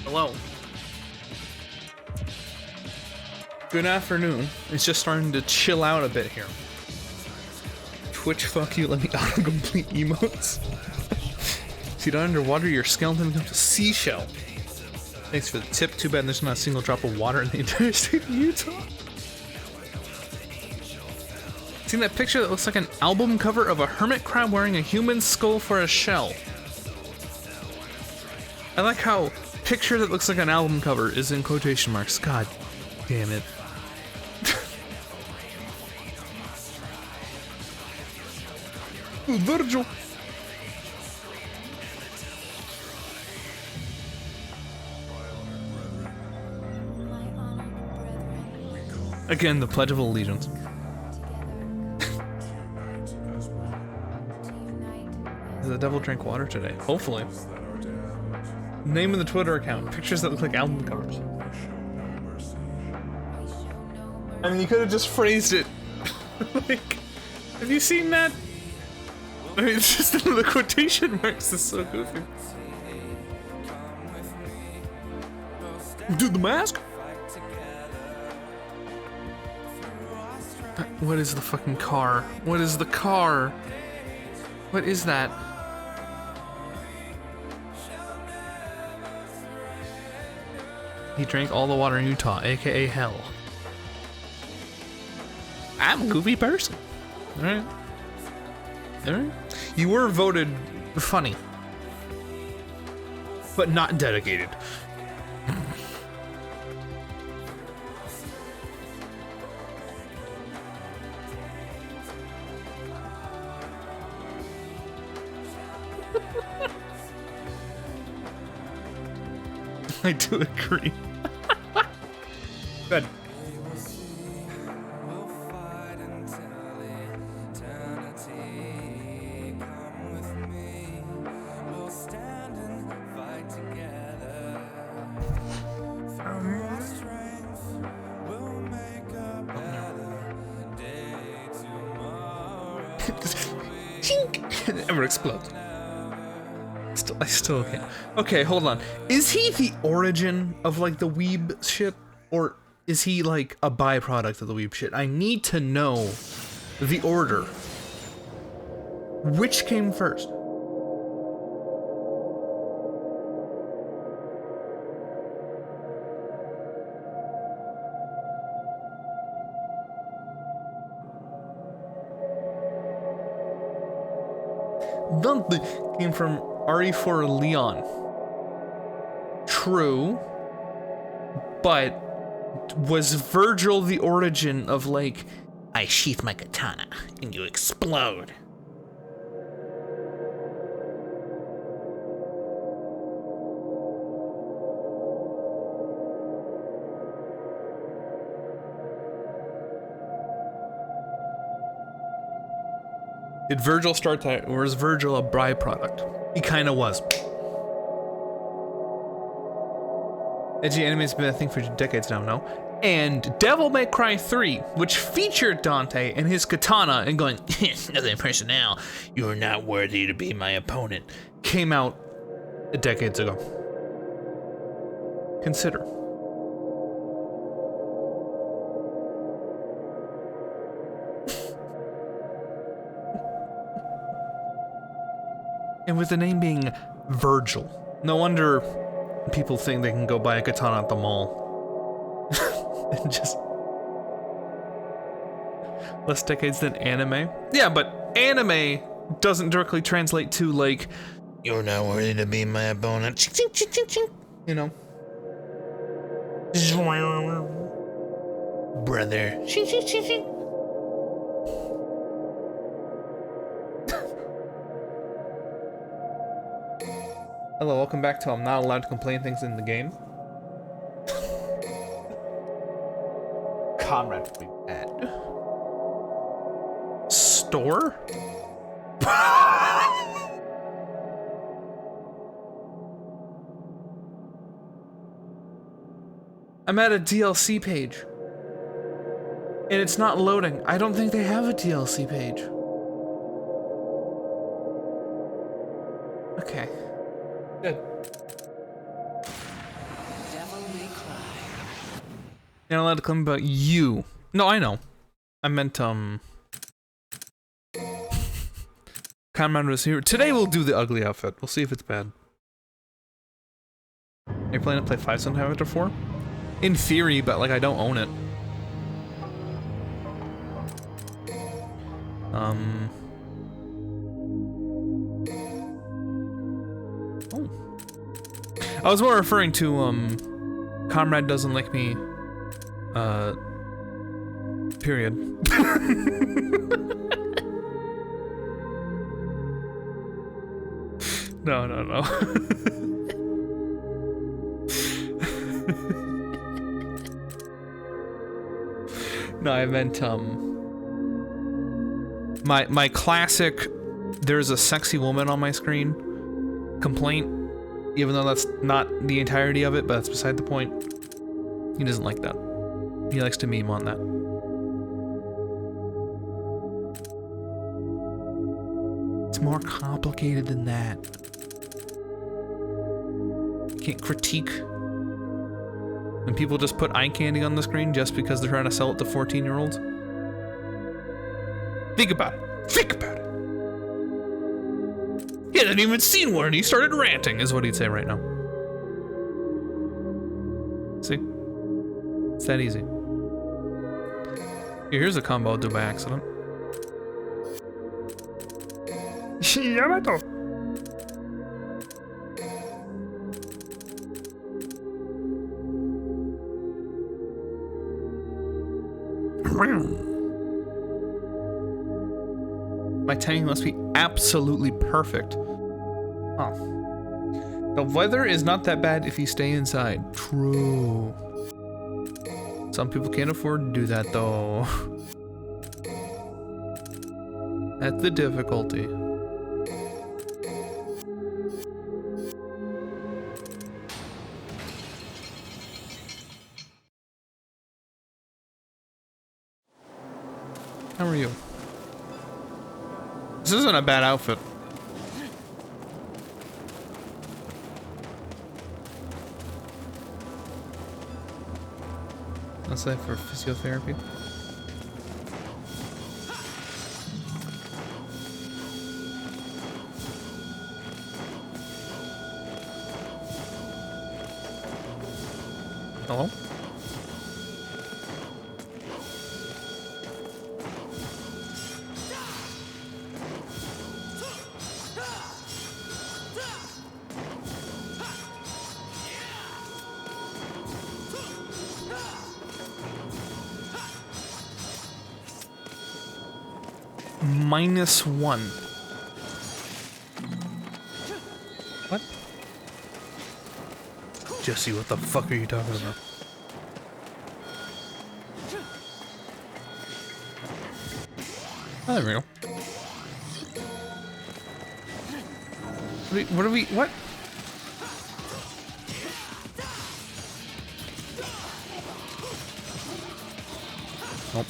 Hello. Good afternoon. It's just starting to chill out a bit here. Twitch, fuck you, let me autocomplete emotes. See that underwater, your skeleton becomes a seashell. Thanks for the tip. Too bad there's not a single drop of water in the entire state of Utah. Seen that picture that looks like an album cover of a hermit crab wearing a human skull for a shell? I like how picture that looks like an album cover is in quotation marks. God damn it. Virgil. Again, the Pledge of Allegiance. Does the devil drink water today? Hopefully. Name of the Twitter account. Pictures that look like album covers. I mean, you could have just phrased it. Like, have you seen that? I mean, it's just the quotation marks is so goofy. Dude, the mask? What is the fucking car? What is the car? What is that? He drank all the water in Utah, aka hell. I'm a goofy person. Alright. Alright. You were voted funny, but not dedicated. I do agree. Good. Ever explode. I still can't. Okay, hold on. Is he the origin of like the weeb shit, or is he like a byproduct of the weeb shit? I need to know the order. Which came first? Dante came from RE4 Leon. True. But was Virgil the origin of like, I sheath my katana and you explode? Did Virgil start that, or is Virgil a byproduct? He kinda was. Edgy anime's been a thing for decades now, no? And Devil May Cry 3, which featured Dante and his katana and going, nothing personal, you are not worthy to be my opponent, came out decades ago. Consider. And with the name being Virgil, no wonder people think they can go buy a katana at the mall. And just less decades than anime. Yeah, but anime doesn't directly translate to like, you're not worthy to be my opponent. You know? Brother. Hello, welcome back to I'm not allowed to complain things in the game. Comrade would be bad. Store? I'm at a DLC page. And it's not loading. I don't think they have a DLC page. Okay. Good. You're not allowed to claim about you. No, I know. I meant, Comrade was here. Today we'll do the ugly outfit. We'll see if it's bad. Are you planning to play 5 sometime after 4? In theory, but, like, I don't own it. Oh. I was more referring to, Comrade doesn't like me, period. No. No, I meant, my classic, there's a sexy woman on my screen complaint, even though that's not the entirety of it, but that's beside the point. He doesn't like that. He likes to meme on that. It's more complicated than that. You can't critique when people just put eye candy on the screen just because they're trying to sell it to 14-year-olds. Think about it. Think about it. He hadn't even seen one and he started ranting, is what he'd say right now. See? It's that easy. Here's a combo I'll do by accident. Yamato! My timing must be absolutely perfect. Oh. The weather is not that bad if you stay inside. True. Some people can't afford to do that though. That's the difficulty. How are you? This isn't a bad outfit. That's that for physiotherapy. Hello? -1. What? Jesse, what the fuck are you talking about? Oh, there we go. What? Nope.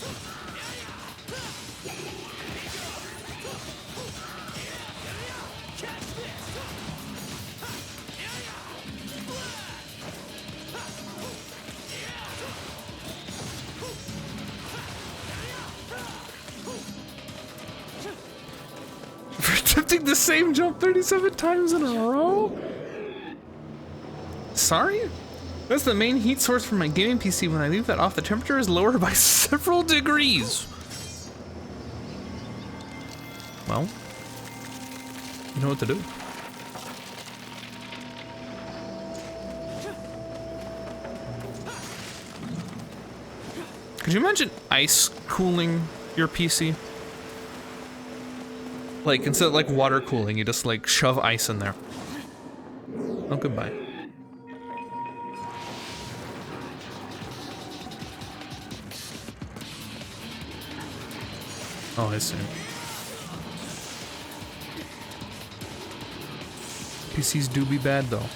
Attempting the same jump 37 times in a row? Sorry? That's the main heat source for my gaming PC. When I leave that off, the temperature is lower by several degrees. Well, you know what to do. Could you imagine ice cooling your PC? Like, instead of, like, water cooling, you just, like, shove ice in there. Oh, goodbye. Oh, I see. PCs do be bad, though.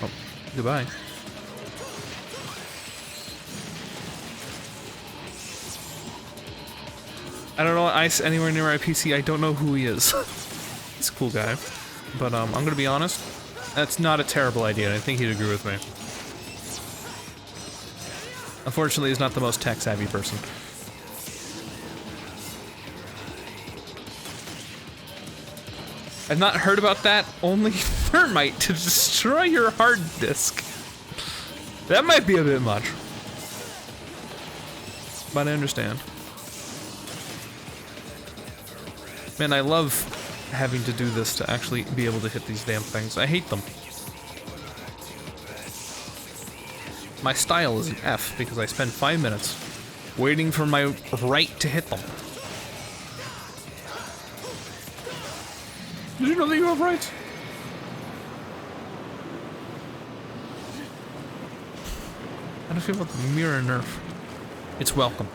Oh, goodbye. I don't know ice anywhere near my PC. I don't know who he is. He's a cool guy. But, I'm gonna be honest. That's not a terrible idea, and I think he'd agree with me. Unfortunately, he's not the most tech-savvy person. I've not heard about that. Only thermite to destroy your hard disk. That might be a bit much. But I understand. Man, I love having to do this to actually be able to hit these damn things. I hate them. My style is an F because I spend 5 minutes waiting for my right to hit them. Did you know that you have rights? How do I feel about the mirror nerf? It's welcome.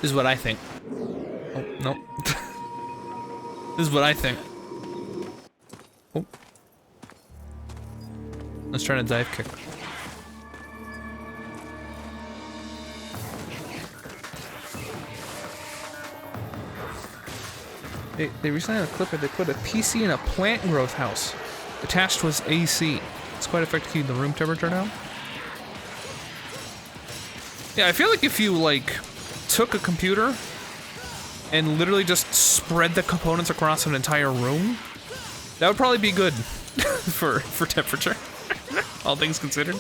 This is what I think. Oh, no. This is what I think. Oh. Let's try to dive kick. They recently had a clip where they put a PC in a plant growth house. Attached was AC. It's quite effective keeping the room temperature down. Yeah, I feel like if you, like, took a computer and literally just spread the components across an entire room, that would probably be good for temperature, all things considered.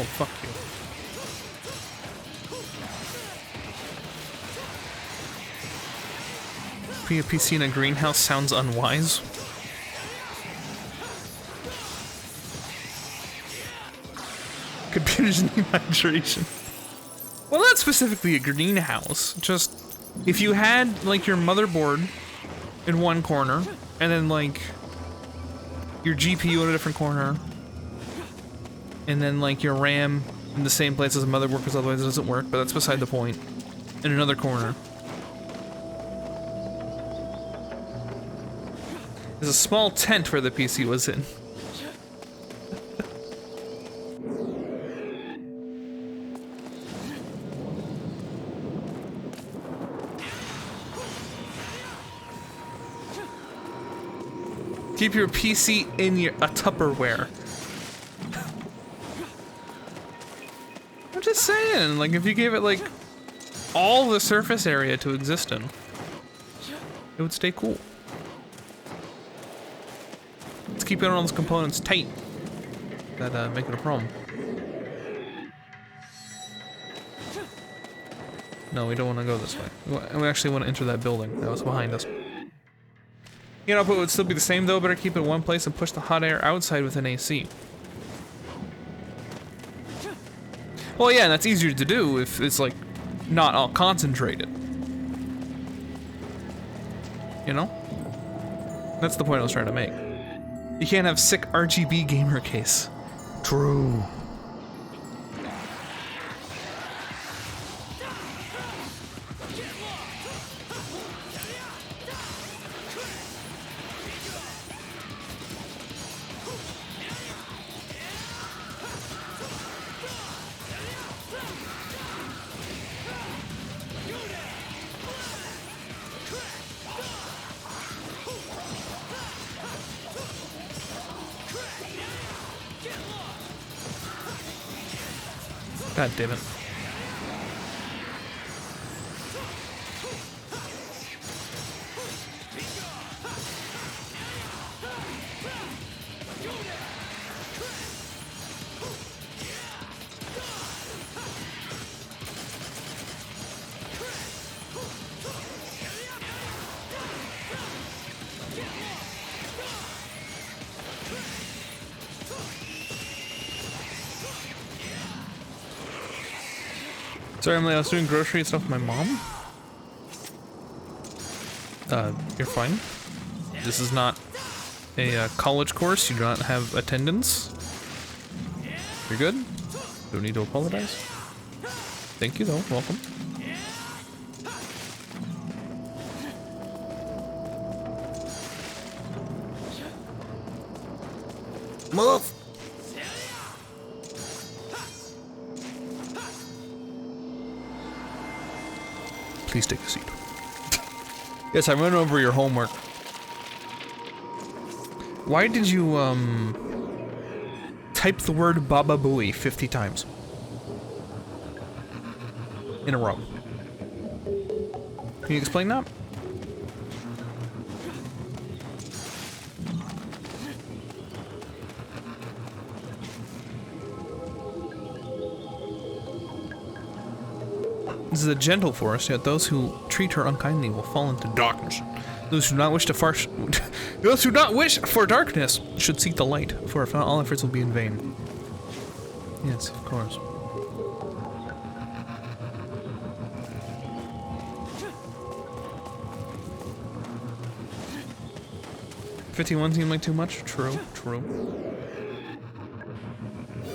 Oh, fuck you. Putting a PC in a greenhouse sounds unwise. Computers need hydration. Well, not specifically a greenhouse. Just, if you had, like, your motherboard in one corner, and then, like, your GPU in a different corner, and then, like, your RAM in the same place as a motherboard, because otherwise it doesn't work, but that's beside the point. In another corner. There's a small tent where the PC was in. Keep your PC in a Tupperware. I'm just saying, like, if you gave it, like, all the surface area to exist in, it would stay cool. Let's keep all those components tight. That, make it a problem. No, we don't want to go this way. We actually want to enter that building that was behind us. You know, but it would still be the same though. Better keep it in one place and push the hot air outside with an AC. Well, yeah, and that's easier to do if it's, like, not all concentrated. You know? That's the point I was trying to make. You can't have sick RGB gamer case. True. God damn it. Sorry, Emily, I was doing grocery and stuff with my mom. You're fine. This is not a college course. You do not have attendance. You're good. Don't need to apologize. Thank you, though. Welcome. Move! Please take a seat. Yes, I went over your homework. Why did you, type the word Baba Booey 50 times? In a row. Can you explain that? This is a gentle forest, yet those who treat her unkindly will fall into darkness. Those who do not wish those who do not wish for darkness should seek the light, for if not, all efforts will be in vain. Yes, of course. $51 seemed like too much? True, true.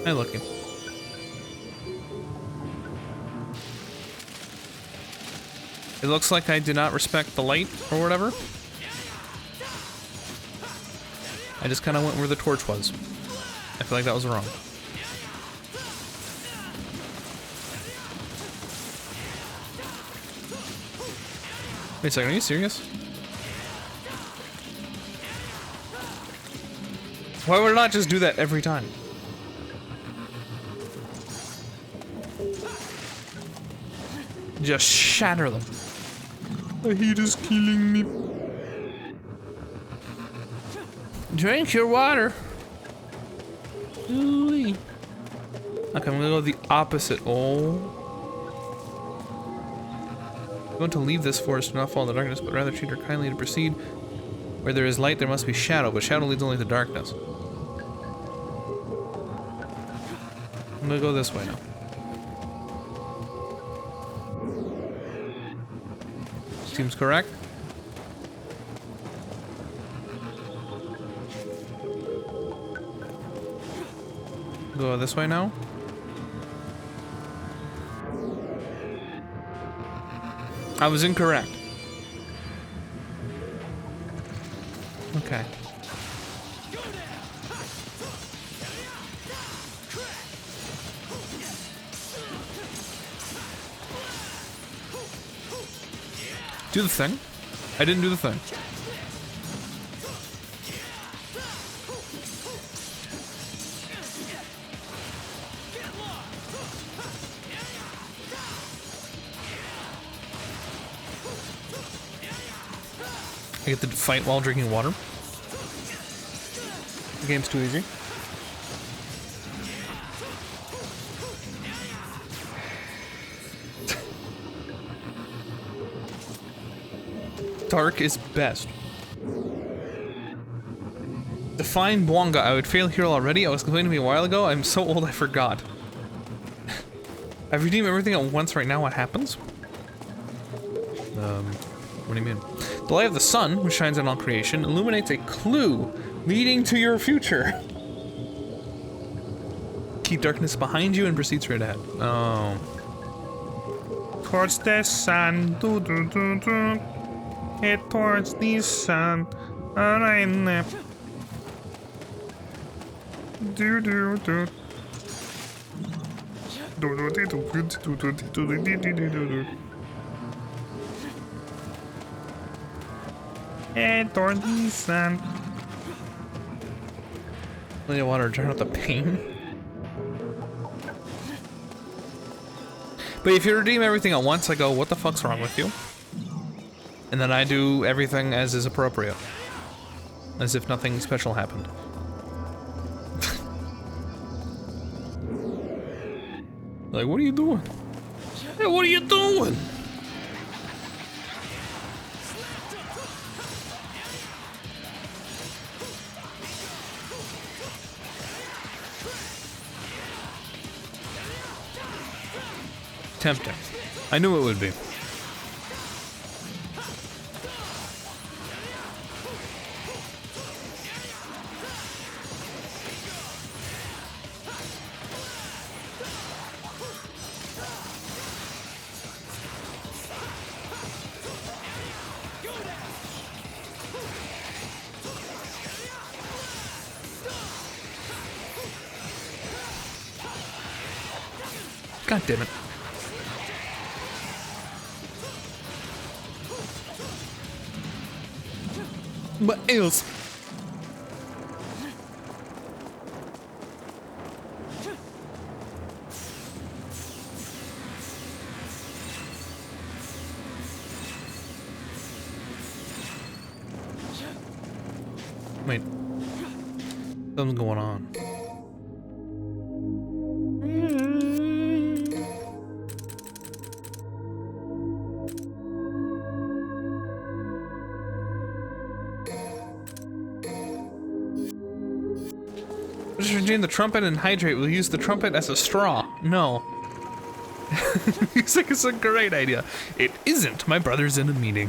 Hey, lucky. It looks like I did not respect the light, or whatever. I just kind of went where the torch was. I feel like that was wrong. Wait a second, are you serious? Why would I not just do that every time? Just shatter them. The heat is killing me. Drink your water. Ooh-wee. Okay, I'm gonna go the opposite. Oh. I'm going to leave this forest to not fall in the darkness, but rather treat her kindly to proceed. Where there is light, there must be shadow, but shadow leads only to darkness. I'm gonna go this way now. Seems correct. Go this way now. I was incorrect. Okay. Do the thing. I didn't do the thing. I get to fight while drinking water. The game's too easy. Dark is best. Define Bwanga. I would fail here already. I was complaining to me a while ago. I'm so old I forgot. I've redeemed everything at once right now. What happens? What do you mean? The light of the sun, which shines on all creation, illuminates a clue leading to your future. Keep darkness behind you and proceed straight ahead. Oh. Towards the sun. Do do do do. Head towards the sun. Alright. Do do do. Do do do do do do do do do do. Head towards the sun. Plenty of water to turn out the pain. But if you redeem everything at once, I go, what the fuck's wrong with you? And then I do everything as is appropriate. As if nothing special happened. Like, what are you doing? Hey, what are you doing? tempting. I knew it would be. God damn it. What else? Wait. Something's going on. Drain the trumpet and hydrate. We'll use the trumpet as a straw. No. Music is a great idea. It isn't. My brother's in a meeting.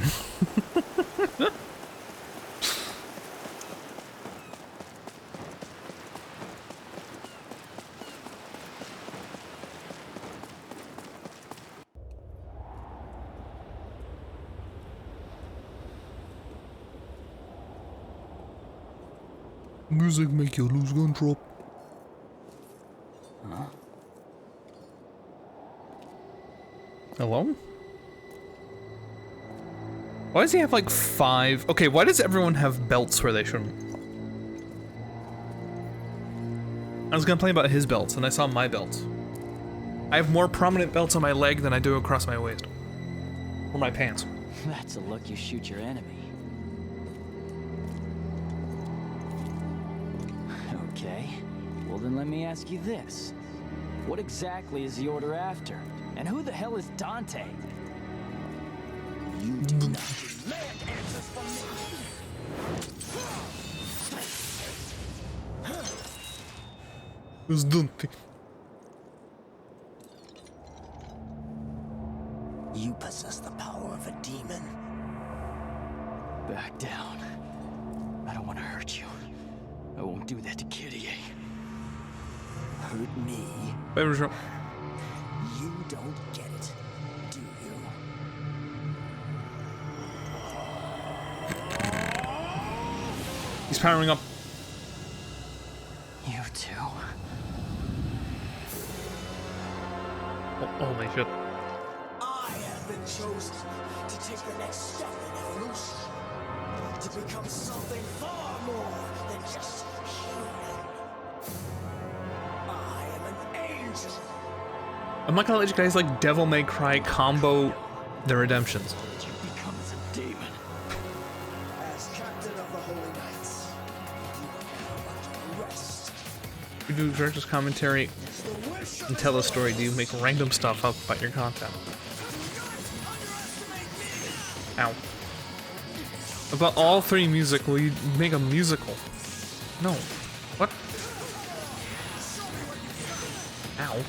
Music make you lose control. Huh? Hello? Why does he have like 5? Okay, why does everyone have belts where they shouldn't? I was gonna play about his belts and I saw my belts. I have more prominent belts on my leg than I do across my waist. Or my pants. That's a look you shoot your enemy. Okay, well then let me ask you this. What exactly is the order after? And who the hell is Dante? You do not demand answers from me! Who's Dante? You possess the power of a demon. Back down. I don't want to hurt you. I won't do that to Kitty. Hurt me? You don't get it, do you? He's powering up. You too? Oh, holy shit. I have been chosen to take the next step in evolution. To become something far more than just human. I am an angel. I'm not gonna let you guys like Devil May Cry combo the redemptions. You become as a demon. As captain of the Holy Knights, you will never rest. You do director's commentary and tell a story. Do you make random stuff up about your content? Ow. About all 3 music, will you make a musical? No. What? Ow.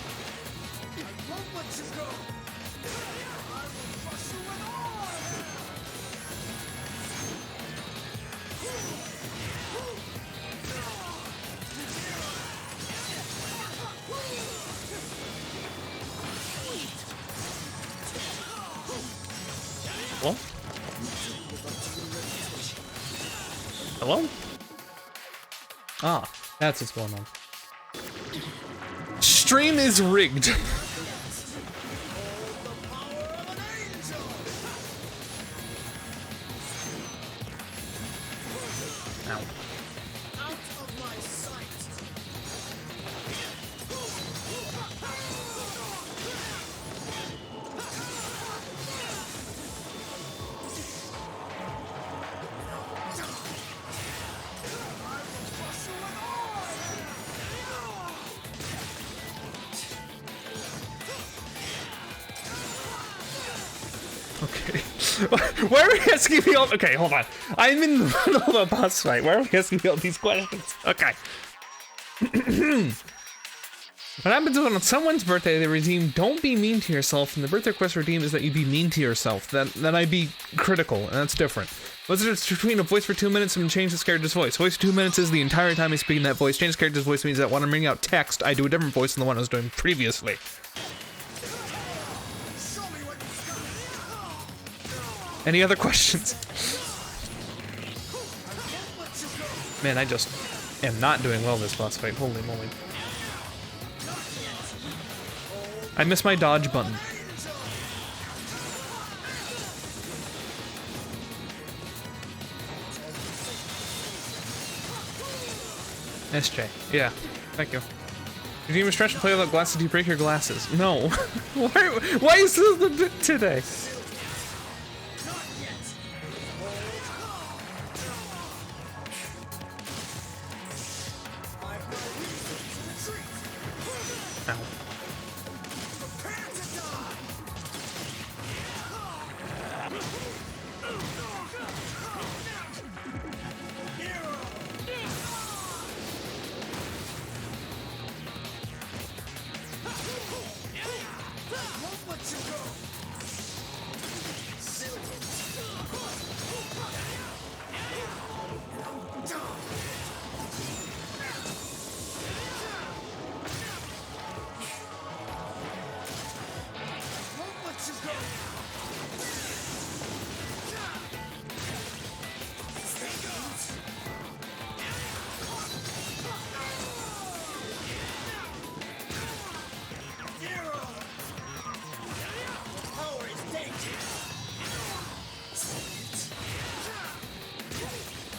Hello? Hello? Ah, that's what's going on. Stream is rigged. Ow. Okay. Why are we asking me all? Okay, hold on. I'm in the middle of a boss fight. Why are we asking me all these questions? Okay. What happens when on someone's birthday they redeem "Don't be mean to yourself," and the birthday request redeemed is that you be mean to yourself. Then I be critical, and that's different. What's the difference between a voice for 2 minutes and change this character's voice? Voice for 2 minutes is the entire time he's speaking that voice. Change this character's voice means that when I'm reading out text, I do a different voice than the one I was doing previously. Any other questions? Man, I just am not doing well this boss fight. Holy moly. I missed my dodge button. SJ. Yeah. Thank you. If you even stretch and play without glasses, do you break your glasses? No. Why is this the bit today? Ow.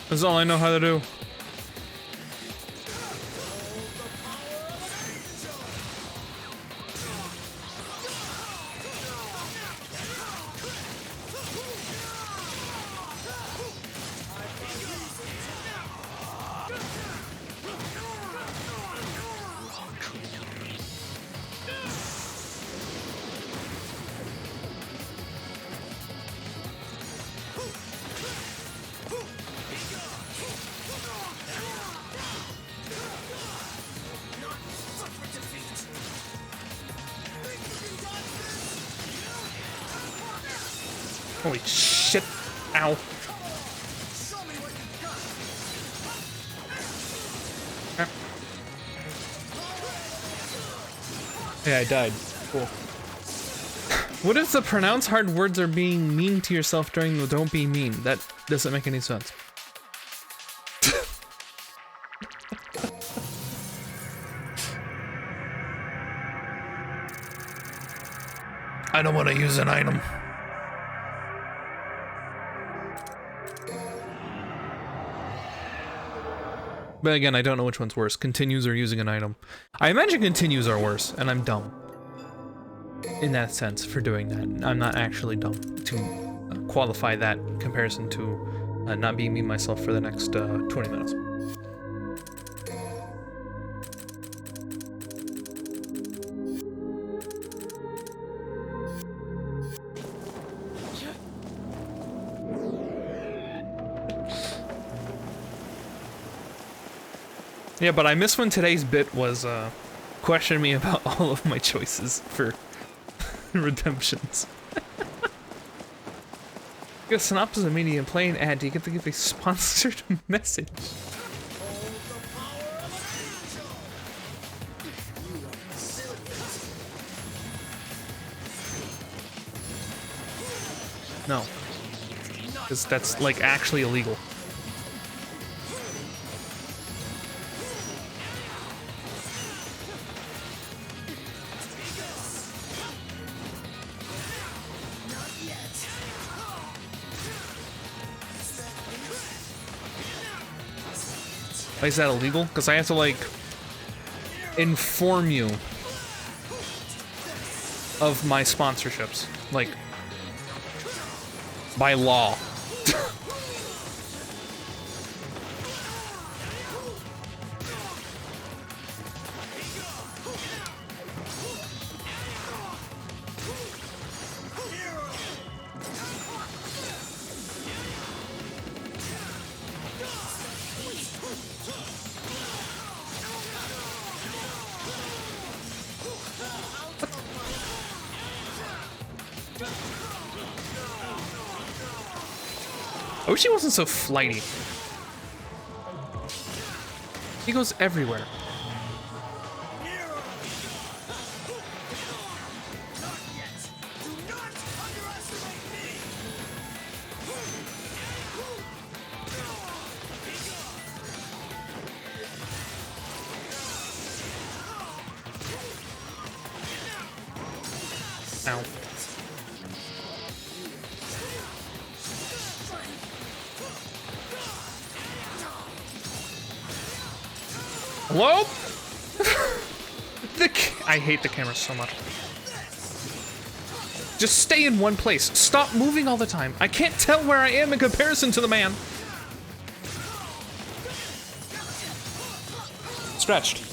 That's all I know how to do. Holy shit. Ow. Yeah, I died. Cool. What if the pronounce hard words are being mean to yourself during the don't be mean? That doesn't make any sense. I don't want to use an item. But again, I don't know which one's worse, continues or using an item. I imagine continues are worse, and I'm dumb. In that sense, for doing that. I'm not actually dumb to qualify that comparison to not being me myself for the next 20 minutes. Yeah, but I miss when today's bit was questioning me about all of my choices for redemptions. Get a synopsis of media and play an ad. Do you get to give a sponsored message? No. Because that's, like, actually illegal. Why is that illegal? Because I have to, like, inform you of my sponsorships. Like, by law. I wish he wasn't so flighty. He goes everywhere. Ow. Hello? I hate the camera so much. Just stay in one place. Stop moving all the time. I can't tell where I am in comparison to the man. Stretched.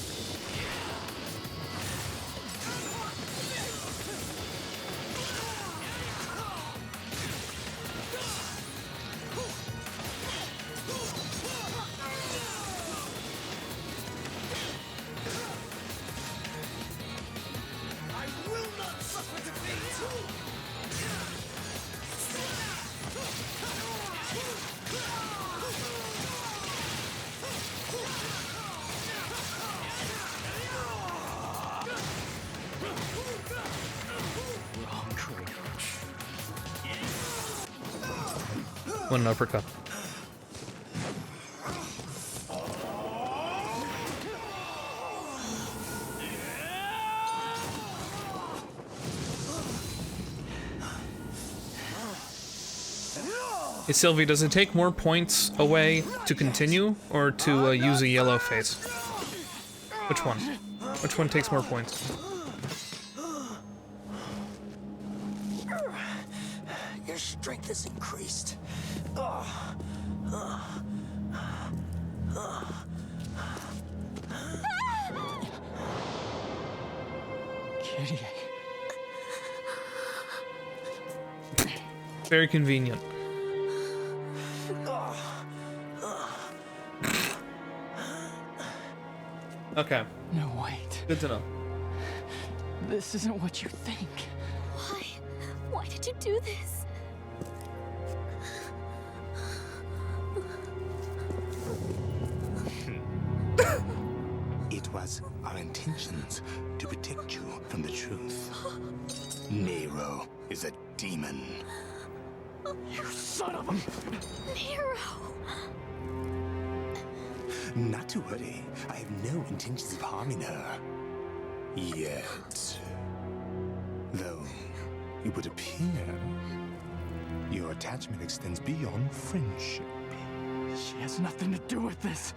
One uppercut. Hey Sylvie, does it take more points away to continue or to use a yellow face? Which one? Which one takes more points? Your strength is increased. Kitty. Very convenient. Okay. No, wait. Good to know. This isn't what you think. Why? Why did you do this? It was our intentions to protect you from the truth. Nero is a demon. You son of a... Nero! Not to worry, I have no intentions of harming her. Yet. Though, it would appear your attachment extends beyond friendship. She has nothing to do with this.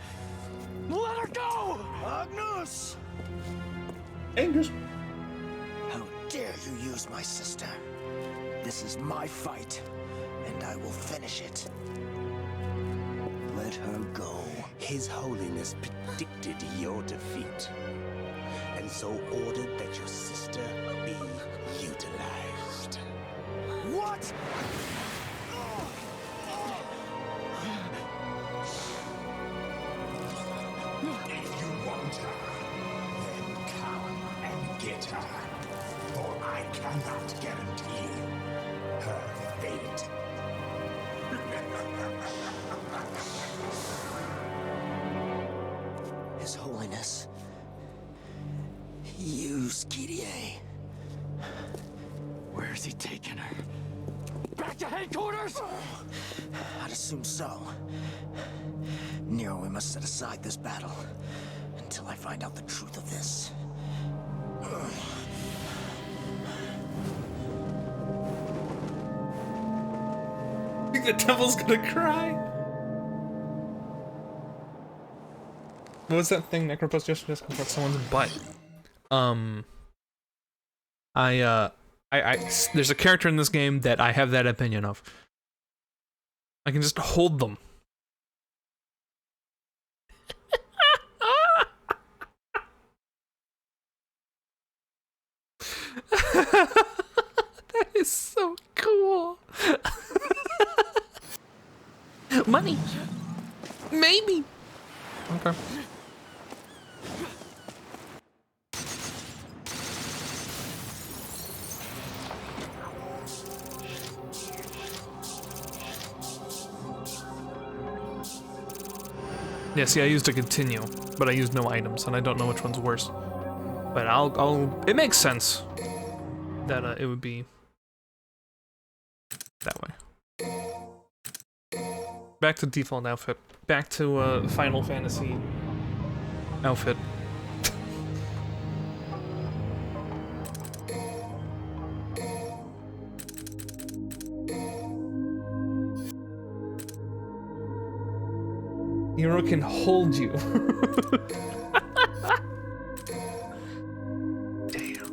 Let her go! Agnus! Angus. How dare you use my sister? This is my fight, and I will finish it. Let her go. His Holiness predicted your defeat, and so ordered that your sister be utilized. What? If you want her, then come and get her, for I cannot guarantee her fate. His Holiness. Use Kyrie. Where is he taking her? Back to headquarters? I'd assume so. Nero, we must set aside this battle until I find out the truth of this. I think the devil's gonna cry. What was that thing Necropus just confront someone's butt? There's a character in this game that I have that opinion of. I can just hold them. That is so cool. Money. Maybe. Okay. Yeah, see, I used to continue, but I used no items, and I don't know which one's worse. But it makes sense that it would be that way. Back to default outfit. Back to Final Fantasy outfit. Hero can hold you. Damn.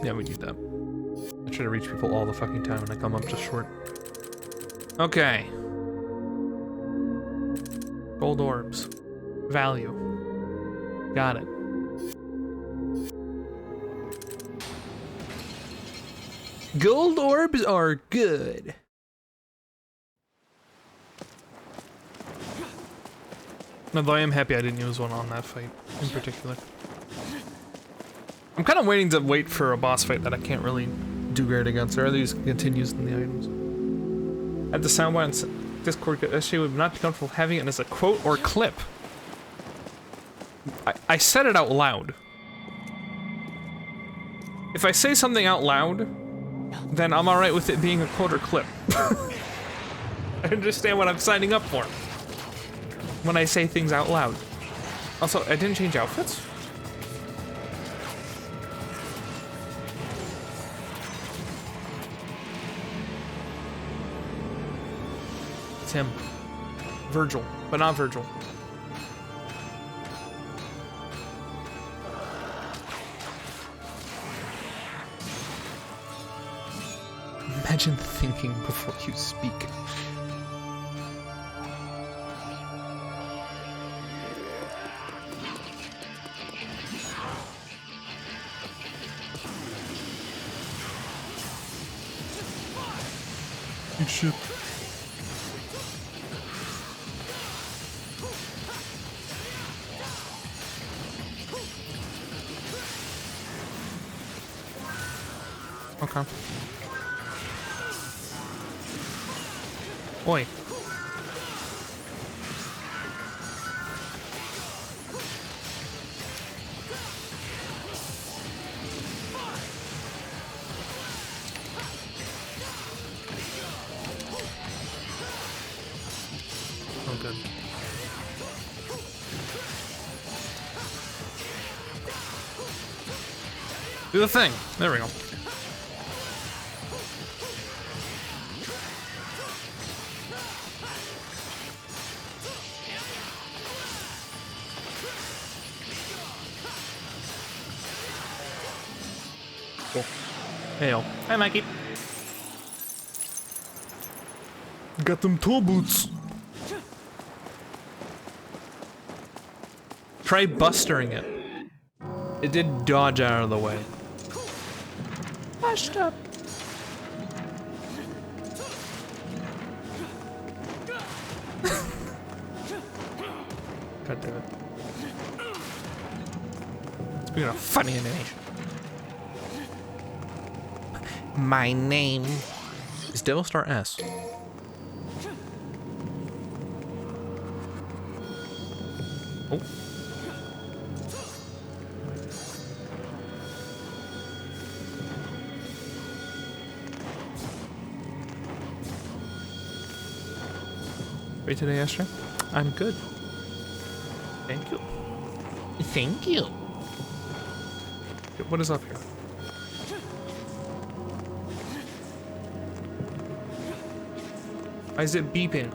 Yeah, we need that. I try to reach people all the fucking time and I come up just short. Okay. Gold orbs. Value. Got it. Gold orbs are good. Although I am happy I didn't use one on that fight in particular. I'm kind of waiting for a boss fight that I can't really do great against. Or at least continues in the items. At the soundbar on Discord, SJ would not be comfortable having it as a quote or clip. I said it out loud. If I say something out loud, then I'm alright with it being a quote or clip. I understand what I'm signing up for when I say things out loud. Also, I didn't change outfits? It's him. Virgil, but not Virgil. Imagine thinking before you speak. Good shit. Okay. Oi. Oh, good. Do the thing. There we go. Cool. Heyo. Hi, Mikey. Got them toe boots. Try bustering it. It did dodge out of the way. Washed up. God damn it. Speaking of funny animation. My name is Devil Star S. Oh. Great today, Esther? I'm good. Thank you. Thank you. What is up here? Why is it beeping?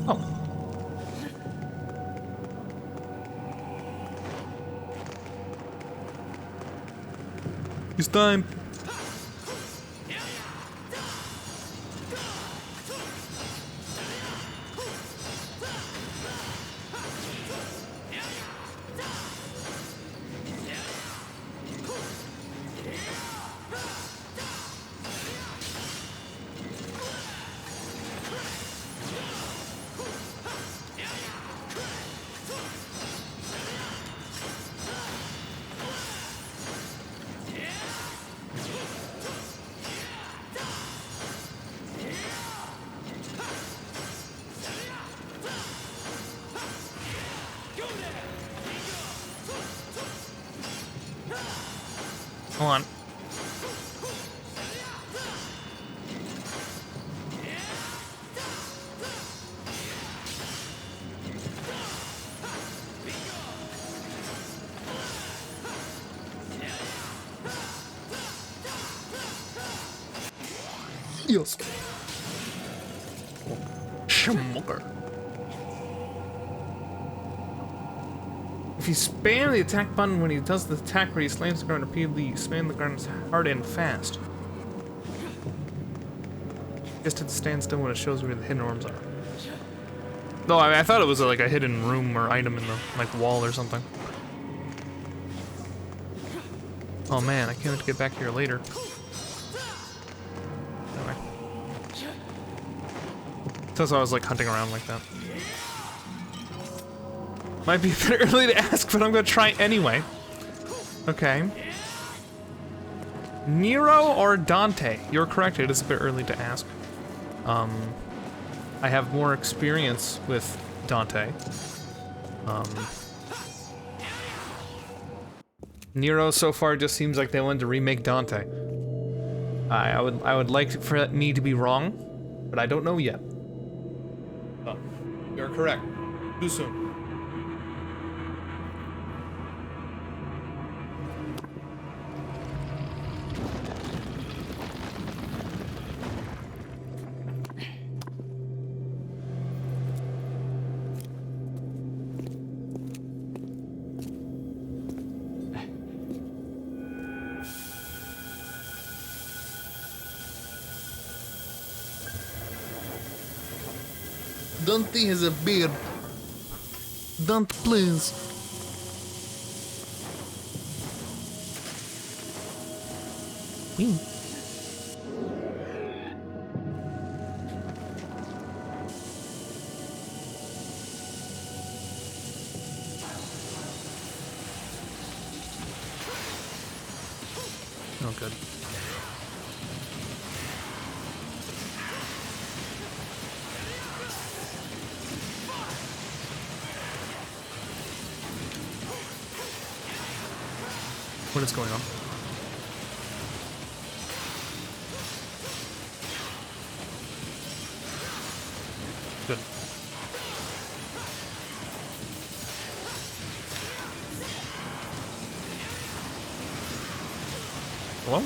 Oh. It's time. Hold on. Yes. Schmucker. If you spam the attack button when he does the attack where he slams the ground repeatedly, you spam the ground hard and fast. Just to stand still when it shows where the hidden orbs are. No, I thought it was like a hidden room or item in the like wall or something. Oh man, I can't wait to get back here later. Anyway. That's why I was like hunting around like that. Might be a bit early to ask, but I'm gonna try anyway. Okay. Nero or Dante? You're correct, it is a bit early to ask. I have more experience with Dante. Nero so far just seems like they wanted to remake Dante. I would like for me to be wrong, but I don't know yet. Oh, you're correct. Too soon. Dante has a beard. Dante, please. Oh, good. What is going on? Good. Hello?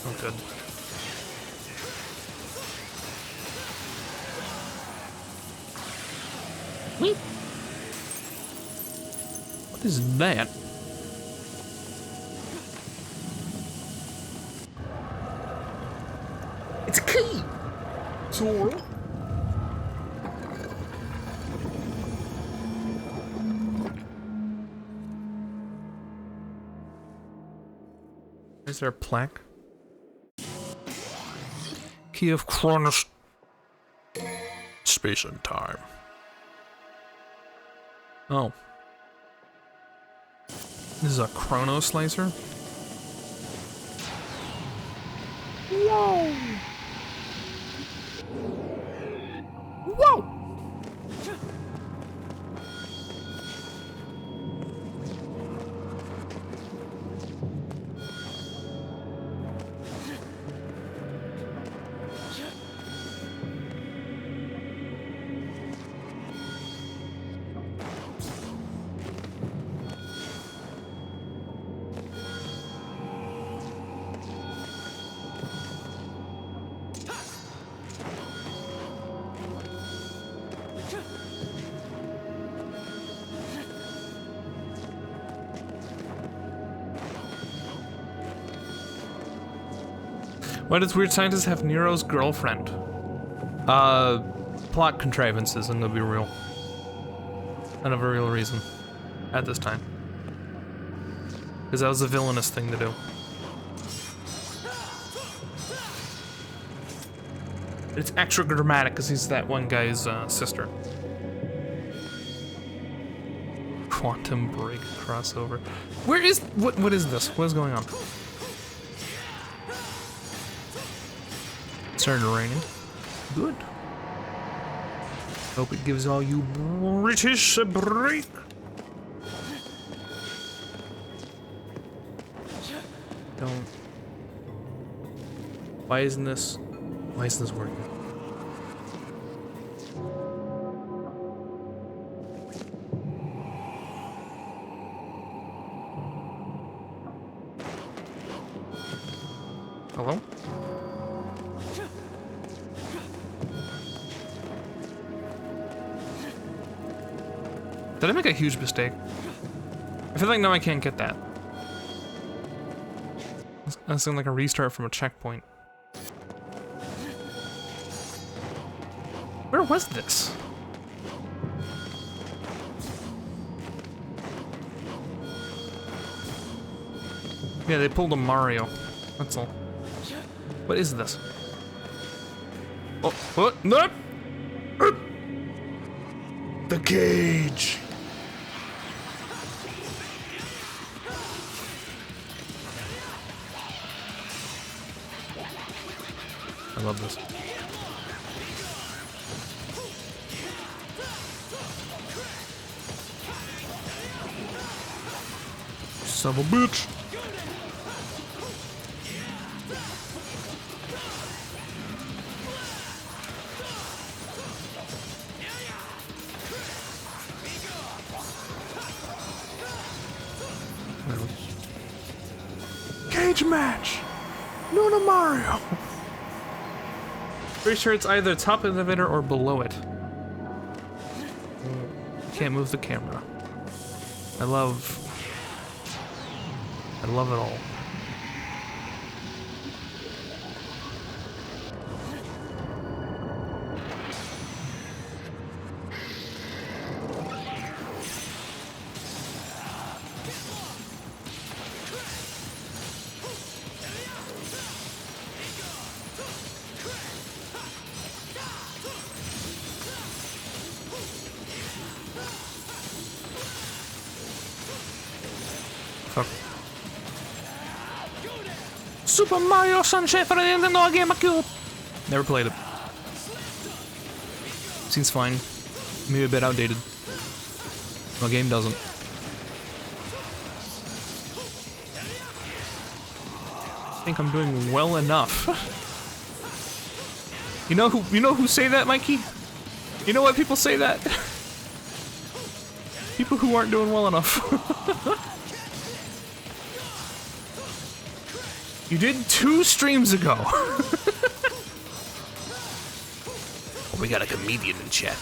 Oh, good. Weep. What is that? It's a key! Sora? Is there a plaque? Key of Chronos. Space and time. Oh. This is a chrono slicer? Whoa! Whoa! Why does weird scientist have Nero's girlfriend? Plot contrivances, and they'll be real. Not of a real reason. At this time. Because that was a villainous thing to do. It's extra dramatic because he's that one guy's sister. Quantum break crossover. Where is what is this? What is going on? It started raining. Good. Hope it gives all you British a break. Don't. Why isn't this working? Hello? Did I make a huge mistake? I feel like now I can't get that. That sounds like a restart from a checkpoint. Where was this? Yeah, they pulled a Mario. That's all. What is this? Oh, what? No! The cage! I love this. Son of a bitch! Cage match! Luna Mario! Pretty sure it's either top of the elevator or below it. Can't move the camera. I love it all. Fuck. Super Mario Sunshine for the Nintendo GameCube. Never played it. Seems fine. Maybe a bit outdated. No game doesn't. I think I'm doing well enough. You know who say that, Mikey? You know why people say that? People who aren't doing well enough. You did 2 streams ago. Oh, we got a comedian in chat.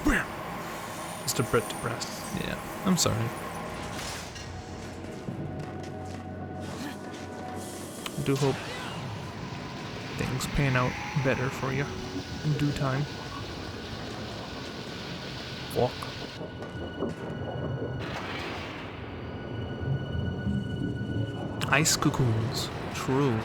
Where? Mr. Brett depressed. Yeah, I'm sorry. I do hope things pan out better for you in due time. Walk. Ice cocoons. True.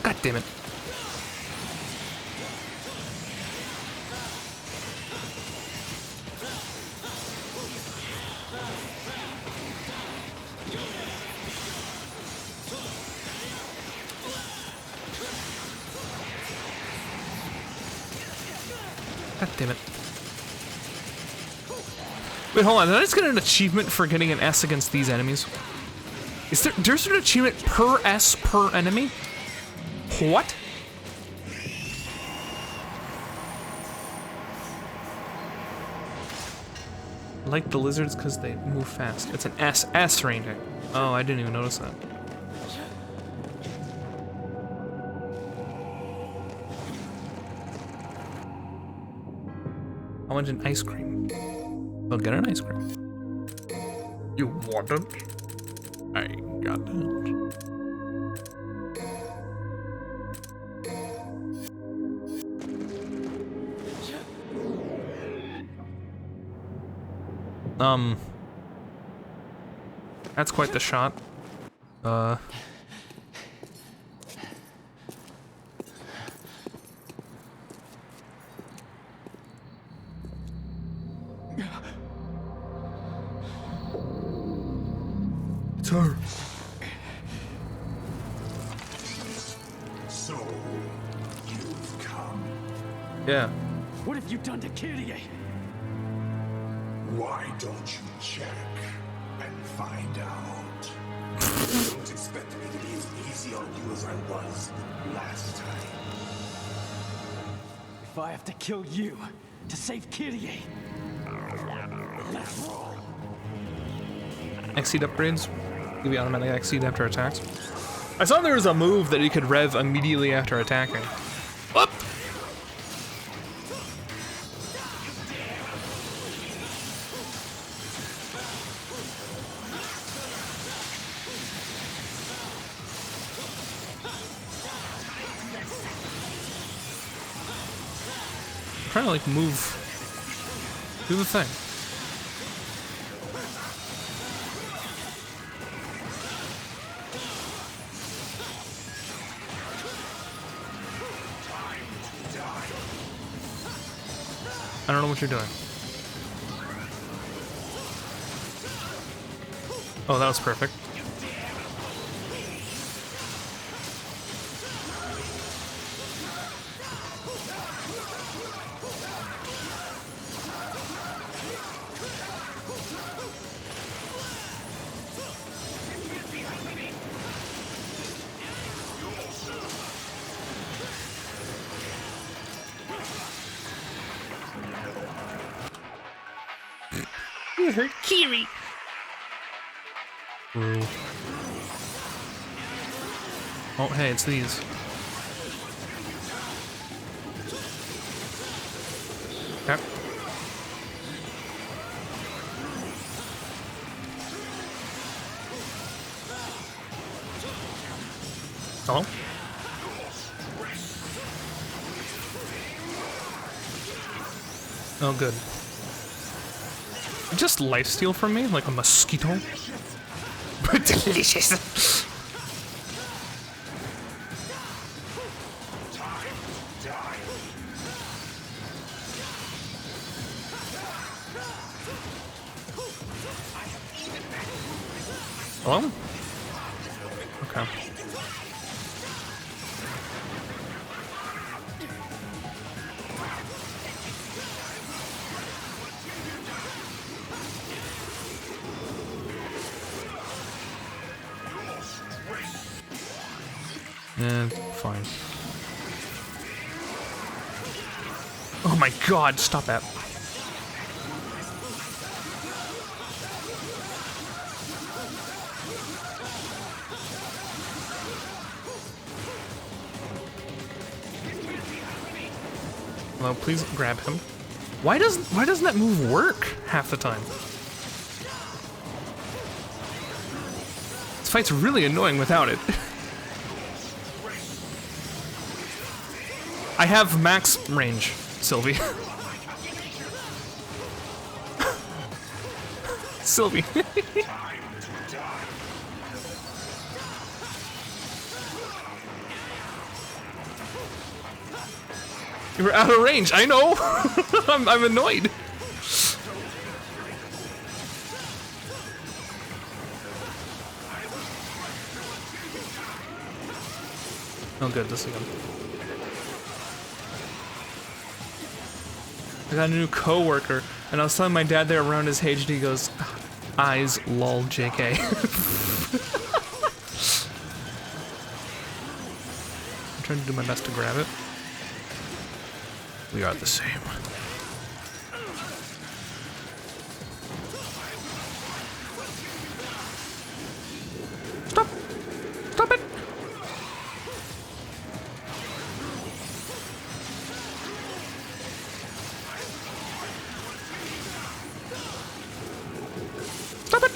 God damn it. God damn it. Wait, hold on. Did I just get an achievement for getting an S against these enemies? There's an achievement per S per enemy? What? I like the lizards because they move fast. It's an SS rating. Oh, I didn't even notice that. I want an ice cream. I'll get an ice cream. You want it? I got it. That's quite the shot. It's her. So, you've come. Yeah. What have you done to Kyrie? Why don't you check and find out? Don't expect me to be as easy on you as I was last time. If I have to kill you to save Kyrie, let's roll. Exceed upgrades. Give you automatic exceed after attacks. I saw there was a move that you could rev immediately after attacking. Up! I'm trying to like move. Do the thing. I don't know what you're doing. Oh, that was perfect. You hurt Kiri. Ooh. Oh, hey, it's these. Okay. Oh. Oh, good. Just lifesteal from me, like a mosquito. But delicious. Hello? Okay. Fine. Oh my god, stop that. Well, please grab him. Why doesn't that move work half the time? This fight's really annoying without it. I have max range, Sylvie. Sylvie. You were out of range, I know! I'm annoyed. Oh good, this again. I got a new coworker. And I was telling my dad they're around his age, and he goes, eyes, lol, JK. I'm trying to do my best to grab it. We are the same. Stop! Stop it! Stop it!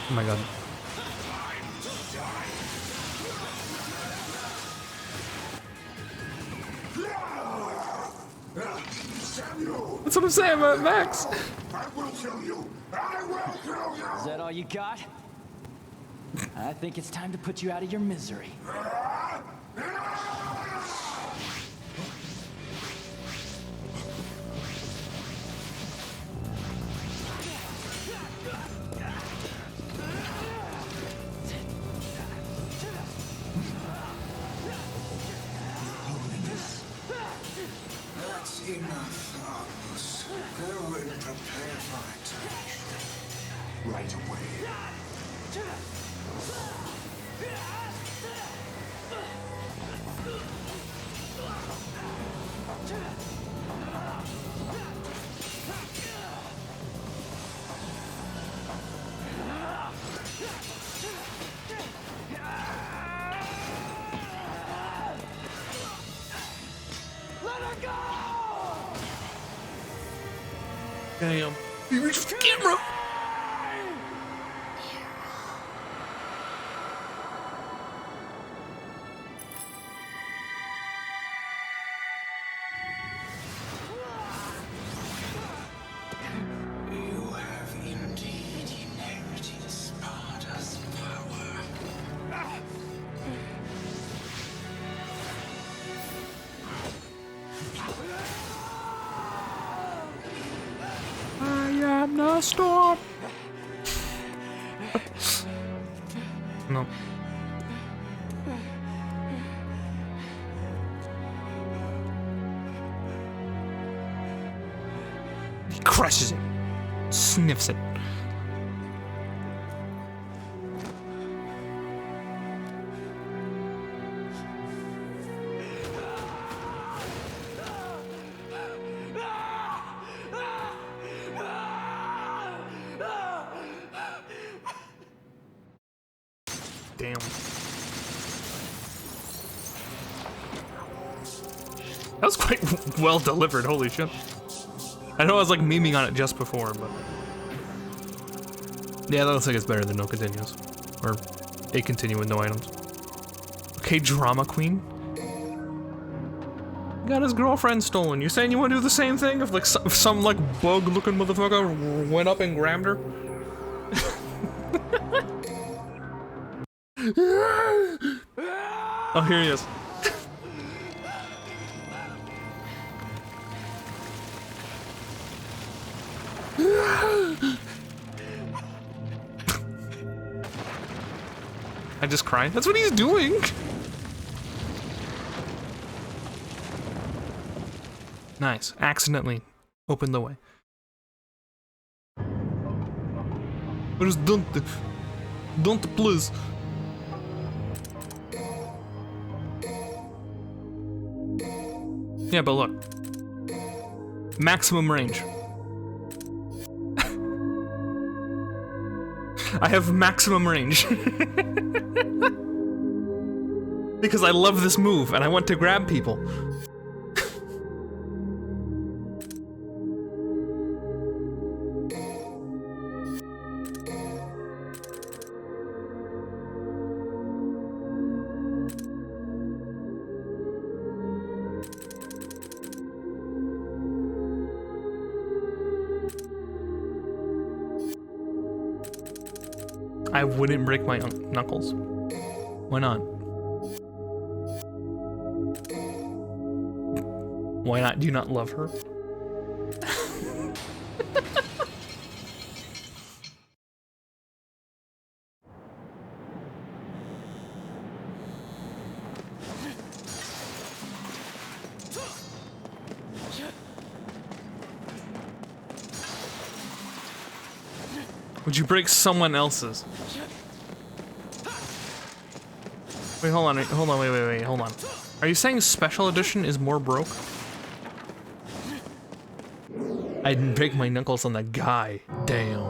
Oh my god. That's what I'm saying about Max. I will kill you! I will kill you! Is that all you got? I think it's time to put you out of your misery. That's enough, Argus. Go and prepare for it. Right away. Damn. He reached the camera. You have indeed inherited Sparta's power. I am the storm. No. He crushes it. Sniffs it. Damn. That was quite well delivered, holy shit. I know I was like memeing on it just before, but... Yeah, that looks like it's better than no continues. Or a continue with no items. Okay, drama queen. Got his girlfriend stolen. You saying you want to do the same thing if like some like bug-looking motherfucker went up and grabbed her? Oh, here he is. I just cried. That's what he's doing. Nice. Accidentally opened the way. Where's Dante? Dante, please. Yeah, but look. Maximum range. I have maximum range. Because I love this move and I want to grab people. I wouldn't break my knuckles. Why not? Why not? Do you not love her? Would you break someone else's? Wait, hold on, wait, hold on. Are you saying special edition is more broke? I didn't break my knuckles on the guy. Damn.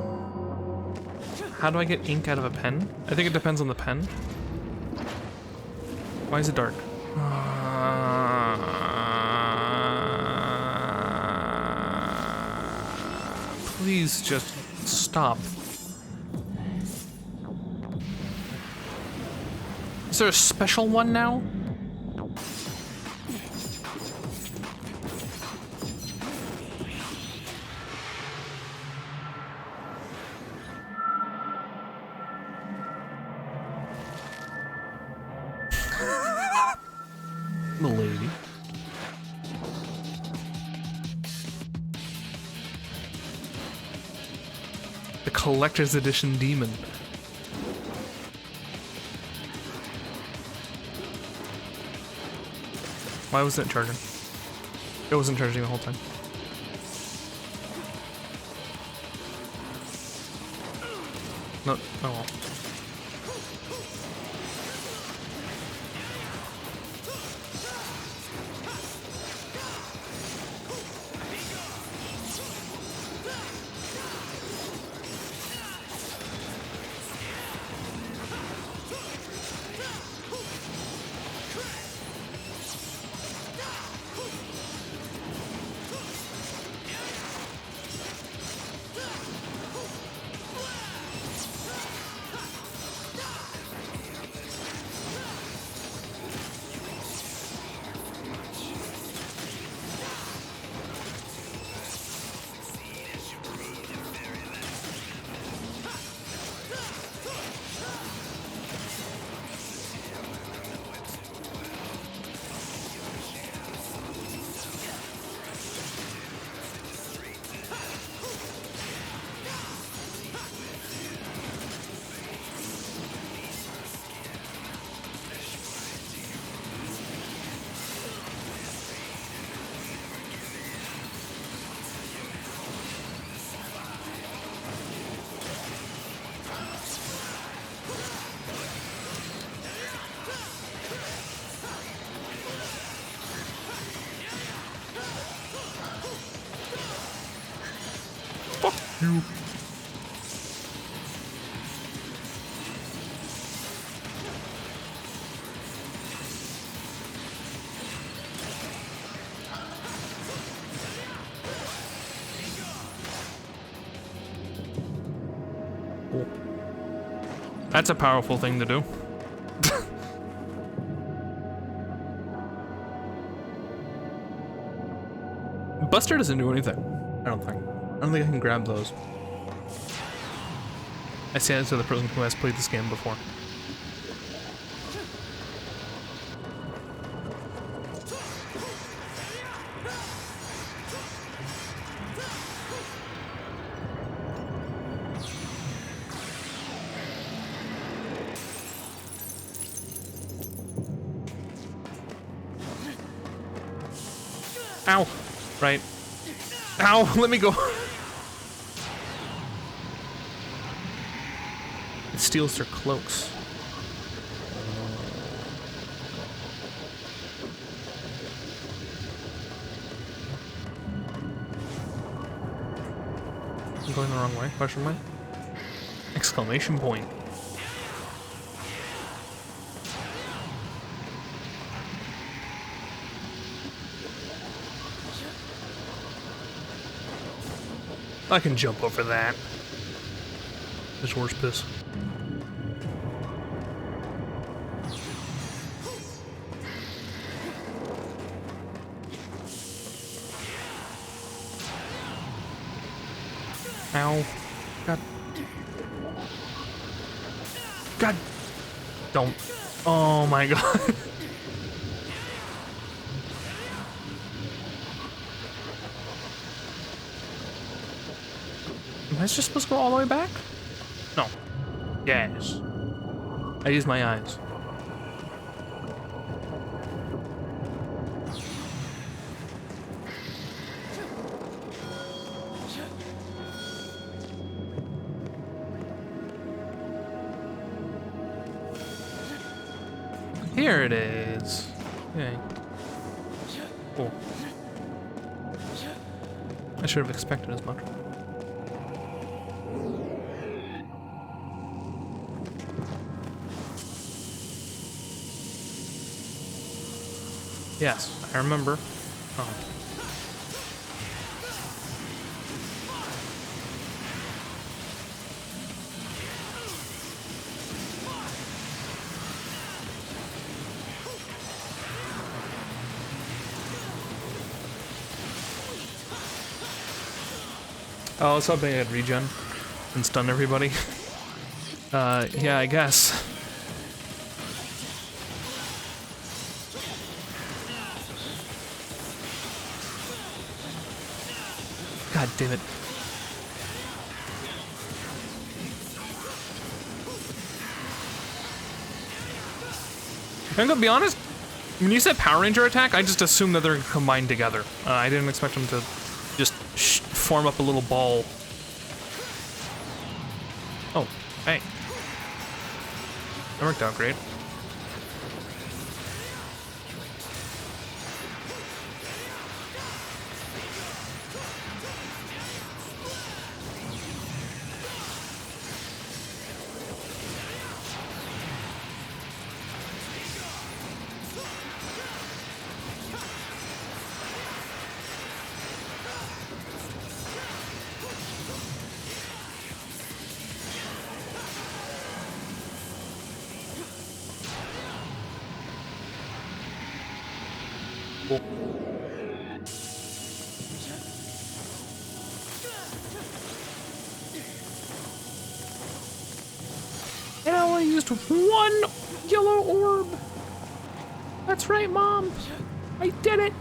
How do I get ink out of a pen? I think it depends on the pen. Why is it dark? Please just stop. Is there a special one now? The lady. The collector's edition demon. Why wasn't it charging? It wasn't charging the whole time. No, oh well. You. Cool. That's a powerful thing to do. Buster doesn't do anything. I don't think. I don't think I can grab those. I say that to the person who has played this game before. Ow! Right. Ow! Let me go! It steals their cloaks. I'm going the wrong way? Question mark? Exclamation point. I can jump over that. There's horse piss. Ow. God. God. Don't. Oh my god. Am I just supposed to go all the way back? No. Yes. I use my eyes. Here it is. Yay. Cool. I should have expected as much. Yes, I remember. Oh. Oh, I was hoping I'd regen and stun everybody. Yeah, I guess. God damn it. I'm gonna be honest, when you said Power Ranger attack, I just assumed that they're combined together. I didn't expect them to just form up a little ball. Oh, hey. That worked out great. Cool. And I only used one yellow orb. That's right, Mom. I did it.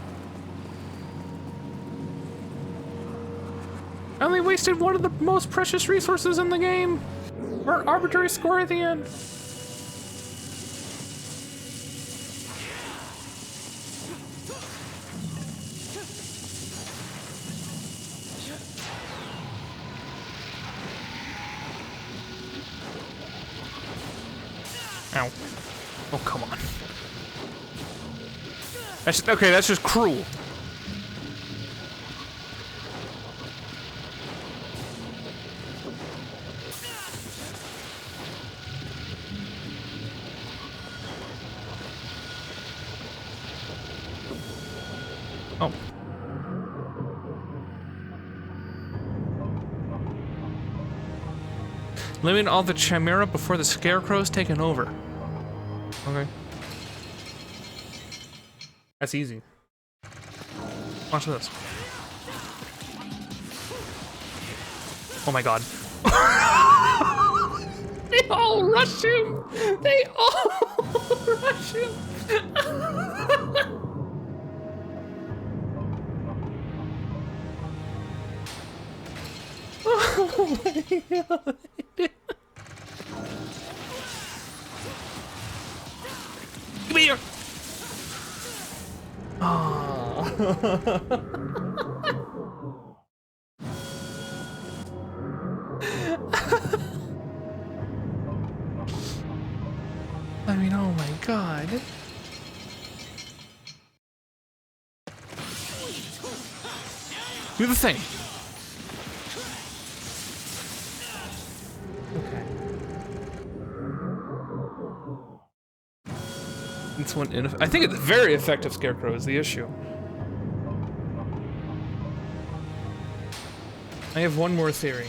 I only wasted one of the most precious resources in the game. For an arbitrary score at the end. Ow. Oh, come on. That's just, okay, that's just cruel. Oh. Limit all the Chimera before the Scarecrow's taken over. Okay. That's easy. Watch this. Oh my god. They all rush him! They all rush him! Oh my god. Come here! Oh. I mean, oh my god. Do the thing. Okay. It's one I think it's very effective Scarecrow is the issue. I have one more theory.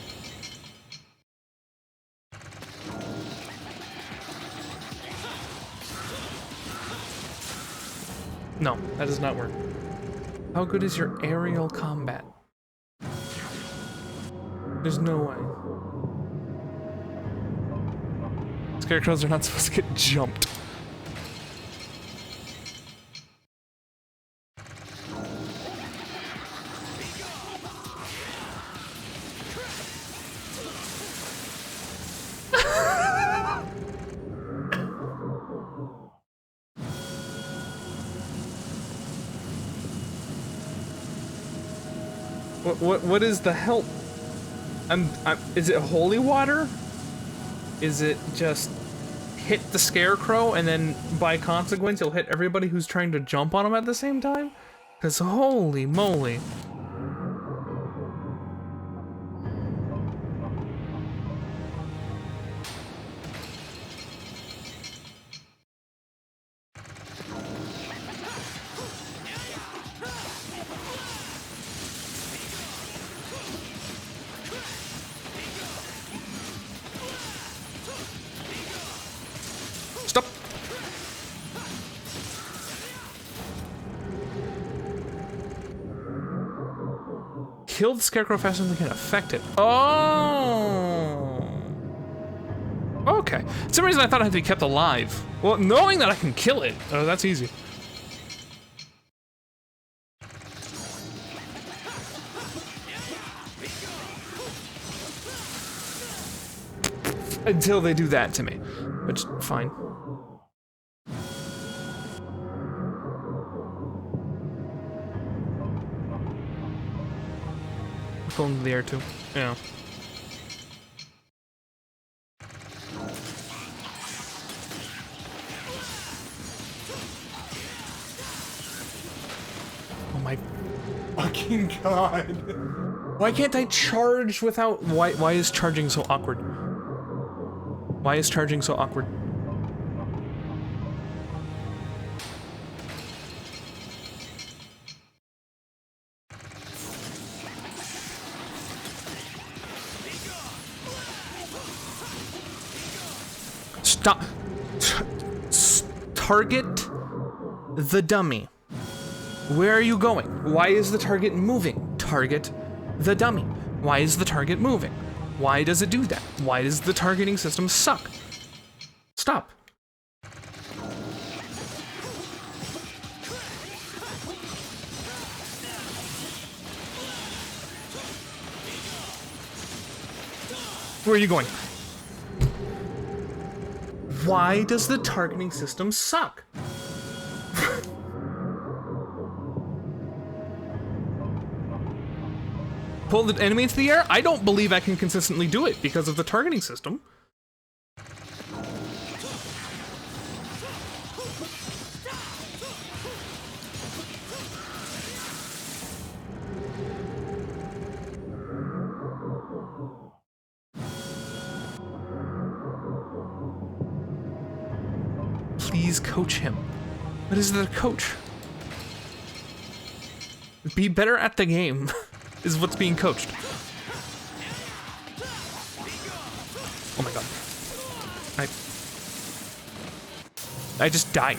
No, that does not work. How good is your aerial combat? There's no way. Scarecrows are not supposed to get jumped. What is the help? Is it holy water? Is it just hit the scarecrow, and then by consequence, you'll hit everybody who's trying to jump on him at the same time? Because holy moly. Stop. Kill the scarecrow faster than they can affect it. Oh. Okay. For some reason I thought it had to be kept alive. Well, knowing that I can kill it, oh, that's easy. Until they do that to me, which, fine. Pull into the air too. Yeah. Oh my fucking god. Why can't I charge without... Why is charging so awkward? Why is charging so awkward? Stop. Target the dummy. Where are you going? Why is the target moving? Target the dummy. Why is the target moving? Why does it do that? Why does the targeting system suck? Stop. Where are you going? Why does the targeting system suck? Pull the enemy into the air? I don't believe I can consistently do it because of the targeting system. Please coach him. What is the coach? Be better at the game is what's being coached. Oh my god. I just died.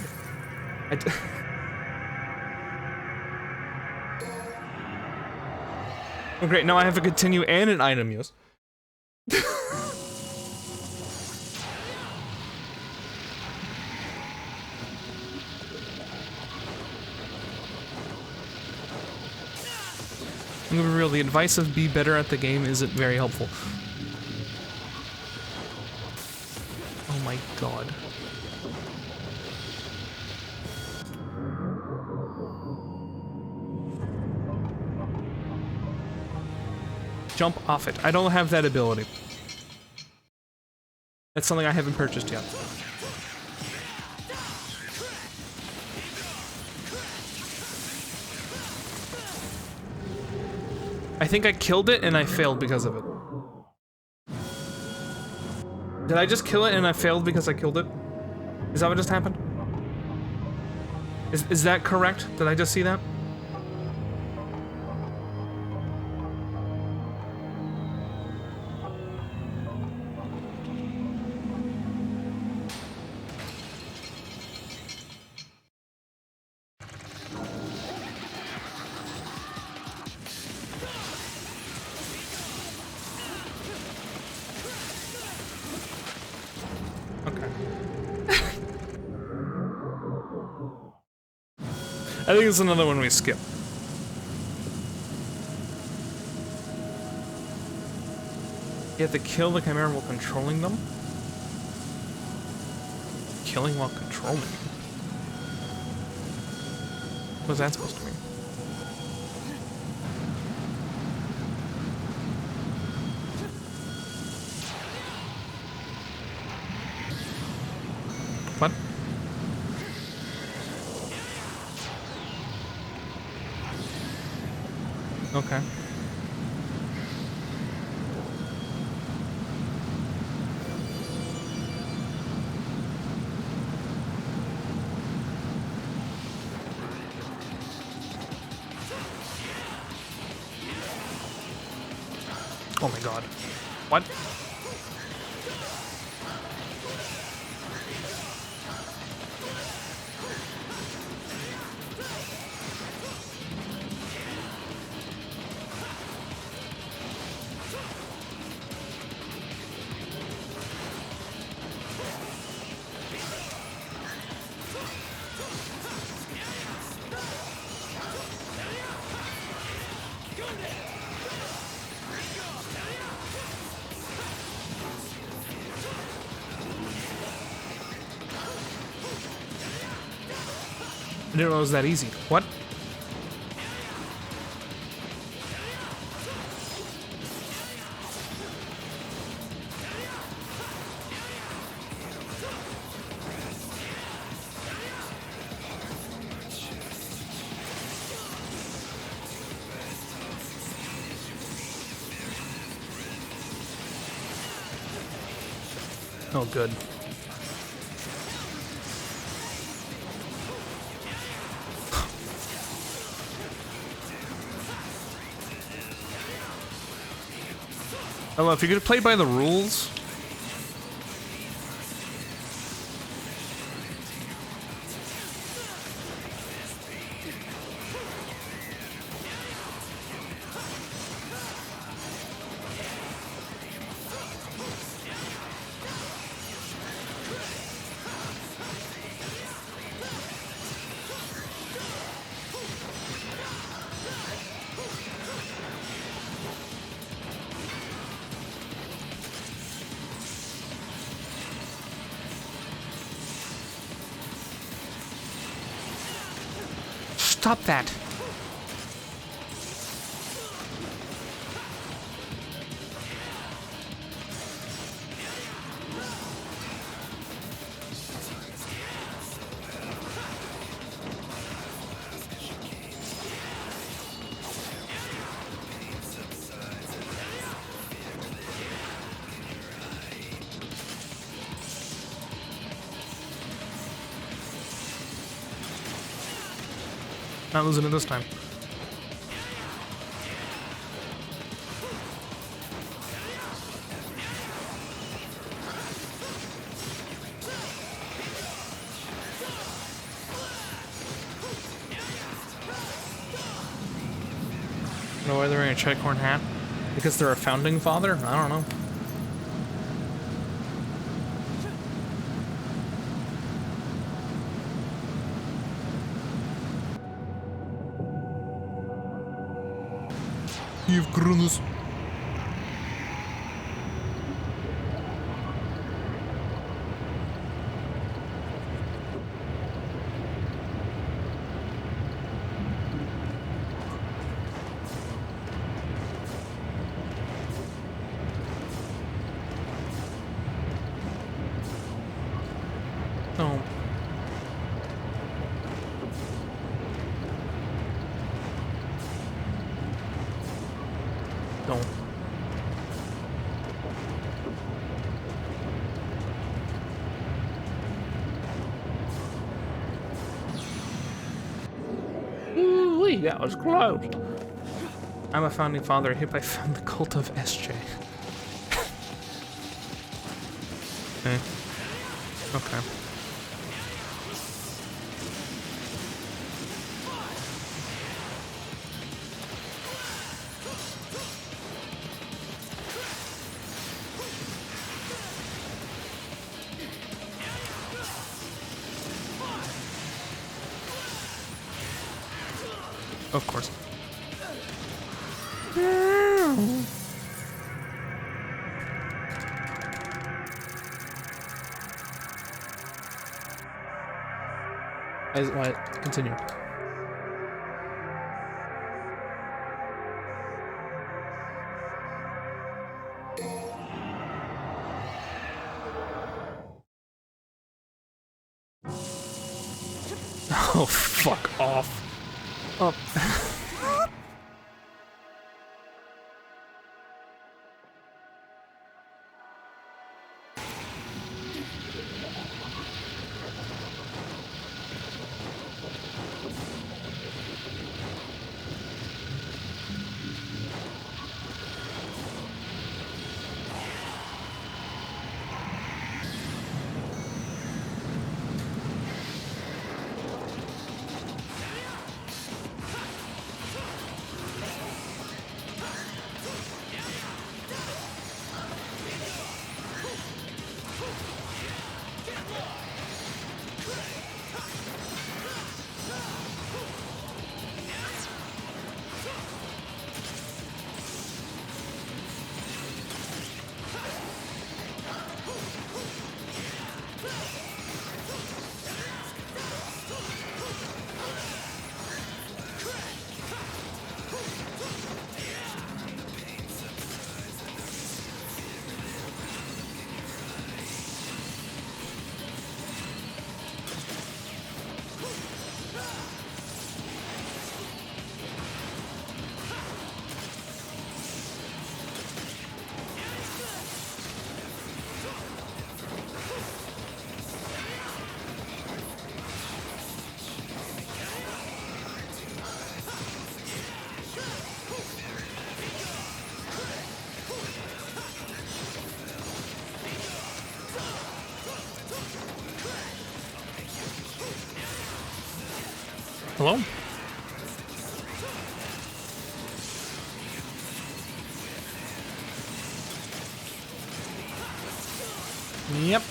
Oh great, now I have to continue and an item use. I'm gonna be real, the advice of be better at the game isn't very helpful. Oh my god. Jump off it. I don't have that ability. That's something I haven't purchased yet. I think I killed it and I failed because of it. Did I just kill it and I failed because I killed it? Is that what just happened? Is that correct? Did I just see that? I think it's another one we skip. You have to kill the Chimera while controlling them? Killing while controlling them? What's that supposed to mean? Okay. Oh my god. What? I didn't know it was that easy. What? Oh, good. I love if you're gonna play by the rules. Stop that. Not losing it this time. No, why they're wearing a check-horn hat? Because they're a founding father? I don't know. You've grown this. Oh. Don't. Ooh-wee, that was close. I'm a founding father. Hereby found the cult of SJ. Okay. Okay. Of course. As what? Continue. Oh, fuck off. Oh. Hello? Yep.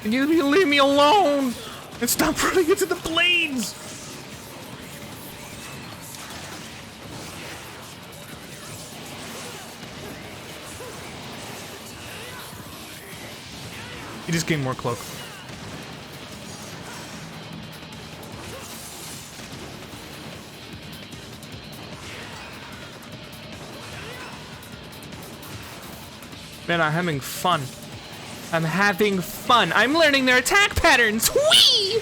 And you leave me alone and stop running into the blades. You just gain more cloak. Man, I'm having fun. I'm having fun. I'm learning their attack patterns. Whee!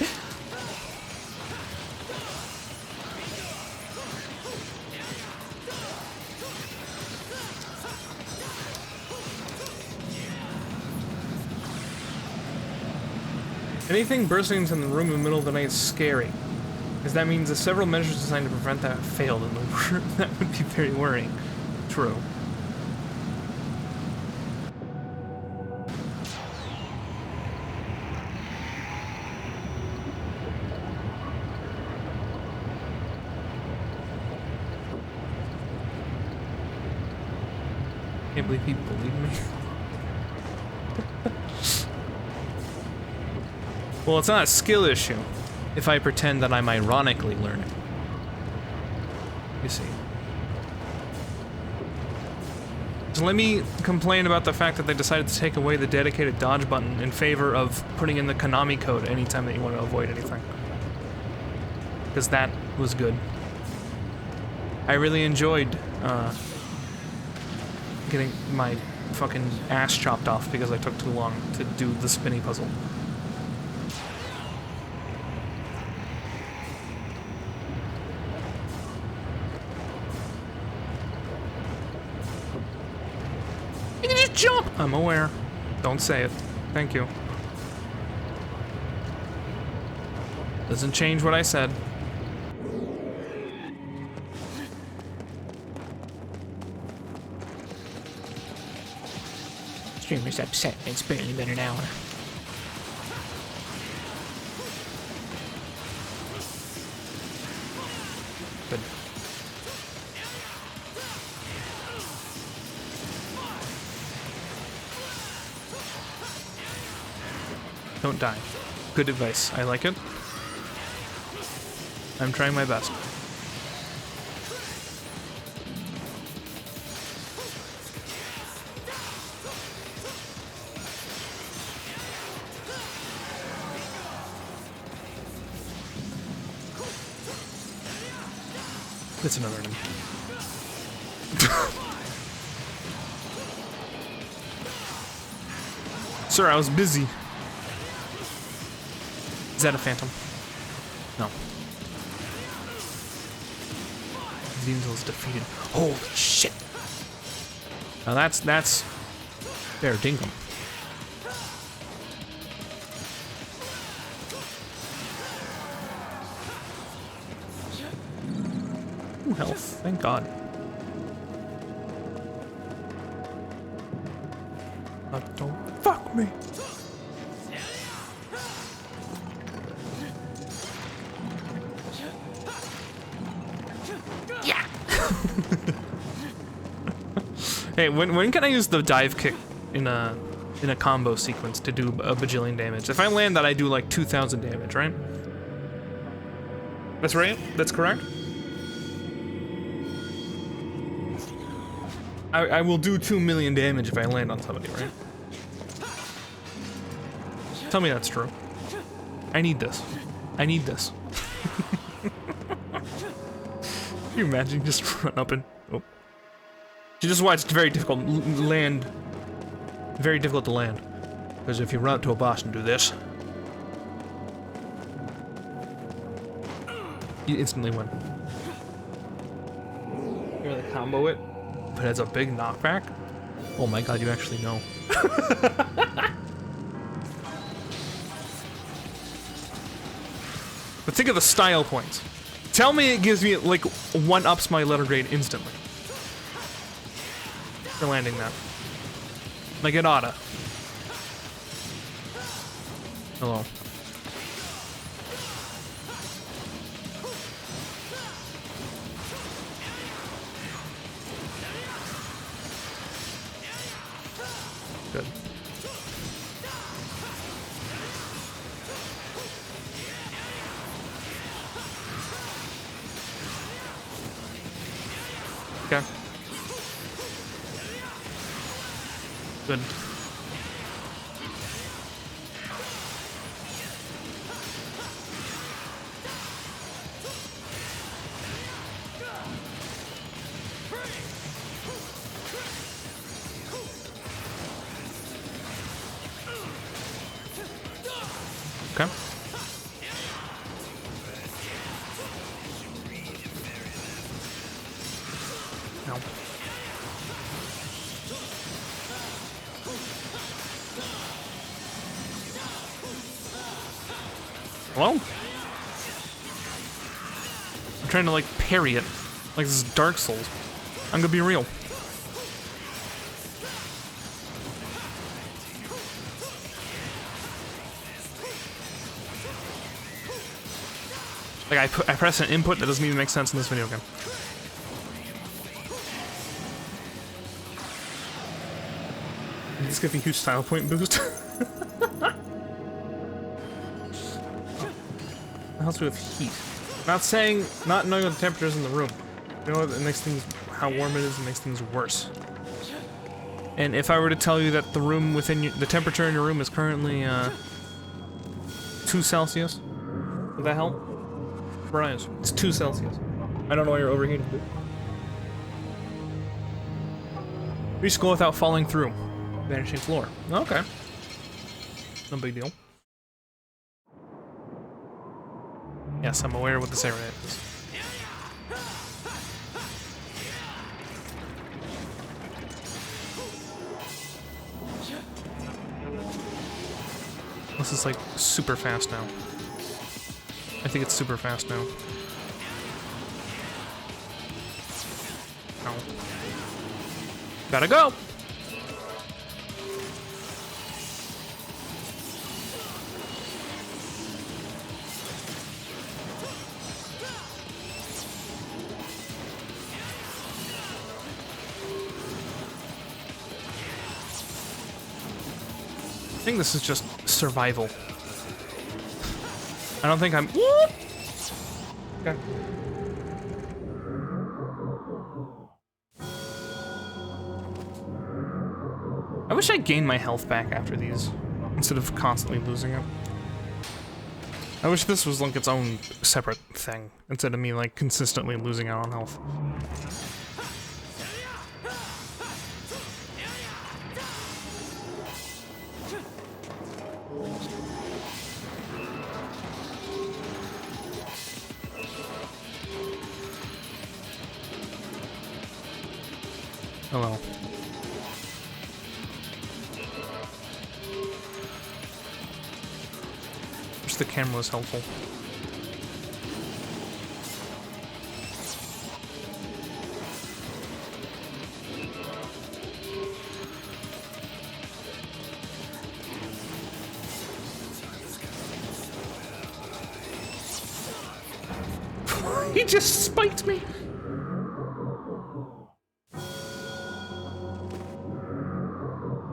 Anything bursting into the room in the middle of the night is scary, because that means that several measures designed to prevent that failed, and that would be very worrying. True. Can't believe people believe me. Well, it's not a skill issue if I pretend that I'm ironically learning. You see. So let me complain about the fact that they decided to take away the dedicated dodge button in favor of putting in the Konami code anytime that you want to avoid anything. Because that was good. I really enjoyed getting my fucking ass chopped off because I took too long to do the spinny puzzle. You can just jump! I'm aware. Don't say it. Thank you. Doesn't change what I said. Streamer's upset. It's barely been an hour. Good. Don't die. Good advice. I like it. I'm trying my best. That's another enemy. Sir, I was busy. Is that a phantom? No. Zinzel is defeated. Holy shit! Now that's fair dinkum. Ooh, health. Thank God. Don't fuck me. Yeah. Hey, when can I use the dive kick in a combo sequence to do a bajillion damage? If I land that, I do like 2,000 damage, right? That's right. That's correct. I will do 2 million damage if I land on somebody, right? Tell me that's true. I need this. I need this. Can you imagine you just run up and... Oh. You just watch, it's very difficult. Land. Very difficult to land. Because if you run up to a boss and do this, you instantly win. You really combo it, but it's a big knockback. Oh my god, you actually know. But think of the style points. Tell me it gives me, like, 1-ups my letter grade instantly. For landing that. Like, it oughta. Hello. Good. Okay. Good. Okay. No. Hello? I'm trying to like parry it. Like this is Dark Souls. I'm gonna be real. Like I press an input that doesn't even make sense in this video game. This gives me a huge style point boost. Helps me with heat. Not saying, not knowing what the temperature is in the room. You know what, it makes things, how warm it is, it makes things worse. And if I were to tell you that the room within you, the temperature in your room is currently 2 Celsius, would that help? Brian, it's 2 Celsius. I don't know why you're overheating. Reach goal without falling through. Vanishing floor. Okay. No big deal. Yes, I'm aware what this area is. This is like super fast now. I think it's super fast now. Ow. Gotta go! I think this is just survival. I don't think I'm... Okay. I wish I gained my health back after these, instead of constantly losing it. I wish this was like its own separate thing, instead of me like consistently losing out on health. Hello. Wish the camera was helpful. He just spiked me!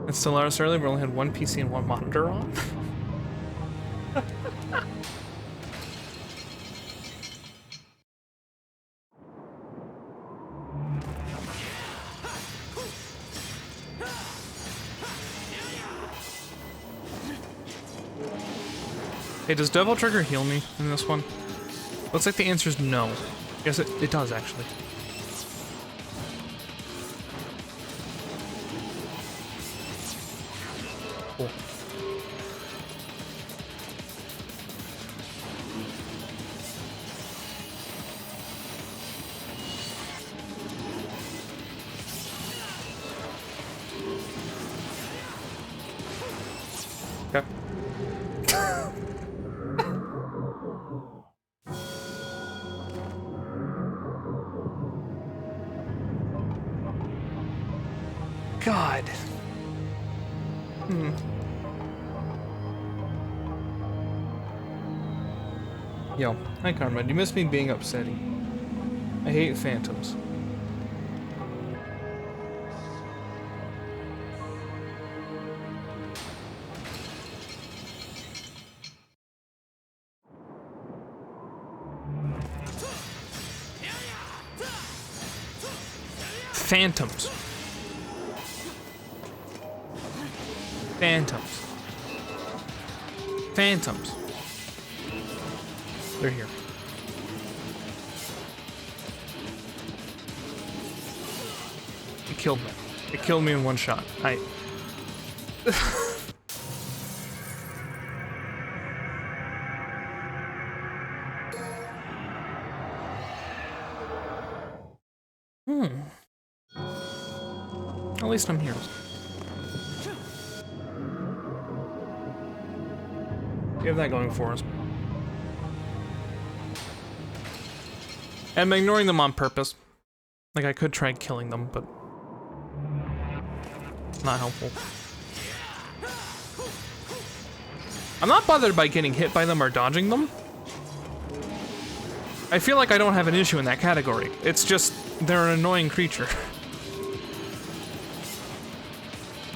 It's still hours early, we only had 1 PC and 1 monitor on. Hey, does Devil Trigger heal me in this one? Looks like the answer is no. Yes, it does actually. Cool. Okay. God. Yo, hi Carmen. You miss me being upsetting. I hate phantoms. Phantoms. Phantoms. Phantoms. They're here. It killed me. It killed me in one shot. At least I'm here. We have that going for us. And I'm ignoring them on purpose. Like, I could try killing them, but... not helpful. I'm not bothered by getting hit by them or dodging them. I feel like I don't have an issue in that category. It's just, they're an annoying creature.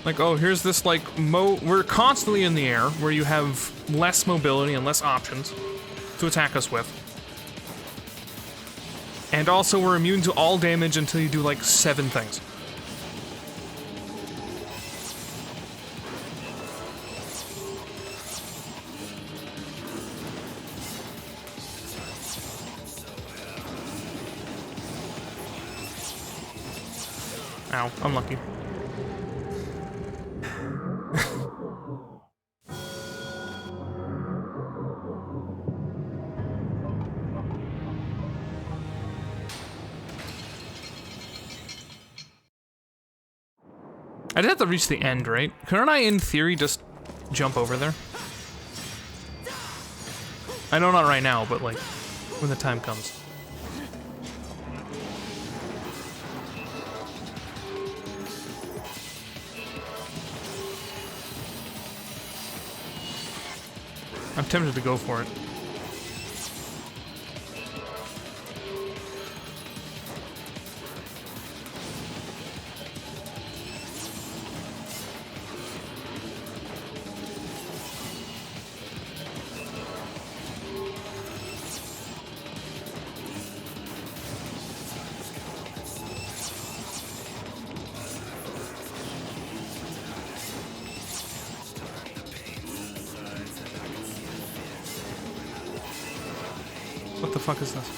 Like, oh, here's this, like, we're constantly in the air, where you have less mobility and less options to attack us with. And also, we're immune to all damage until you do, like, 7 things. Ow, unlucky. I'd have to reach the end, right? Couldn't I, in theory, just jump over there? I know not right now, but, like, when the time comes. I'm tempted to go for it. What the fuck is this?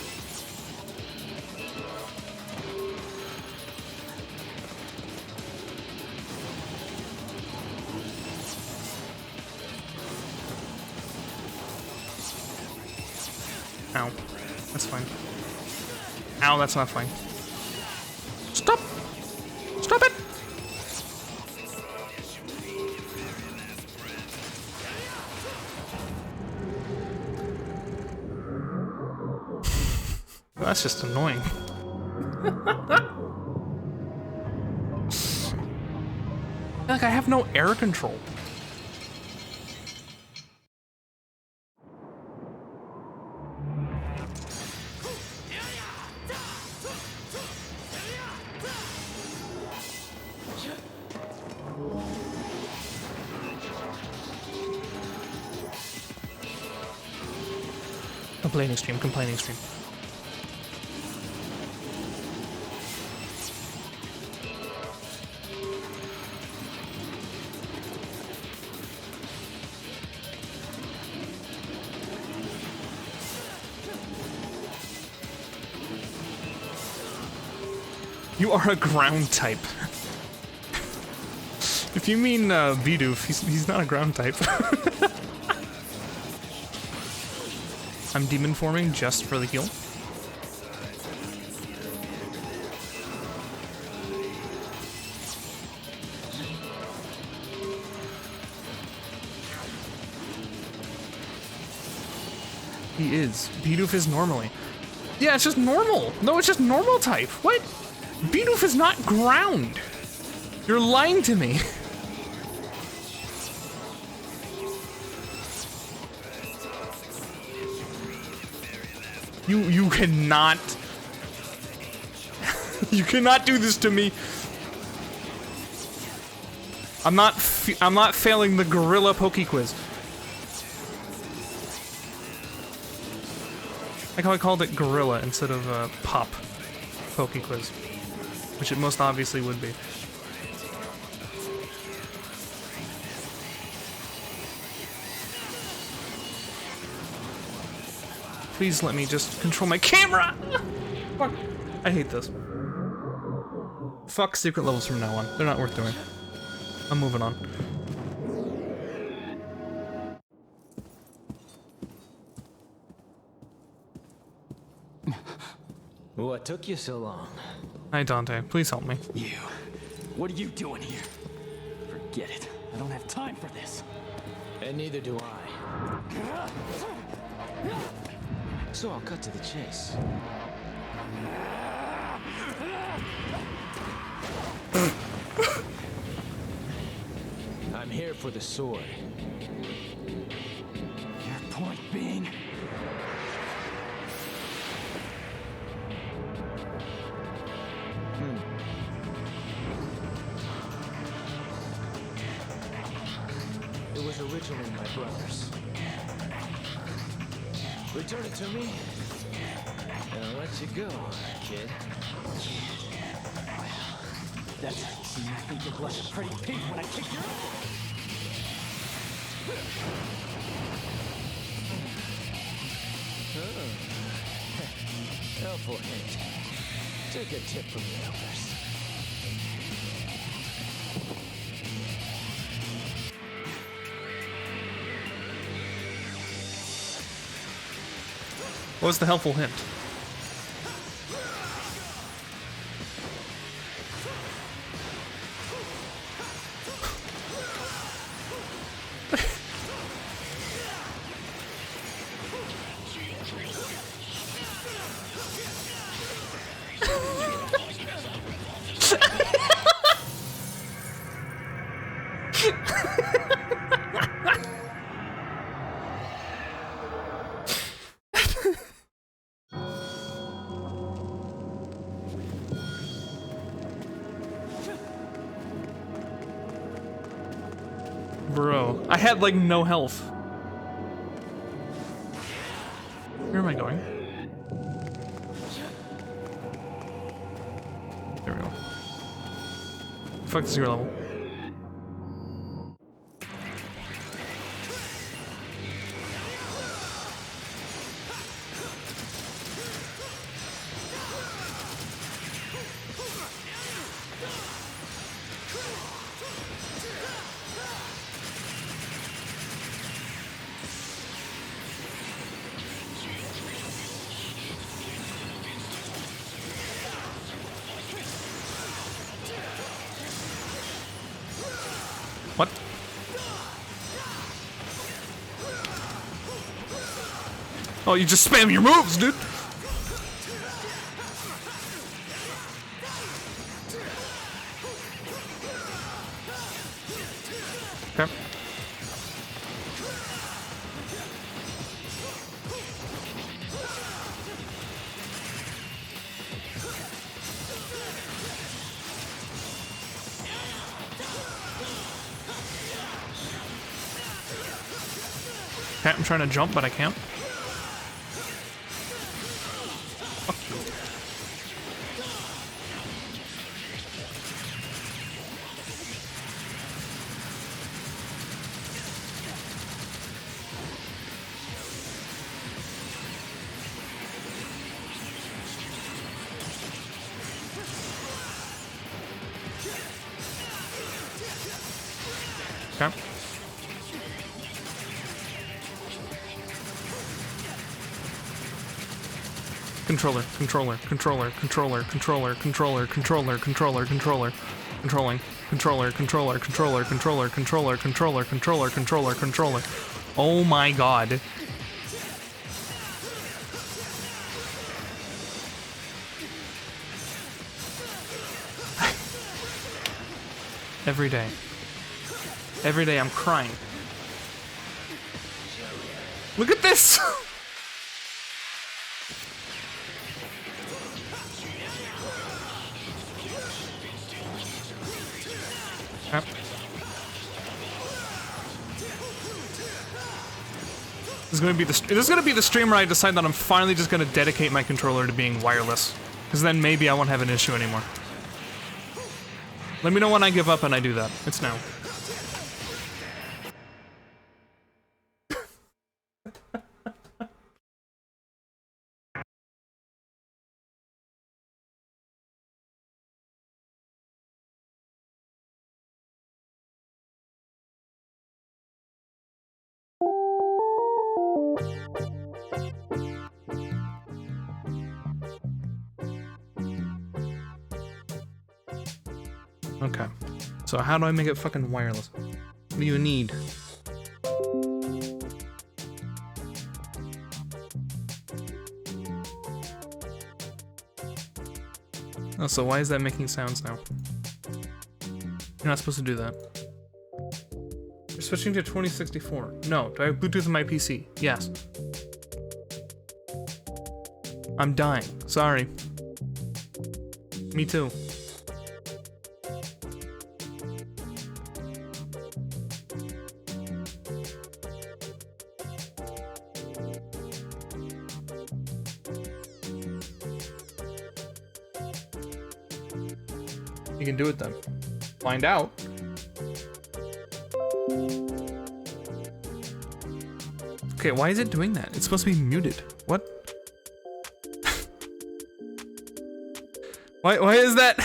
Ow. That's fine. Ow, that's not fine. Stop! Stop it! That's just annoying. Like, I have no air control. Complaining stream, complaining stream. You are a ground type. If you mean Bidoof, he's not a ground type. I'm demon forming just for the heal. He is. Bidoof is normally. Yeah, it's just normal. No, it's just normal type. What? Bidoof is not ground. You're lying to me. You cannot. You cannot do this to me. I'm not failing the gorilla poke quiz. Like how I called it gorilla instead of pop poke quiz, which it most obviously would be. Please let me just control my camera! Fuck. I hate this. Fuck secret levels from now on. They're not worth doing. I'm moving on. What took you so long? Hi, Dante. Please help me. You. What are you doing here? Forget it. I don't have time for this. And neither do I. So I'll cut to the chase. I'm here for the sword. Your point being? It was originally my brother's. Return it to me, and I'll let you go, kid. That's how you see me think you're blushing pretty pink when I kick your ass. Helpful hint. Take a tip from the elders. What was the helpful hint? Bro, I had like no health. Where am I going? There we go. Fuck the zero level. What? Oh, you just spam your moves, dude! Okay. Okay, I'm trying to jump, but I can't. Fuck you. Okay. Controller, controller, controller, controller, controller, controller, controller, controller, controller, controlling, controller, controller, controller, controller, controller, controller, controller, controller, controller. Oh my god. Every day. Every day I'm crying. Look at this! Yep. This is gonna be the stream where I decide that I'm finally just gonna dedicate my controller to being wireless, because then maybe I won't have an issue anymore. Let me know when I give up and I do that. It's now. Okay. So how do I make it fucking wireless? What do you need? Oh, so why is that making sounds now? You're not supposed to do that. You're switching to 2064. No. Do I have Bluetooth in my PC? Yes. I'm dying. Sorry. Me too. You can do it then. Find out. Okay, why is it doing that? It's supposed to be muted. What? Why is that?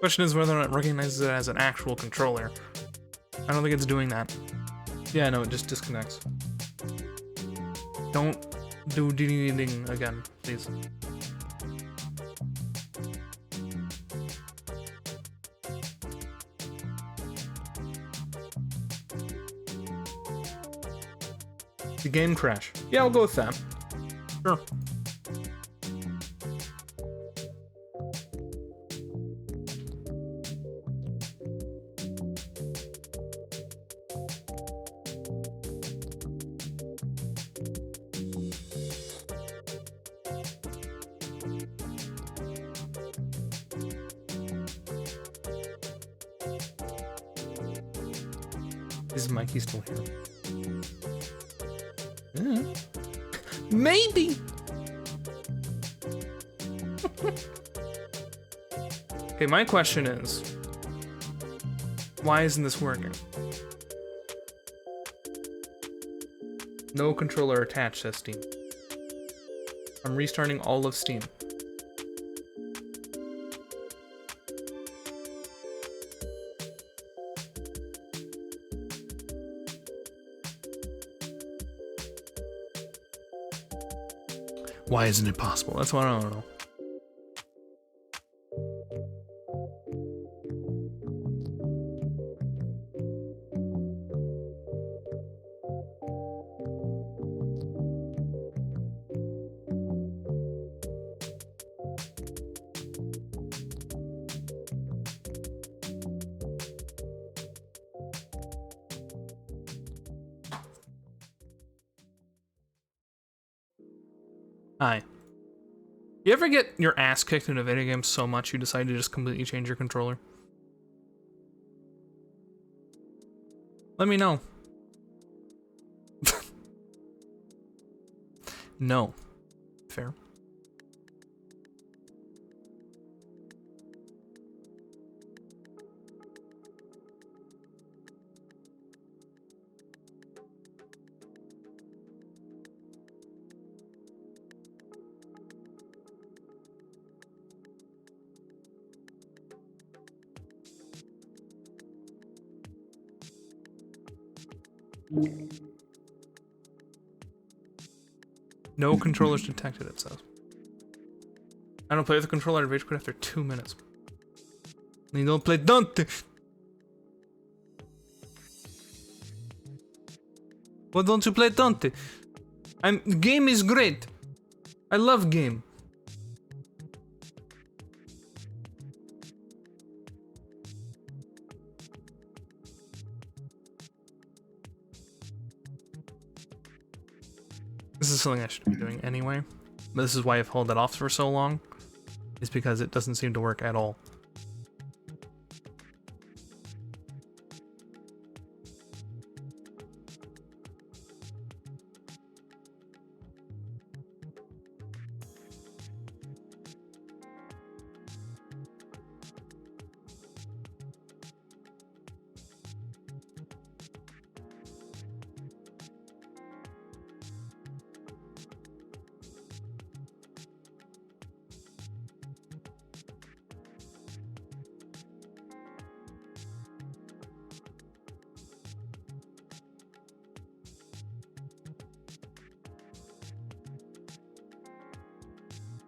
Question is whether or not it recognizes it as an actual controller. I don't think it's doing that. Yeah, no, it just disconnects. Don't do ding again, please. The game crash. Yeah, I'll go with that. Sure. Is Mikey still here? Yeah. Maybe. Okay, my question is, why isn't this working? No controller attached, says Steam. I'm restarting all of Steam. Why isn't it possible? That's what I don't know. Hi. You ever get your ass kicked in a video game so much you decide to just completely change your controller? Let me know. No. Fair. No controllers detected, it says. I don't play with the controller, I rage quit after 2 minutes. And you don't play Dante! Why don't you play Dante? Game is great! I love game. This is something I should be doing anyway. But this is why I've held that off for so long. Is because it doesn't seem to work at all.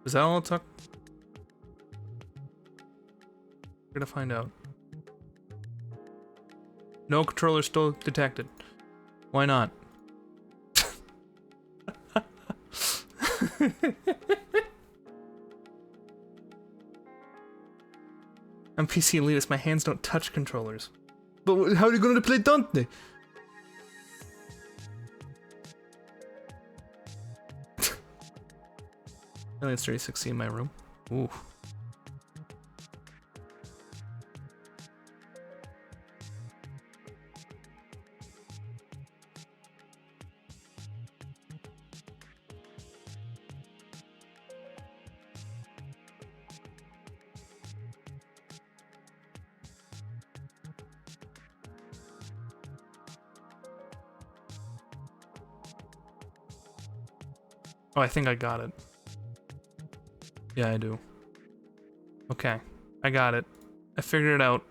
Is that all it took? We're gonna find out. No controller still detected. Why not? I'm PC elitist, my hands don't touch controllers. But how are you gonna play Dante? Really, it's 3060 in my room. Ooh. Oh, I think I got it. Yeah, I do. Okay, I got it. I figured it out.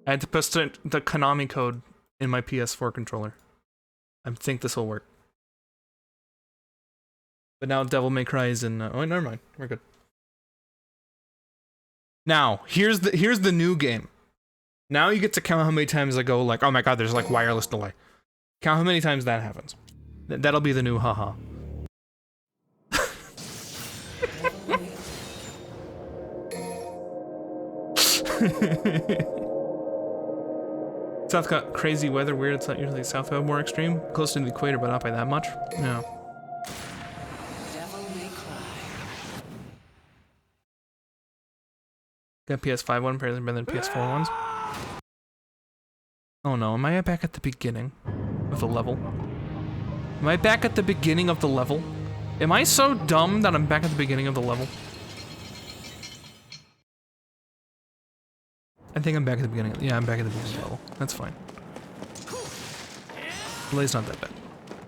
I had to paste the Konami code in my PS4 controller. I think this will work. But now Devil May Cry is in. Oh, never mind. We're good. Now here's the new game. Now you get to count how many times I go like, oh my god, there's like wireless delay. Count how many times that happens. That'll be the new haha. South got crazy weather, weird. It's not usually south have more extreme. Close to the equator, but not by that much. No. Got PS5 one, apparently better than PS4 ones. Oh no, am I back at the beginning of the level? Am I back at the beginning of the level? Am I so dumb that I'm back at the beginning of the level? I think I'm back at the beginning. Yeah, I'm back at the beginning of the level. That's fine. Delay's not that bad.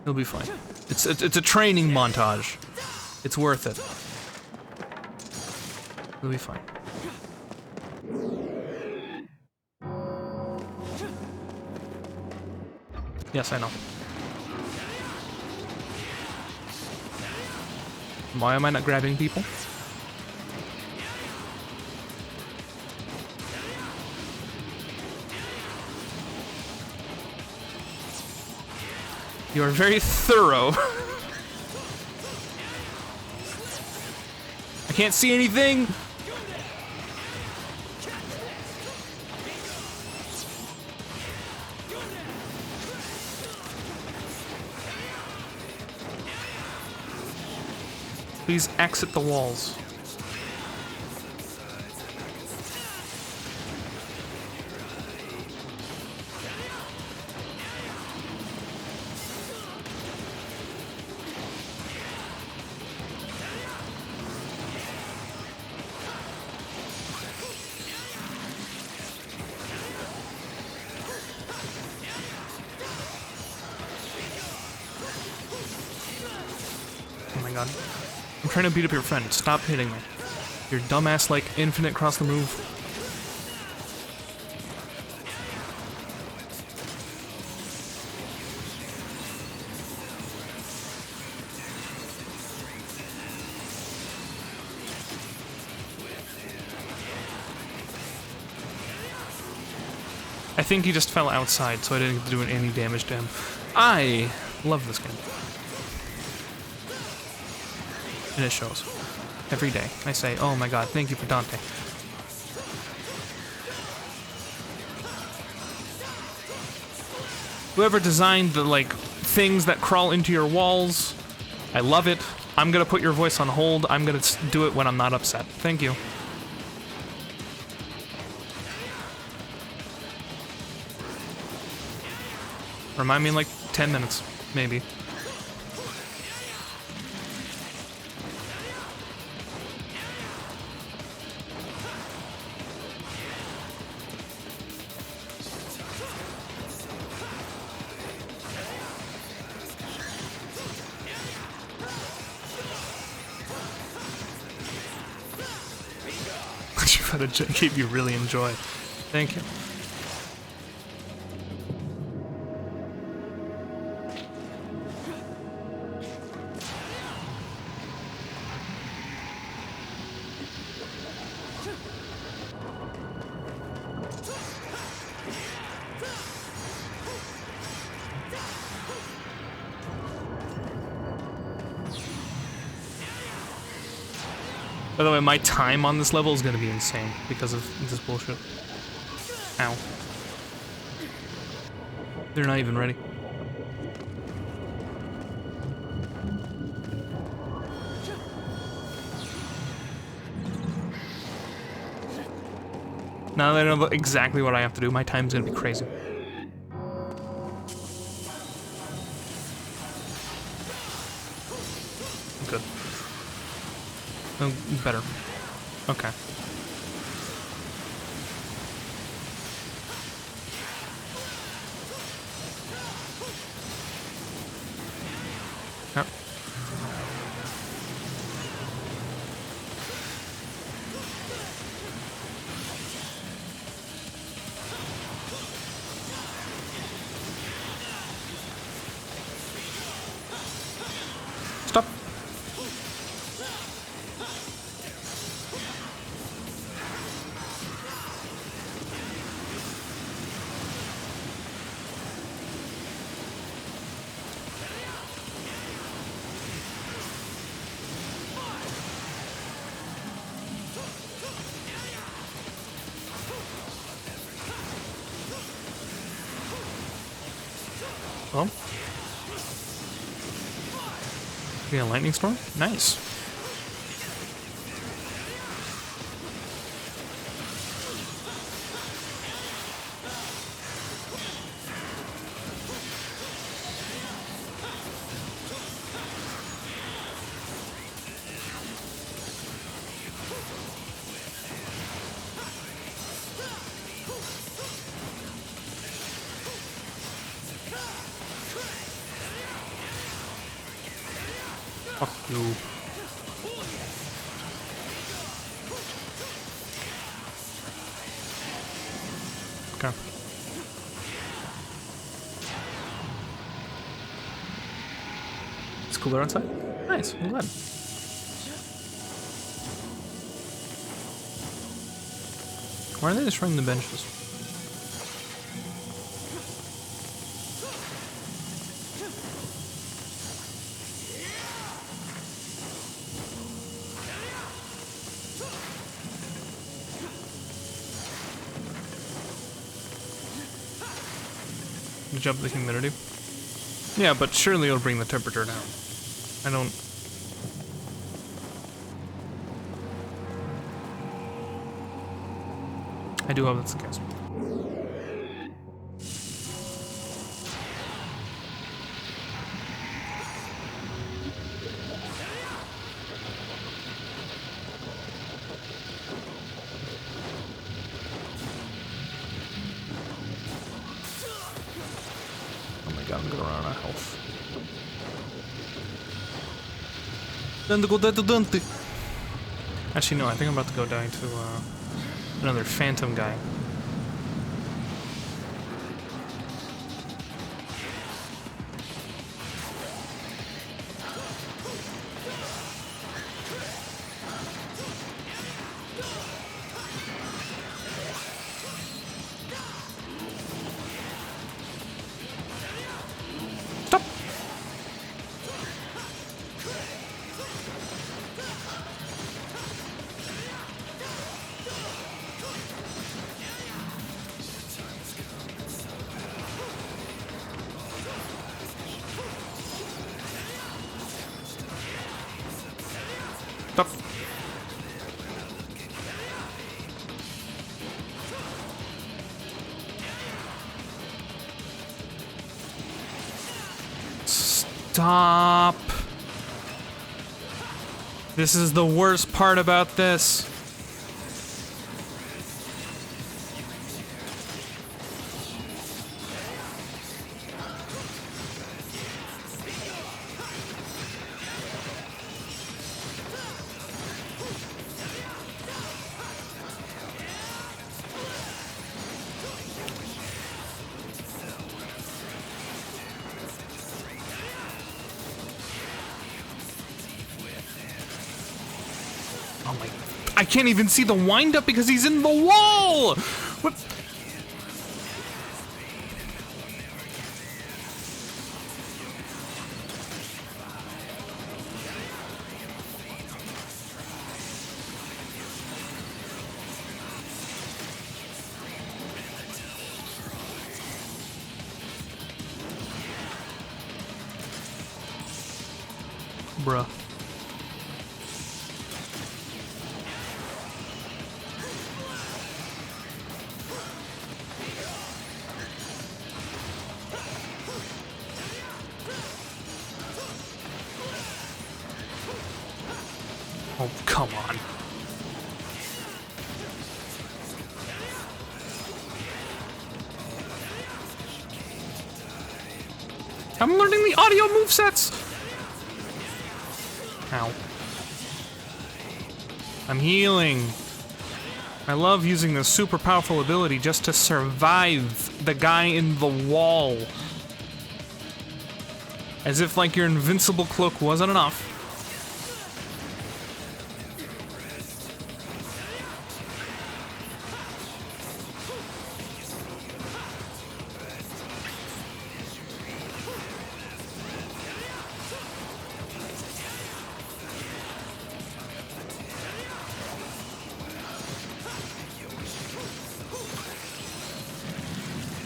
It'll be fine. It's a training montage. It's worth it. It'll be fine. Yes, I know. Why am I not grabbing people? You are very thorough. I can't see anything. Please exit the walls. Oh my god. I'm trying to beat up your friend. Stop hitting me. Your dumbass like infinite cross the move. I think he just fell outside, so I didn't get to do any damage to him. I love this game. And it shows. Every day. I say, oh my god, thank you for Dante. Whoever designed the, like, things that crawl into your walls, I love it. I'm gonna put your voice on hold. I'm gonna do it when I'm not upset. Thank you. Remind me in like 10 minutes, maybe. You've had a game you really enjoy. Thank you. By the way, my time on this level is gonna be insane because of this bullshit. Ow. They're not even ready. Now that I know exactly what I have to do, my time's gonna be crazy. Good. Oh, better. Okay. Yep. Stop. Well. Yeah, lightning storm? Nice. Fuck you. Okay. It's cooler outside? Nice, I'm glad. Why are they destroying the benches? Jump the humidity. Yeah, but surely it'll bring the temperature down. I don't... I do hope that's the case. I'm gonna run out of health. Then to go down to Dante. Actually, no, I think I'm about to go down to another phantom guy. Stop. This is the worst part about this. Oh my... I can't even see the wind-up because he's in the wall! What? Bruh. Oh, come on. I'm learning the audio movesets! Ow. I'm healing. I love using this super powerful ability just to survive the guy in the wall. As if, like, your invincible cloak wasn't enough.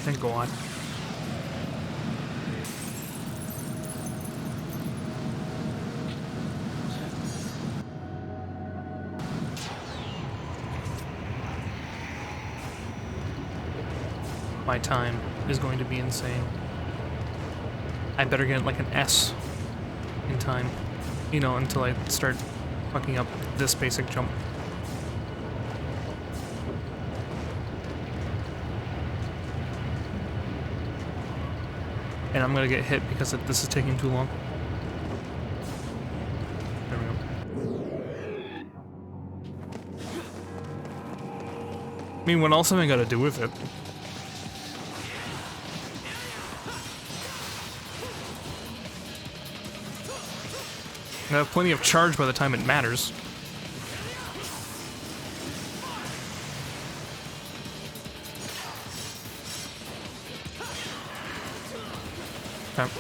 Then go on. My time is going to be insane. I better get like an S in time, you know, until I start fucking up this basic jump. And I'm gonna get hit because this is taking too long. There we go. I mean, what else am I gonna do with it? I have plenty of charge by the time it matters. Okay.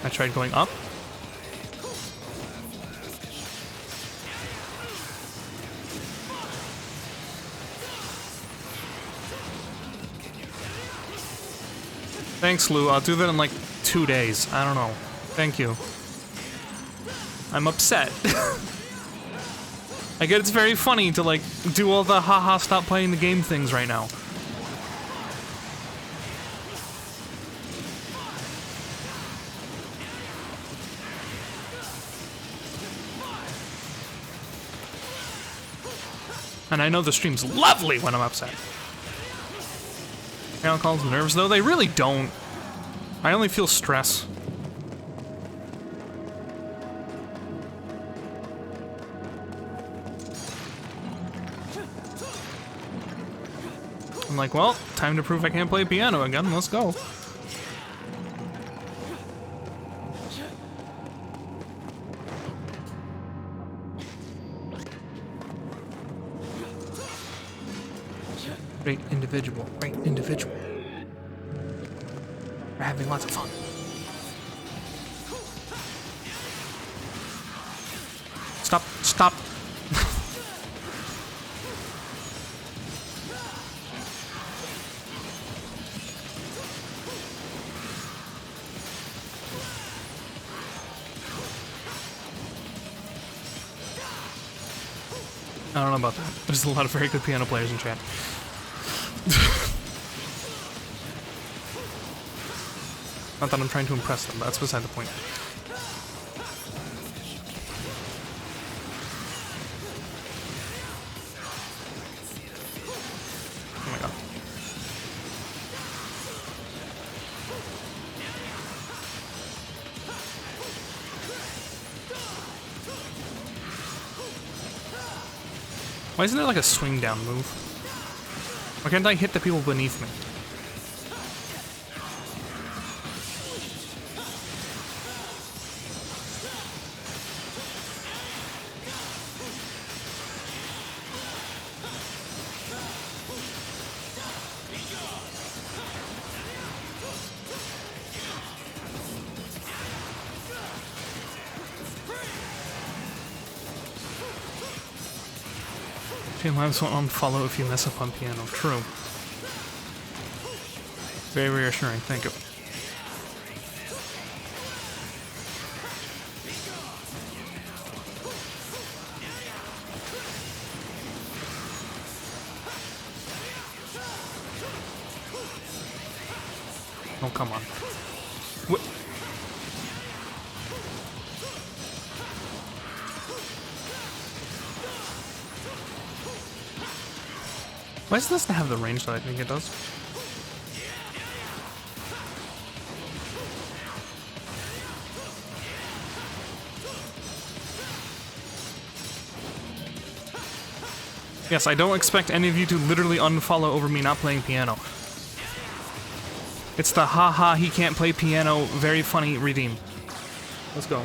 I tried going up. Thanks, Lou. I'll do that in like 2 days. I don't know. Thank you. I'm upset. I get it's very funny to like do all the haha stop playing the game things right now. And I know the stream's lovely when I'm upset. They call them nerves though, they really don't. I only feel stress. I'm like, well, time to prove I can't play piano again, let's go. Great individual, great individual. We're having lots of fun. Stop, stop. I don't know about that. There's a lot of very good piano players in chat. Not that I'm trying to impress them, that's beside the point. Oh my god. Why isn't there like a swing down move? Why can't I hit the people beneath me? Lives won't unfollow if you mess up on piano. True. Very reassuring. Thank you. Oh, come on. What? Why does this not have the range that I think it does? Yes, I don't expect any of you to literally unfollow over me not playing piano. It's the haha he can't play piano, very funny redeem. Let's go.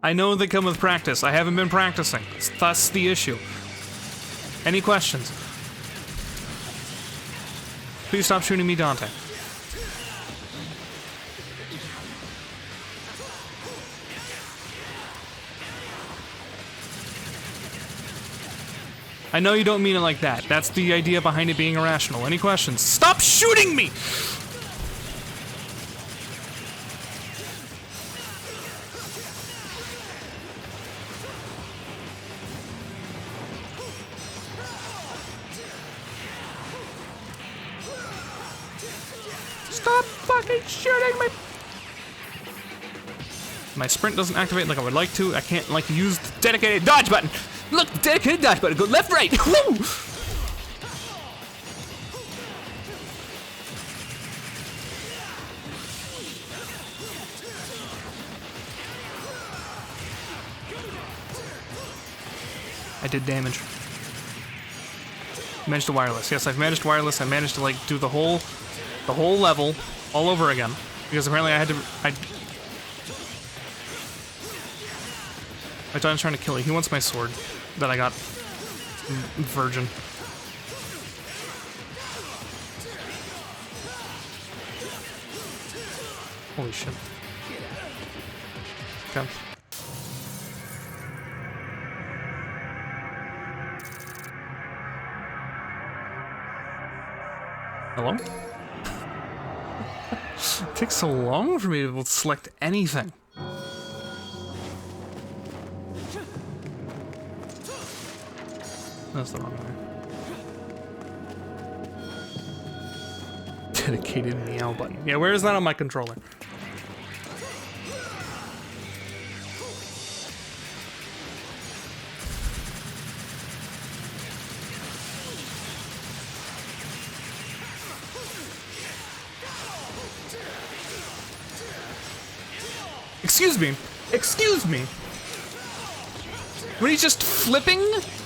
I know they come with practice. I haven't been practicing. That's the issue. Any questions? Please stop shooting me, Dante. I know you don't mean it like that. That's the idea behind it being irrational. Any questions? Stop shooting me! Stop fucking shooting me! My sprint doesn't activate like I would like to. I can't like use the dedicated dodge button. Look, dedicated dodge button. Go left, right. Woo! I did damage. Managed to wireless. Yes, I've managed wireless. I managed to like do the whole level all over again because apparently I had to. My Titan's trying to kill you. He wants my sword that I got virgin. Holy shit. Okay. Hello? It takes so long for me to be able to select anything. That's the wrong way. Dedicated meow button. Yeah, where is that on my controller? Excuse me. Excuse me. When he's just flipping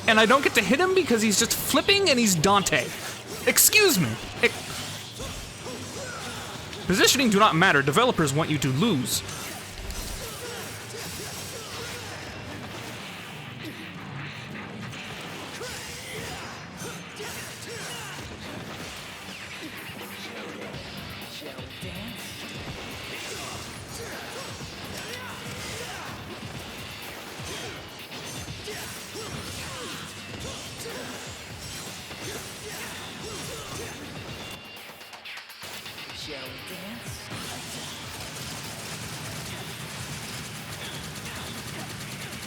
and I don't get to hit him because he's just flipping and he's Dante. Excuse me. Positioning do not matter. Developers want you to lose.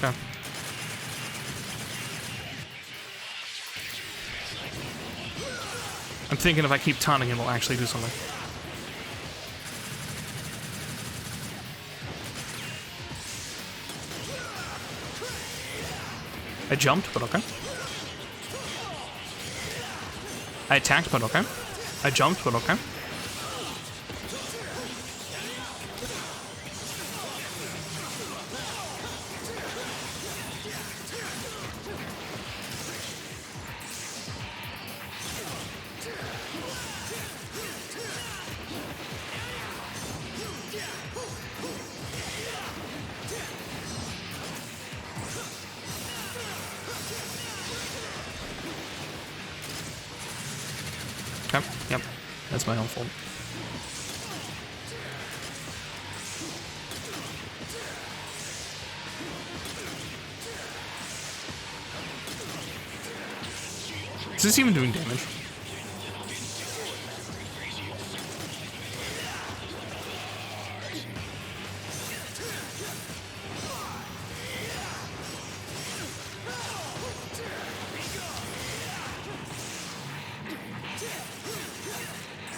Okay. I'm thinking if I keep taunting, it'll actually do something. I jumped, but okay. I attacked, but okay. I jumped, but okay. Okay, yep. That's my own fault. Is this even doing damage?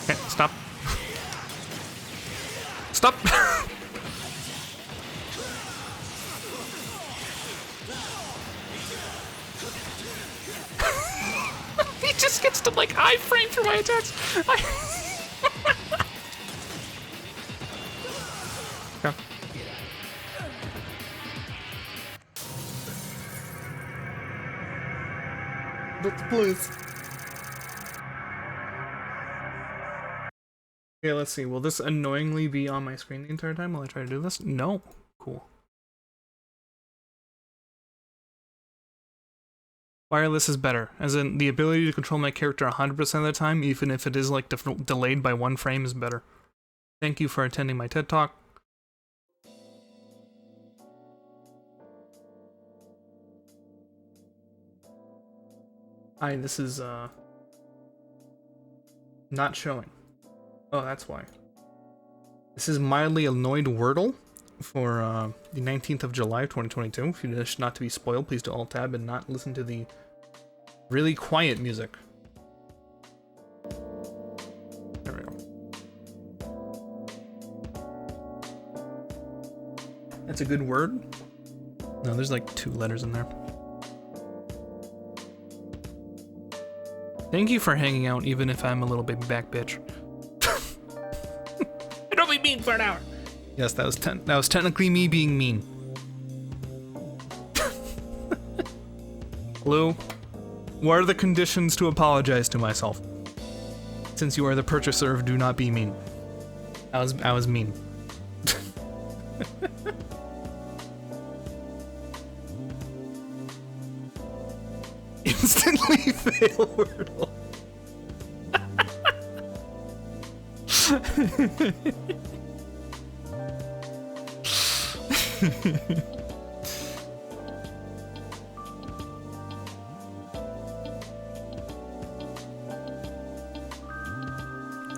Okay, stop. Stop! He just gets to, like, iframe through my attacks. Okay. Please. Okay, let's see. Will this annoyingly be on my screen the entire time while I try to do this? No. Cool. Wireless is better, as in the ability to control my character 100% of the time, even if it is like delayed by 1 frame, is better. Thank you for attending my TED Talk. Hi, this is not showing. Oh, that's why. This is Mildly Annoyed Wordle for the 19th of July, 2022. If you wish not to be spoiled, please do Alt-Tab and not listen to the really quiet music. There we go. That's a good word. No, there's like 2 letters in there. Thank you for hanging out, even if I'm a little baby back bitch. Don't be mean for an hour. Yes, that was technically me being mean. Lou, what are the conditions to apologize to myself? Since you are the purchaser of Do Not Be Mean. I was mean. Instantly fail Wordle.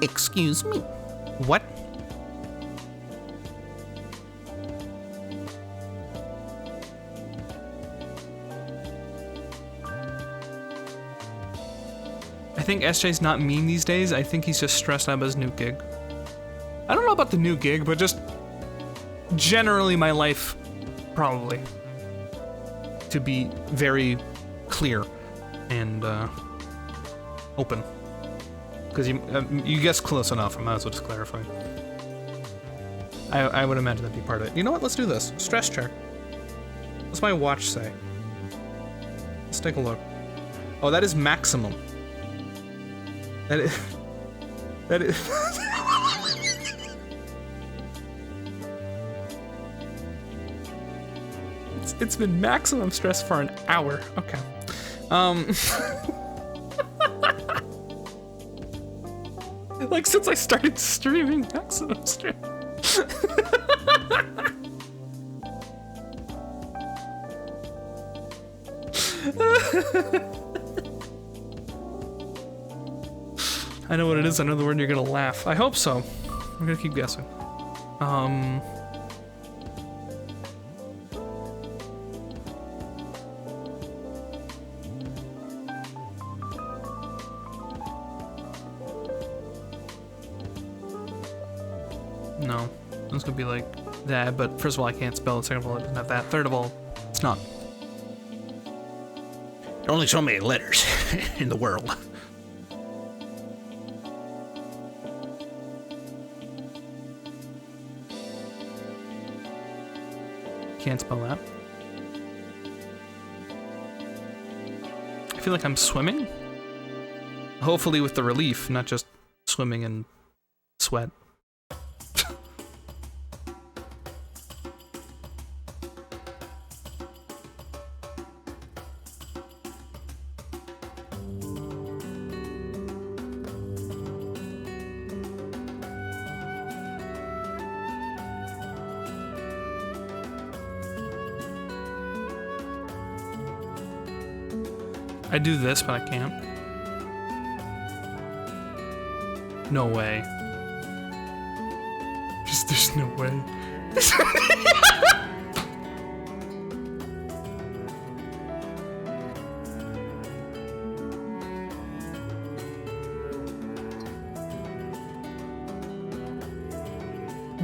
Excuse me. What? I think SJ's not mean these days. I think he's just stressed out about his new gig. I don't know about the new gig, but just generally my life, probably. To be very clear and open. Because you guessed close enough, I might as well just clarify. I would imagine that'd be part of it. You know what? Let's do this. Stress check. What's my watch say? Let's take a look. Oh, that is maximum. That is... That is... It's been maximum stress for an hour. Okay. Like, since I started streaming, maximum stress. I know what it is. I know the word you're gonna laugh. I hope so. I'm gonna keep guessing. No. It's gonna be like that, but first of all, I can't spell it. Second of all, it doesn't have that. Third of all, it's not. There are only so many letters in the world. Can't spell that. I feel like I'm swimming. Hopefully with the relief, not just swimming in sweat. I do this, but I can't. No way. Just there's no way.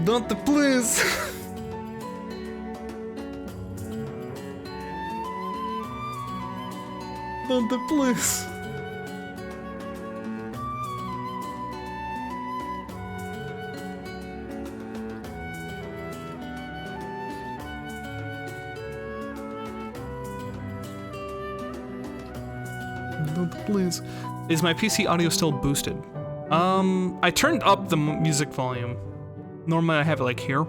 Dante, please. Dante, please. Dante, please. Is my PC audio still boosted? I turned up the music volume. Normally I have it like here.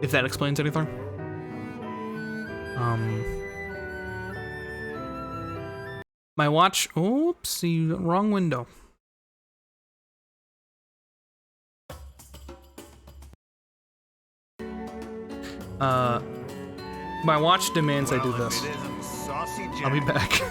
If that explains anything. My watch, oopsie, wrong window. My watch demands I do this. I'll be back.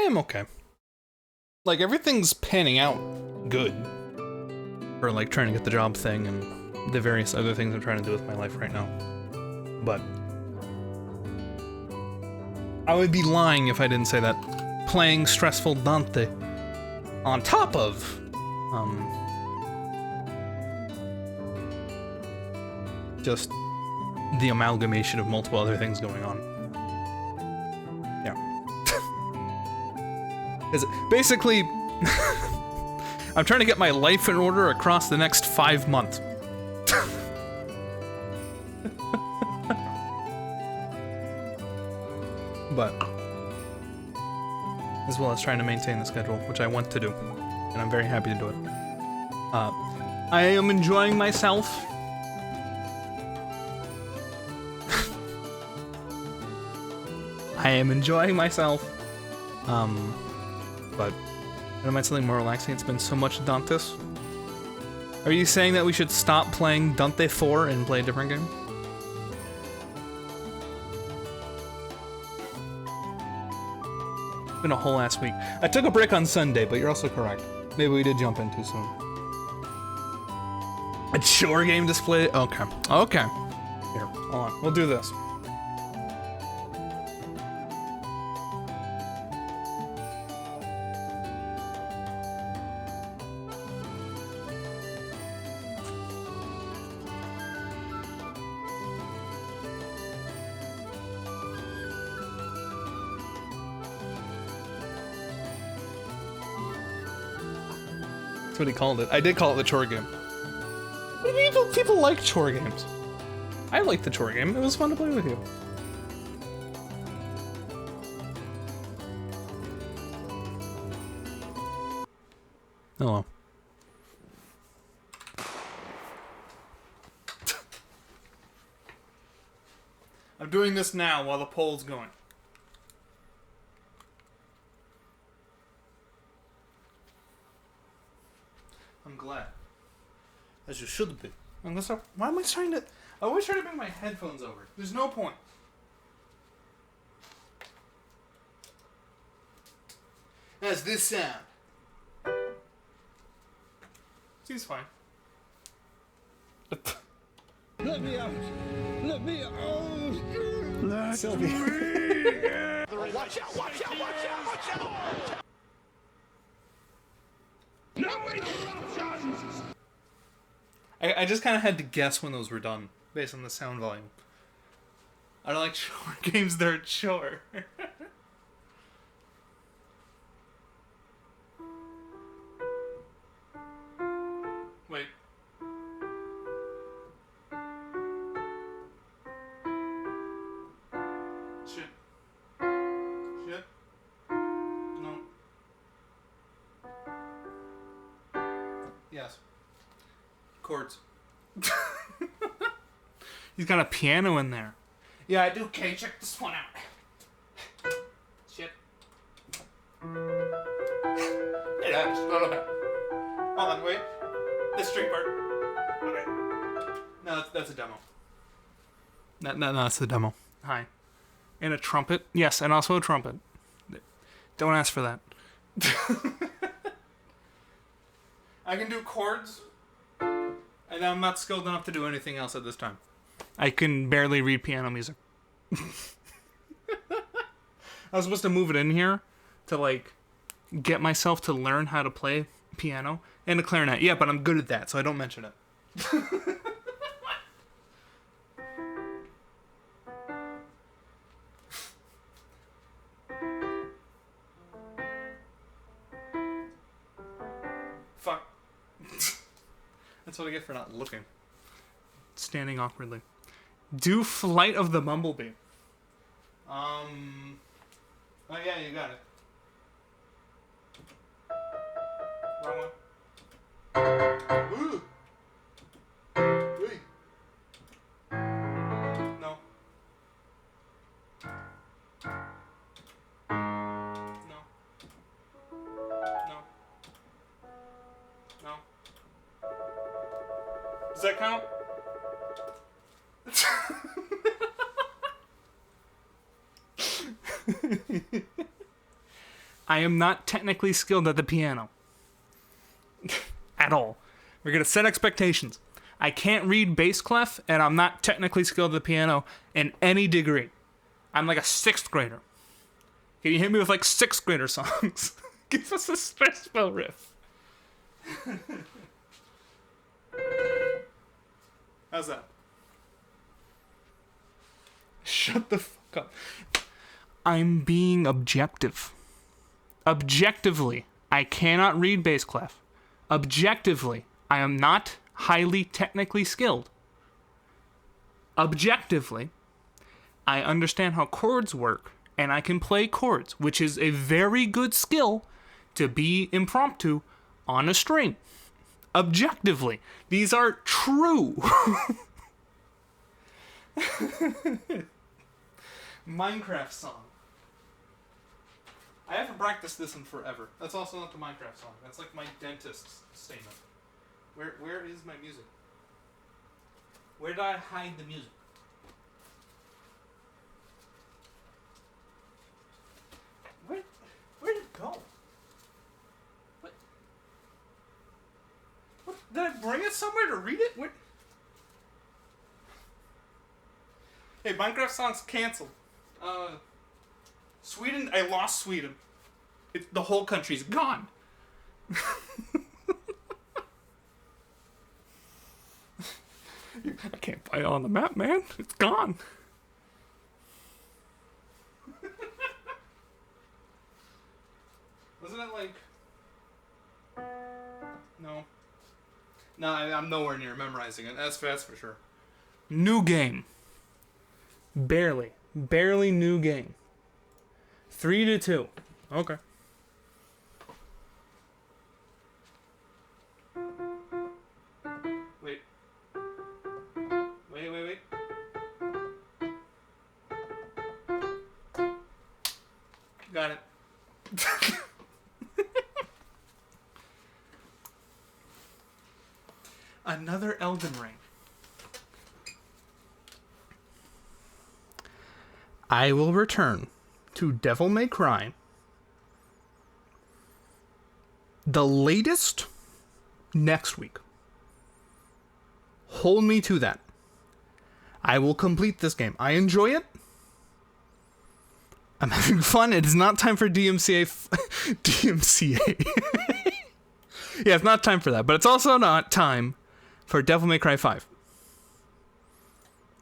am okay. Like, everything's panning out good. For, like, trying to get the job thing and the various other things I'm trying to do with my life right now. But I would be lying if I didn't say that playing stressful Dante on top of, just the amalgamation of multiple other things going on. Yeah. 'Cause basically, I'm trying to get my life in order across the next 5 months. But, as well as trying to maintain the schedule, which I want to do, and I'm very happy to do it. I am enjoying myself. I am enjoying myself. But I might something more relaxing. It's been so much Dantes. Are you saying that we should stop playing Dante 4 and play a different game? It's been a whole ass week. I took a break on Sunday, but you're also correct. Maybe we did jump in too soon. A chore game display? Okay. Okay. Here, hold on. We'll do this. That's what he called it. I did call it the chore game. People like chore games. I liked the chore game. It was fun to play with you. Hello. I'm doing this now while the poll's going. I'm glad. As you should be. Unless why am I trying to... I always try to bring my headphones over. There's no point. How's this sound? Seems fine. Let me out! Let me out! Let Sylvie. Watch out! Watch out! Watch out! Watch out! No interruptions! I just kind of had to guess when those were done, based on the sound volume. I don't like chore games, they're a chore. Wait. Shit. Shit. No. Yes. Chords. He's got a piano in there. Yeah, I do. Okay, check this one out. Shit. Yeah, just a little bit. Hold on, wait. This string part. Okay. No, that's a demo. No, that's the demo. Hi. And a trumpet. Yes, and also a trumpet. Don't ask for that. I can do chords. And I'm not skilled enough to do anything else at this time. I can barely read piano music. I was supposed to move it in here to, like, get myself to learn how to play piano and the clarinet. Yeah, but I'm good at that, so I don't mention it. Fuck. That's what I get for not looking. Standing awkwardly. Do Flight of the Bumblebee. Oh yeah, you got it. Wrong one. Ooh. Hey. No. No. No. No. Does that count? I am not technically skilled at the piano. At all. We're going to set expectations. I can't read bass clef, and I'm not technically skilled at the piano in any degree. I'm like a 6th grader. Can you hit me with like 6th grader songs? Give us a stressful riff. How's that? Shut the fuck up. I'm being objective. Objectively, I cannot read bass clef. Objectively, I am not highly technically skilled. Objectively, I understand how chords work, and I can play chords, which is a very good skill to be impromptu on a string. Objectively, these are true. Minecraft song. I haven't practiced this in forever. That's also not the Minecraft song. That's like my dentist's statement. Where is my music? Where did I hide the music? Where did it go? What? Did I bring it somewhere to read it? Where? Hey, Minecraft song's canceled. Sweden, I lost Sweden. The whole country's gone. I can't find it on the map, man. It's gone. Wasn't it like... No. No, I'm nowhere near memorizing it. That's for sure. New game. Barely new game. 3-2. Okay. Wait. Got it. Another Elden Ring. I will return to Devil May Cry. The latest next week. Hold me to that. I will complete this game. I enjoy it. I'm having fun. It is not time for DMCA. DMCA. Yeah, it's not time for that. But it's also not time for Devil May Cry 5.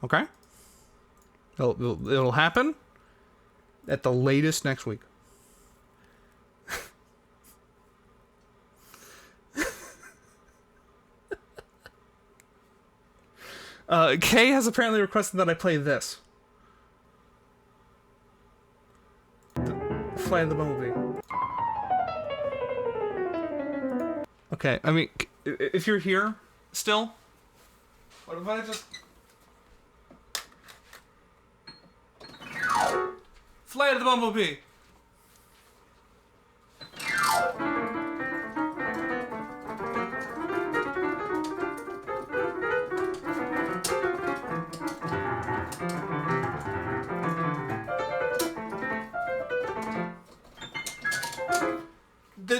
Okay? It'll happen at the latest next week. Kay has apparently requested that I play this. Flight of the Bumblebee. Okay, I mean, if you're here still, what if I just... Flight of the Bumblebee!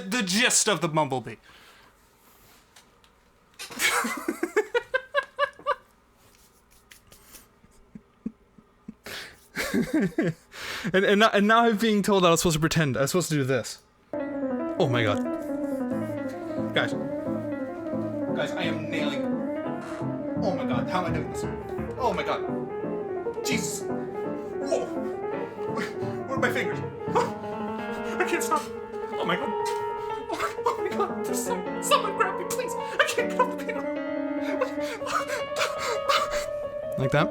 The gist of the Bumblebee. and now I'm being told that I was supposed to pretend. I was supposed to do this. Oh my god. Guys, I am nailing it. Oh my god, how am I doing this? Oh my god. Jesus. Whoa. Where are my fingers? I can't stop. Oh my god. Oh my god. There's someone grab me, please. I can't get off the piano. Like that?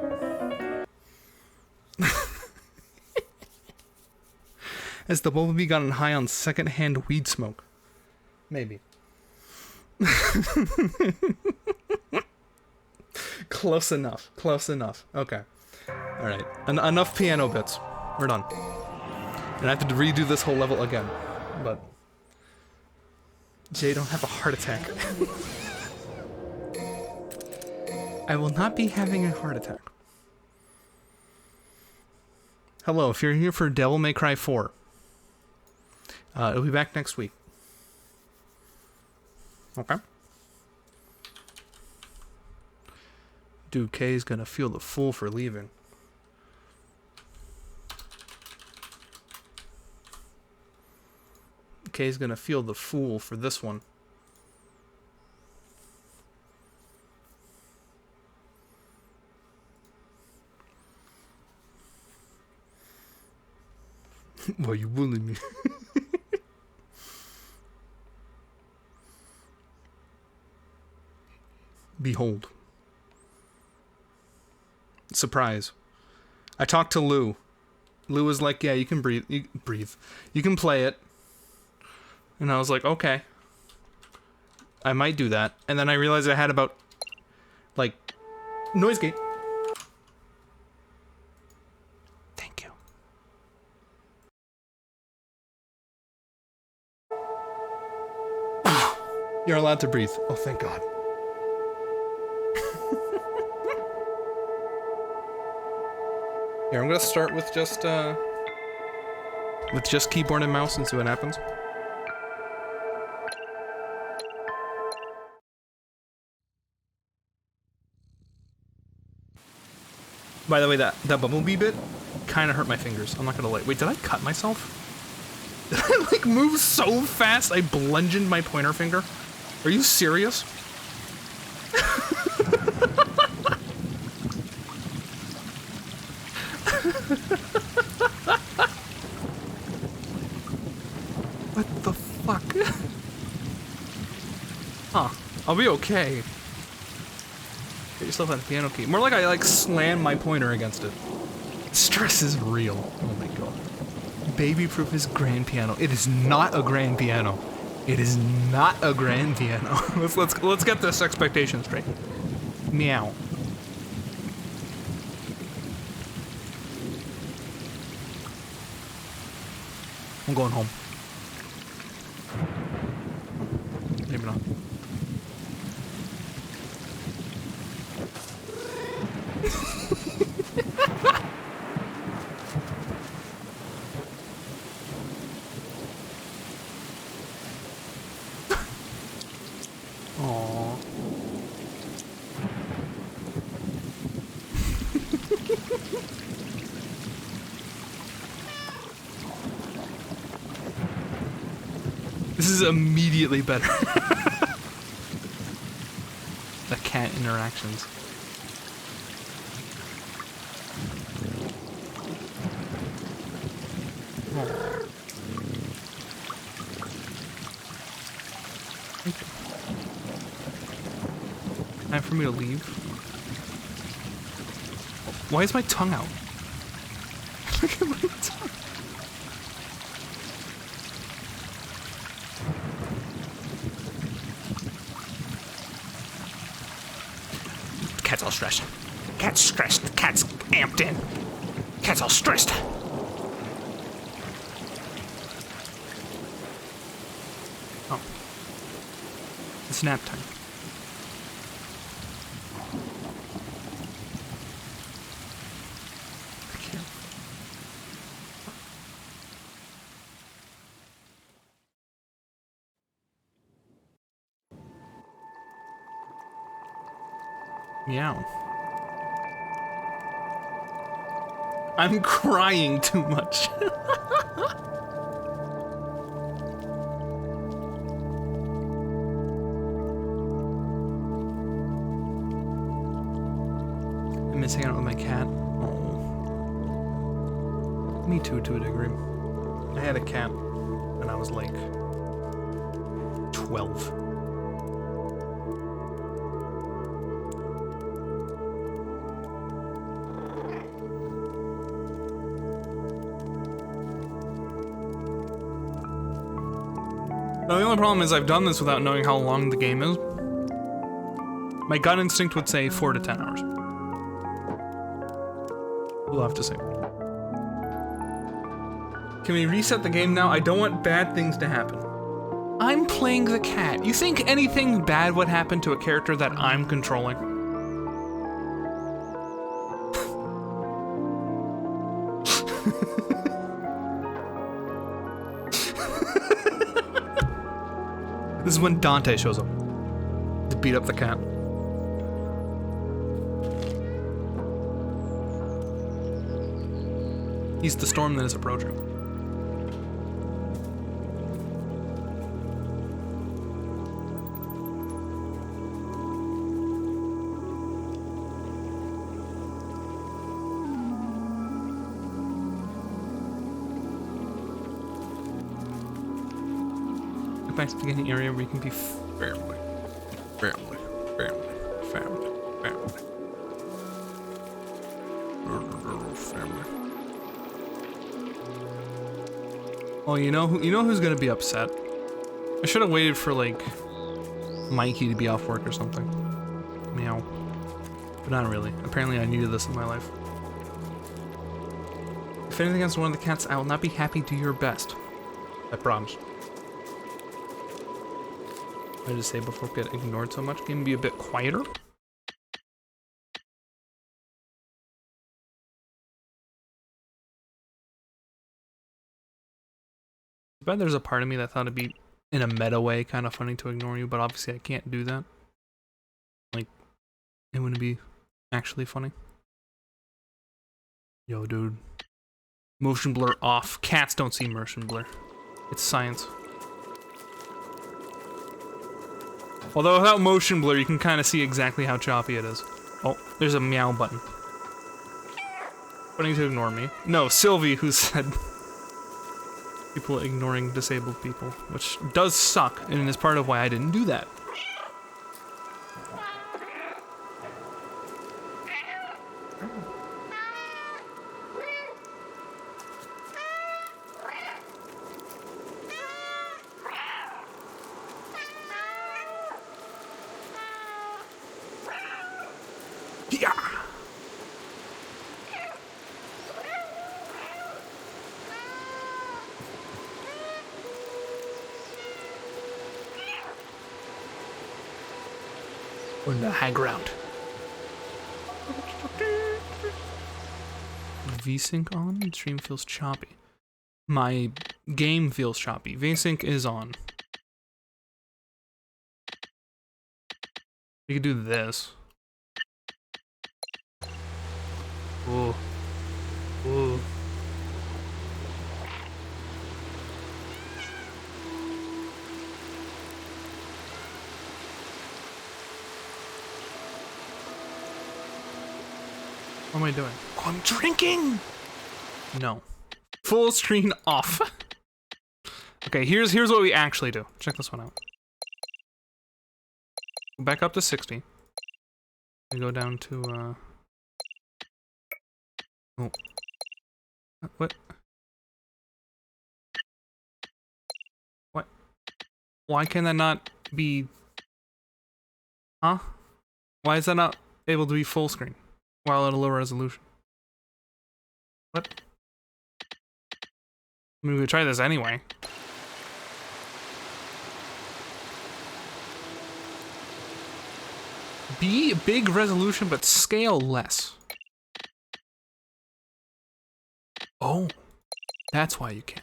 Has the Bumblebee gotten high on secondhand weed smoke? Maybe. Close enough. Okay. Alright. Enough piano bits. We're done. And I have to redo this whole level again. But... Jay, don't have a heart attack. I will not be having a heart attack. Hello, if you're here for Devil May Cry 4, It'll be back next week. Okay. Dude, Kay's gonna feel the fool for leaving. Kay's gonna feel the fool for this one. Why you bullying me? Behold. Surprise. I talked to Lou. Lou was like, yeah, you can breathe. You can play it. And I was like, okay. I might do that. And then I realized I had about, like, noise gate. Thank you. You're allowed to breathe. Oh, thank God. Here, I'm gonna start with just keyboard and mouse and see what happens. By the way, that bumblebee bit kind of hurt my fingers. I'm not gonna lie. Wait, did I cut myself? Did I like move so fast I bludgeoned my pointer finger? Are you serious? What the fuck? Huh. I'll be okay. Get yourself on the piano key. More like I like slammed my pointer against it. Stress is real. Oh my god. Baby-proof is grand piano. It is not a grand piano. It is not a grand piano. let's get this expectation straight. Meow. I'm going home. Maybe not. Aww. This is immediately better. The cat interactions. Oh. Time for me to leave. Why is my tongue out? Look at my tongue. Cat's all stressed. Cat's stressed. Cat's amped in. Cat's all stressed. Oh. It's nap time. Meow. I'm crying too much. I'm missing out with my cat. Oh. Me too, to a degree. I had a cat when I was like 12. Now, the only problem is I've done this without knowing how long the game is. My gut instinct would say 4 to 10 hours. We'll have to see. Can we reset the game now? I don't want bad things to happen. I'm playing the cat. You think anything bad would happen to a character that I'm controlling? This is when Dante shows up to beat up the cat. He's the storm that is approaching. Get back to the beginning area where you can be family. Family. Family. Family. Family. Family. Oh, you know who's gonna be upset? I should have waited for like Mikey to be off work or something. Meow. But not really. Apparently I needed this in my life. If anything against one of the cats, I will not be happy. Do your best. I promise. I just say before we get ignored so much, can be a bit quieter. I bet there's a part of me that thought it'd be, in a meta way, kind of funny to ignore you, but obviously I can't do that. Like, it wouldn't be actually funny. Yo, dude. Motion blur off. Cats don't see motion blur. It's science. Although without motion blur, you can kind of see exactly how choppy it is. Oh, there's a meow button. Funny to ignore me. No, Sylvie, who said people ignoring disabled people, which does suck, and is part of why I didn't do that. Yeah. We're in the high ground. VSync on? Stream feels choppy. My game feels choppy. VSync is on. We could do this. Ooh. Ooh. What am I doing? Oh, I'm drinking! No. Full screen off. Okay, here's what we actually do. Check this one out. Back up to 60. We go down to, oh. What? What? Why can that not be... Huh? Why is that not able to be full screen while at a lower resolution? What? I mean, we could try this anyway. Be big resolution, but scale less. Oh, that's why you can't.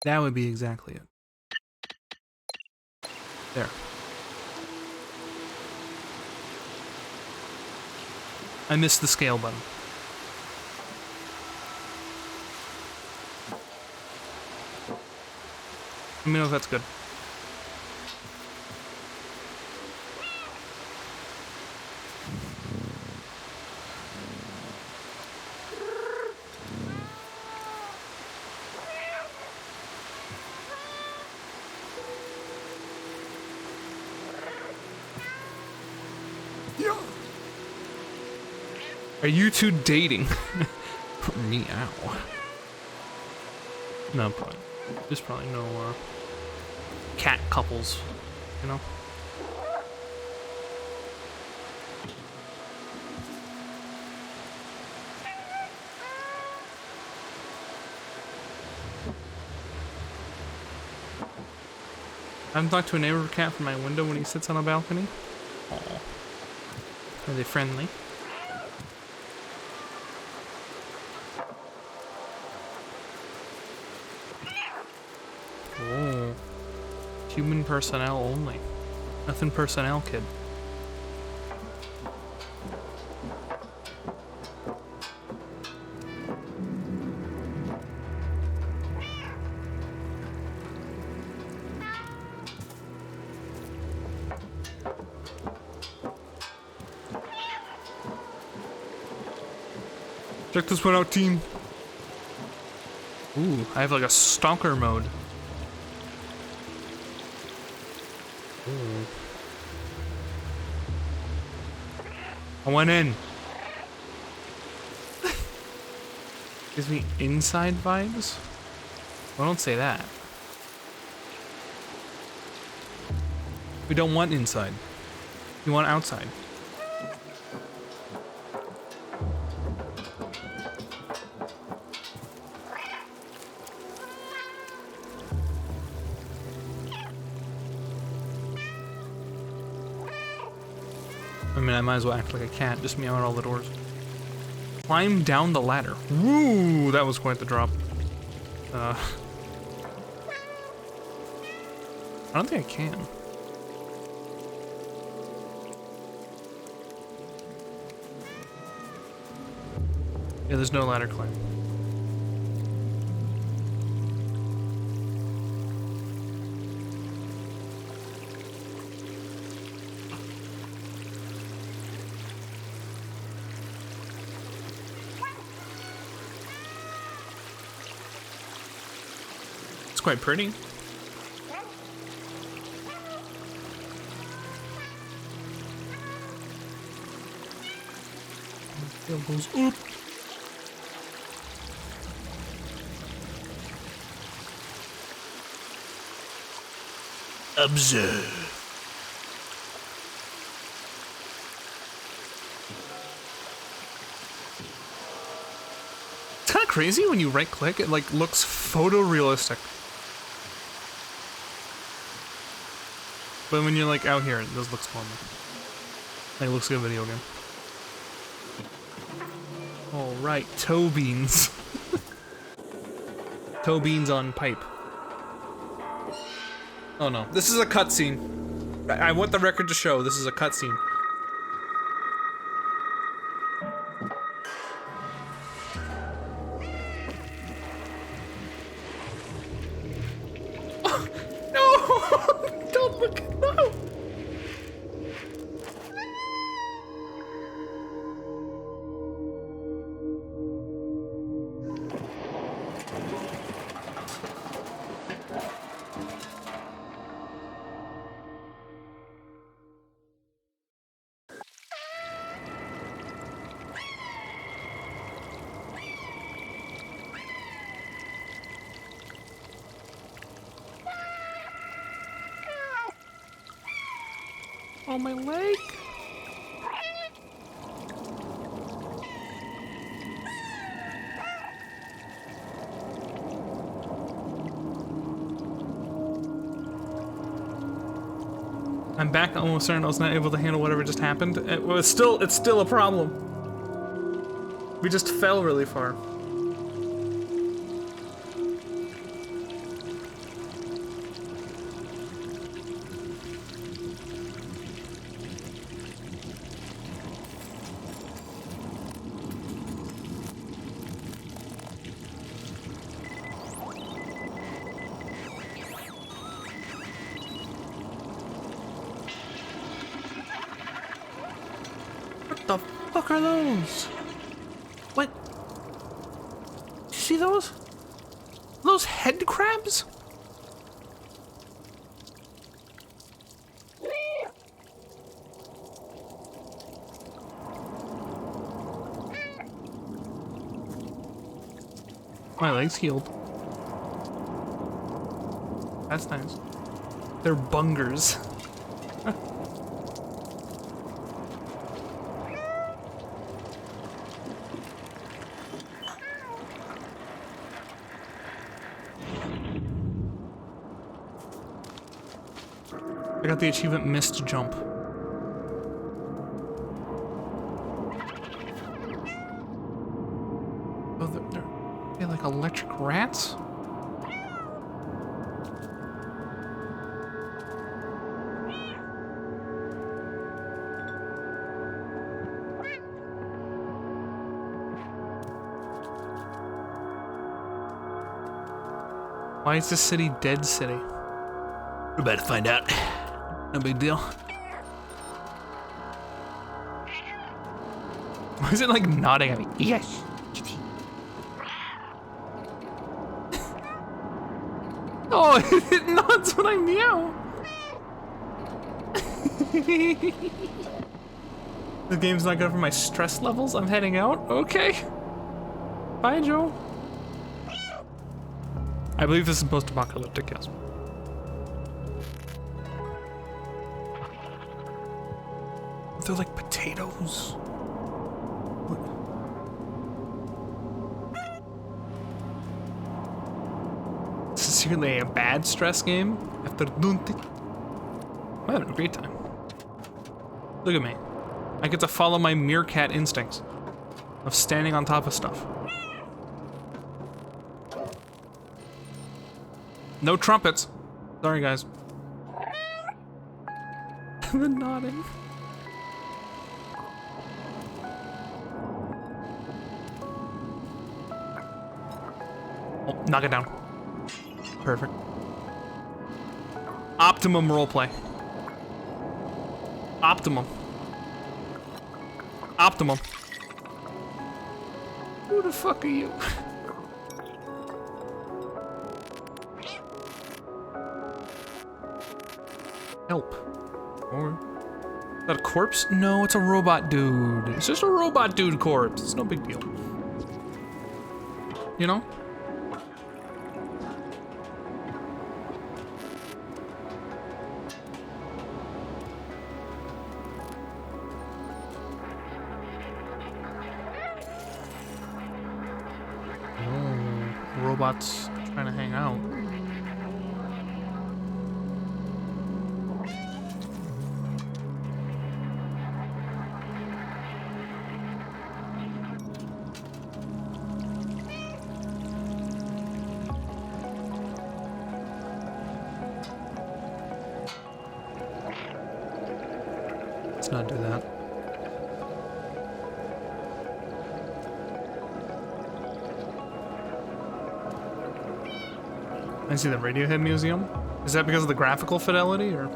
That would be exactly it. There. I missed the scale button. Let me know if that's good. Are you two dating? Meow. No, probably. There's probably no cat couples, you know? I haven't talked to a neighbor cat from my window when he sits on a balcony. Aww. Are they friendly? Oh. Human personnel only. Nothing personnel, kid. Check this one out, team. Ooh, I have like a stalker mode. Ooh. I went in. Gives me inside vibes? Well, don't say that. We don't want inside. We want outside. I mean, I might as well act like a cat, just meow at all the doors. Climb down the ladder. Woo, that was quite the drop. I don't think I can. Yeah, there's no ladder climb. It's quite pretty. It goes up. Observe. It's kind of crazy when you right click, it like looks photorealistic. But when you're like out here, it does look normal. Like it looks like a video game. Alright, toe beans. Toe beans on pipe. Oh no, this is a cutscene. I want the record to show this is a cutscene. No! Don't look, no! Oh, my leg. I'm back almost certain I was not able to handle whatever just happened. It's still a problem. We just fell really far. What the fuck are those? What? You see those? Those head crabs? My leg's healed. That's nice. They're bungers. I got the achievement missed jump. Oh, they're like electric rats? Why is this city dead city? We're about to find out. No big deal. Why is it like nodding at me? Yes. Oh, it nods when I meow. The game's not good for my stress levels. I'm heading out. Okay. Bye, Joe. I believe this is post-apocalyptic, yes. They're like potatoes. What? This is secretly a bad stress game after Dante. I'm having a great time. Look at me. I get to follow my meerkat instincts of standing on top of stuff. No trumpets. Sorry, guys. The nodding. Oh, knock it down. Perfect. Optimum roleplay. Optimum. Optimum. Who the fuck are you? Help. Or is that a corpse? No, it's a robot dude. It's just a robot dude corpse. It's no big deal. You know? Oh, robots trying to hang out. Let's not do that. I see the Radiohead Museum. Is that because of the graphical fidelity, or?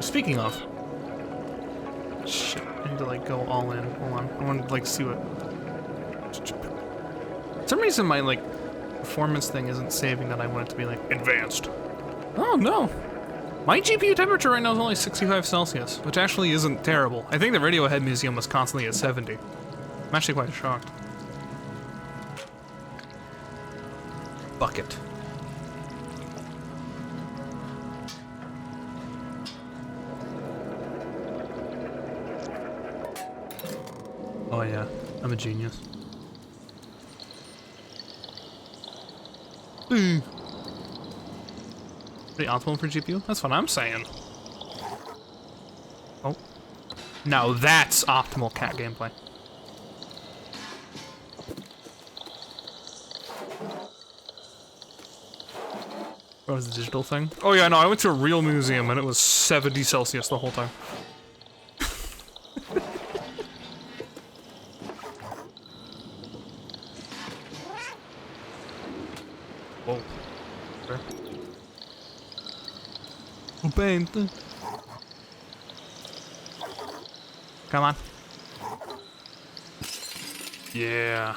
Speaking of. Shit, I need to like go all in. Hold on, I want to like see what. For some reason my like performance thing isn't saving that I want it to be like advanced. Oh no. My GPU temperature right now is only 65 Celsius, which actually isn't terrible. I think the Radiohead Museum was constantly at 70. I'm actually quite shocked. Bucket. Oh yeah, I'm a genius. Ooh. Pretty optimal for GPU? That's what I'm saying. Oh. Now that's optimal cat gameplay. What was the digital thing? Oh yeah, no, I went to a real museum and it was 70 Celsius the whole time. Whoa. Sure. Come on. Yeah.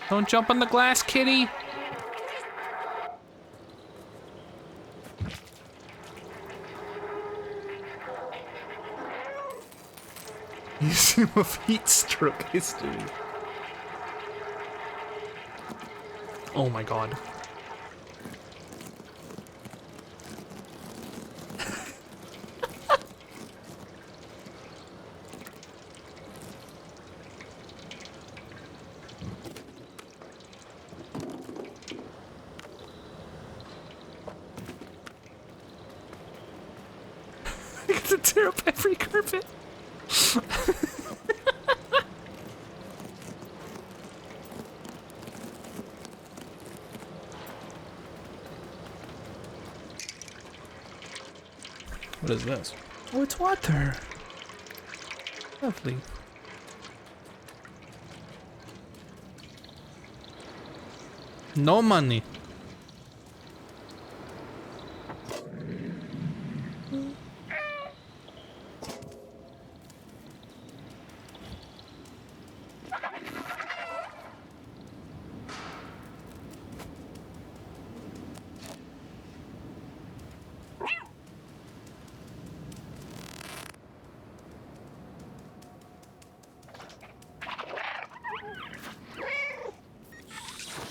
Don't jump on the glass, kitty. You seem of heat stroke history. Oh my god. I get to tear up every carpet. What is this? Oh, it's water. Lovely. No money.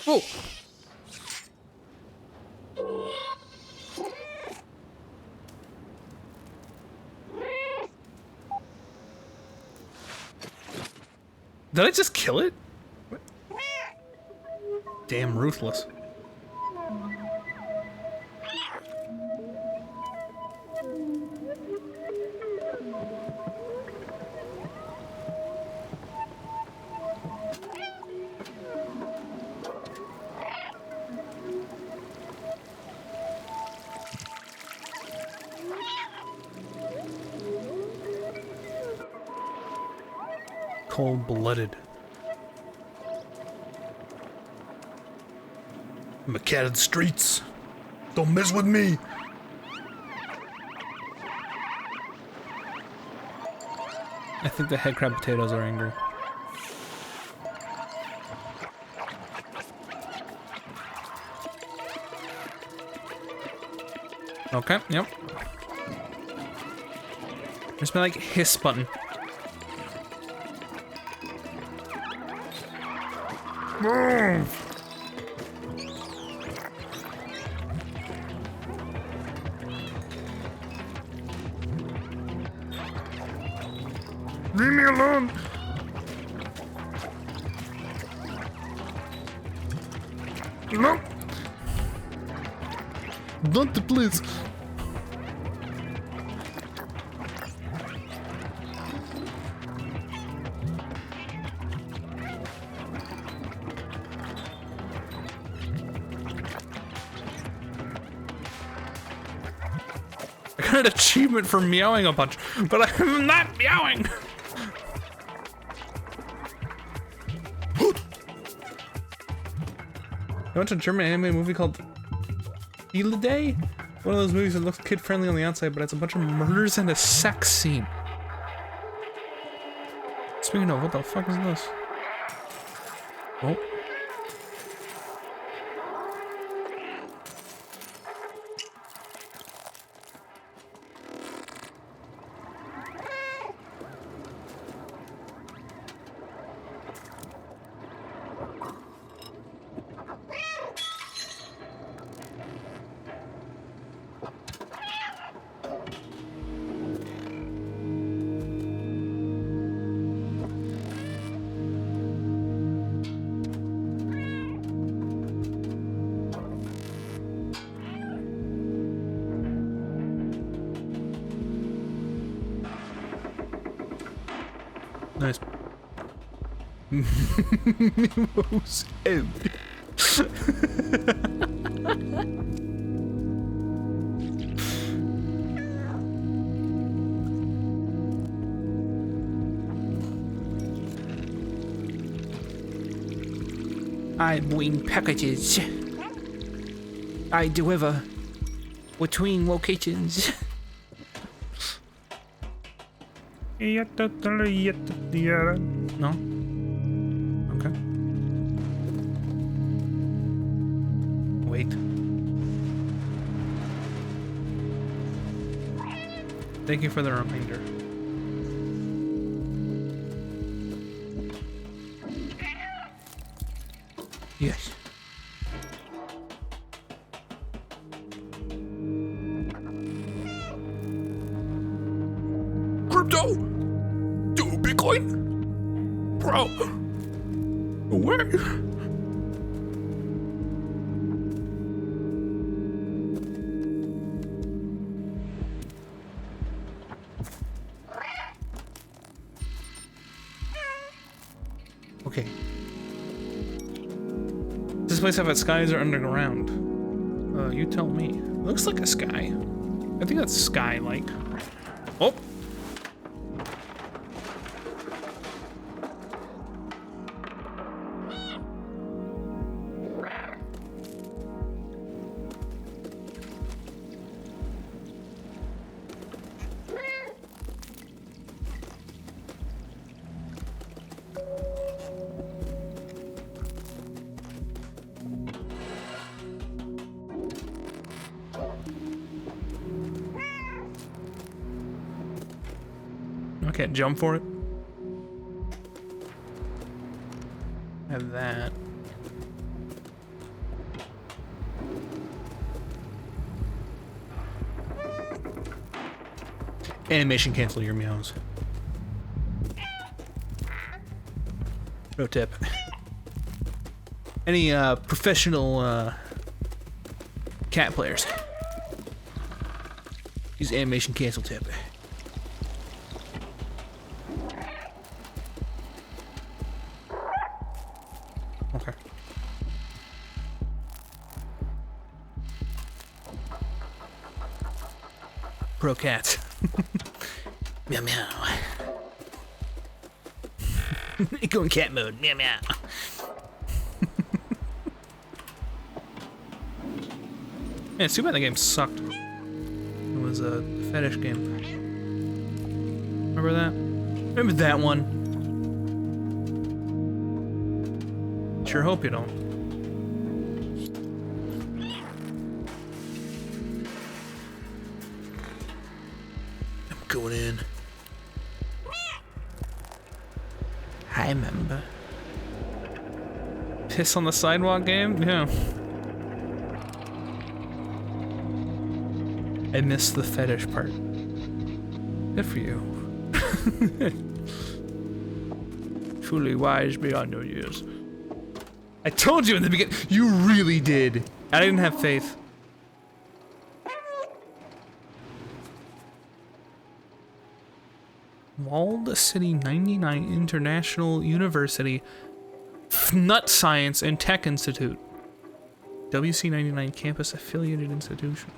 Oh. Did I just kill it? What? Damn ruthless. Cold-blooded. I'm a cat of the streets. Don't mess with me. I think the head crab potatoes are angry. Okay, yep. There's my like hiss button. Move! Leave me alone! No! Dante, please! I got an achievement for meowing a bunch, but I'm not meowing! I went to a German anime movie called Day? One of those movies that looks kid-friendly on the outside, but it's a bunch of murders and a sex scene. Speaking of, what the fuck is this? Oh. Nice. Mimo's head. I bring packages. I deliver between locations. No? Okay. Wait. Thank you for the reminder. Yes. Crypto? Do Bitcoin? Bro. Where? Okay. Does this place have its skies or underground? You tell me. Looks like a sky. I think that's sky-like. Oh! Can't jump for it. Have that. Animation cancel your meows. Pro tip. Any professional cat players use animation cancel tip. Okay. Pro cat. Meow meow. Go in cat mode. Meow meow. Yeah, it's too bad the game sucked. It was a fetish game. Remember that? Remember that one? Sure hope you don't. I'm going in. I remember. Piss on the sidewalk game? Yeah. I missed the fetish part. Good for you. Truly wise beyond your years. I told you in the beginning. You really did. I didn't have faith. Walled City 99 International University, Nut Science and Tech Institute. WC99 campus affiliated institution.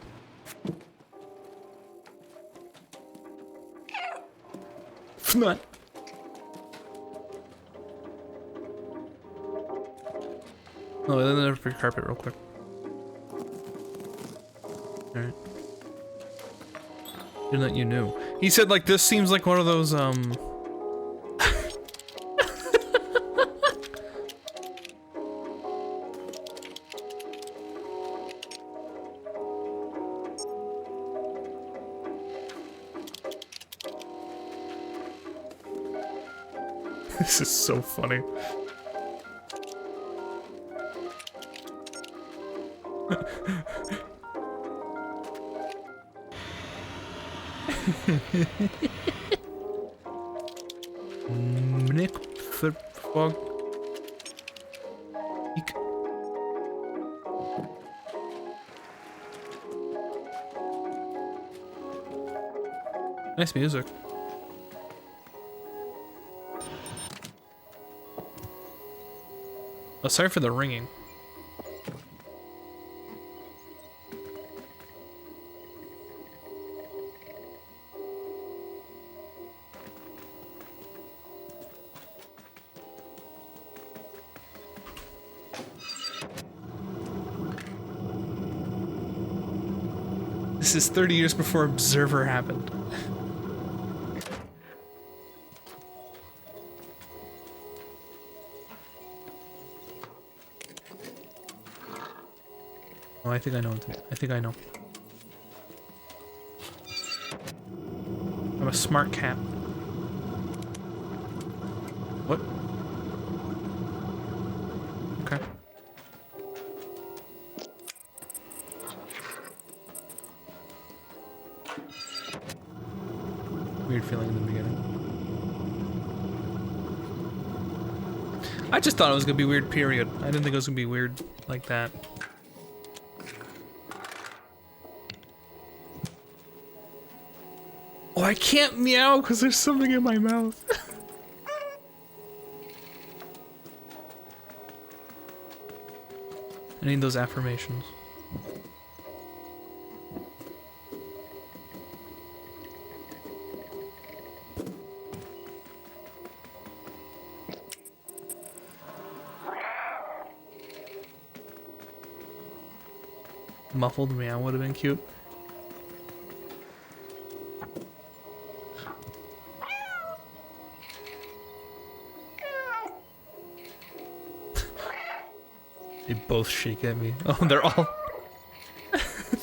FNUT. Oh, let me free carpet real quick. Alright. Didn't let you know. He said like this seems like one of those This is so funny. Nick Fog. Eek. Nice music. Oh, sorry for the ringing. This is 30 years before Observer happened. Oh, I think I know what to do. I think I know. I'm a smart cat. What? Okay. Weird feeling in the beginning. I just thought it was gonna be weird, period. I didn't think it was gonna be weird like that. Oh, I can't meow because there's something in my mouth. I need those affirmations. Muffled meow would have been cute. They both shake at me. Oh, they're all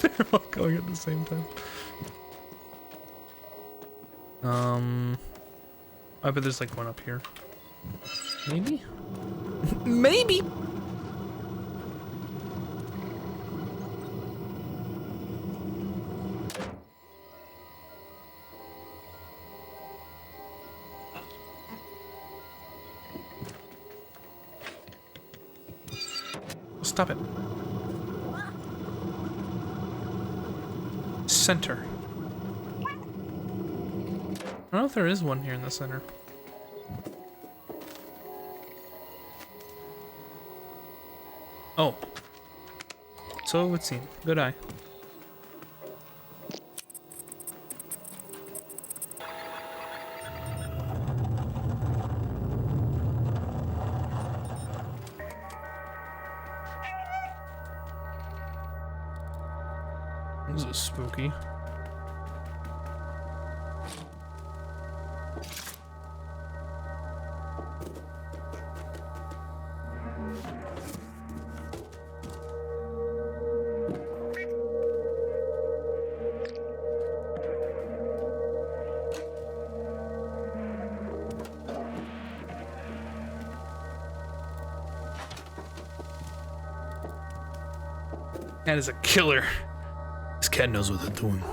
they're all going at the same time. I bet there's like one up here. Maybe? Maybe! Stop it. Center. I don't know if there is one here in the center. Oh. So it would seem. Good eye. This is spooky. Cat is a killer. This cat knows what they're doing.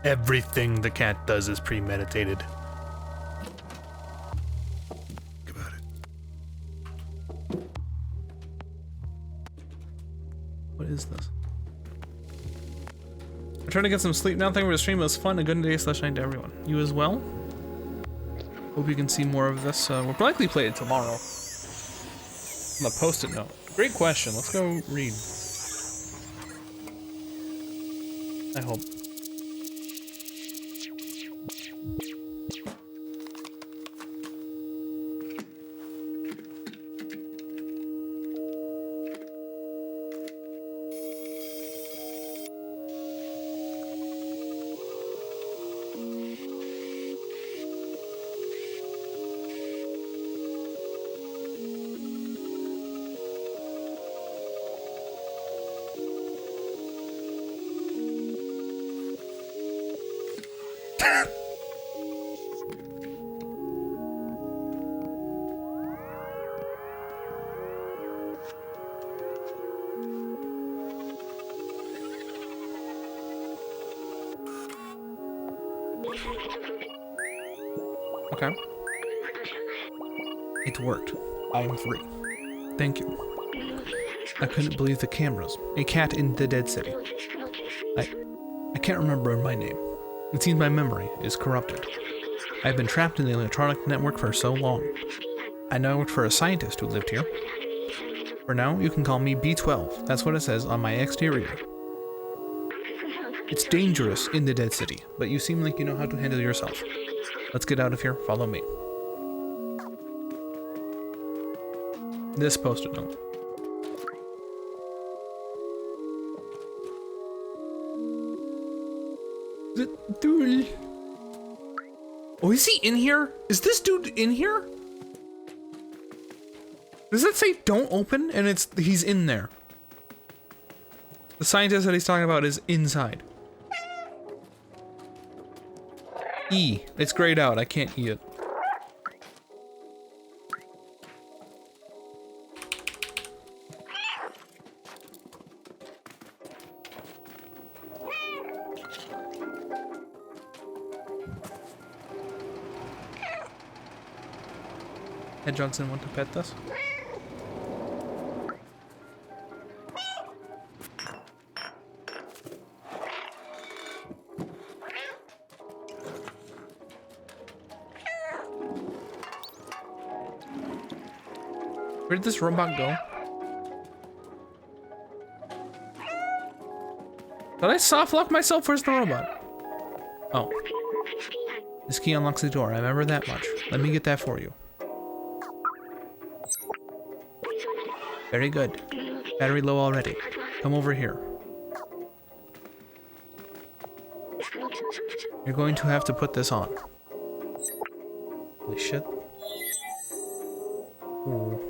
Everything the cat does is premeditated. Think about it. What is this? I'm trying to get some sleep now. Thank you for the stream. It was fun. A good day / night to everyone. You as well? Hope you can see more of this. We'll likely play it tomorrow. On the post-it note. Great question. Let's go read. I hope. Okay. It worked. I am free. Thank you. I couldn't believe the cameras. A cat in the dead city. I can't remember my name. It seems my memory is corrupted. I've been trapped in the electronic network for so long. I know I worked for a scientist who lived here. For now, you can call me B12. That's what it says on my exterior. It's dangerous in the dead city, but you seem like you know how to handle yourself. Let's get out of here. Follow me. This post-it note. Dude. Oh, is he in here? Is this dude in here? Does it say don't open? And he's in there. The scientist that he's talking about is inside. E. It's grayed out. I can't E it. Ed Johnson want to pet this? Where did this robot go? Did I soft lock myself? Where's the robot? Oh. This key unlocks the door. I remember that much. Let me get that for you. Very good. Battery low already. Come over here. You're going to have to put this on. Holy shit. Ooh.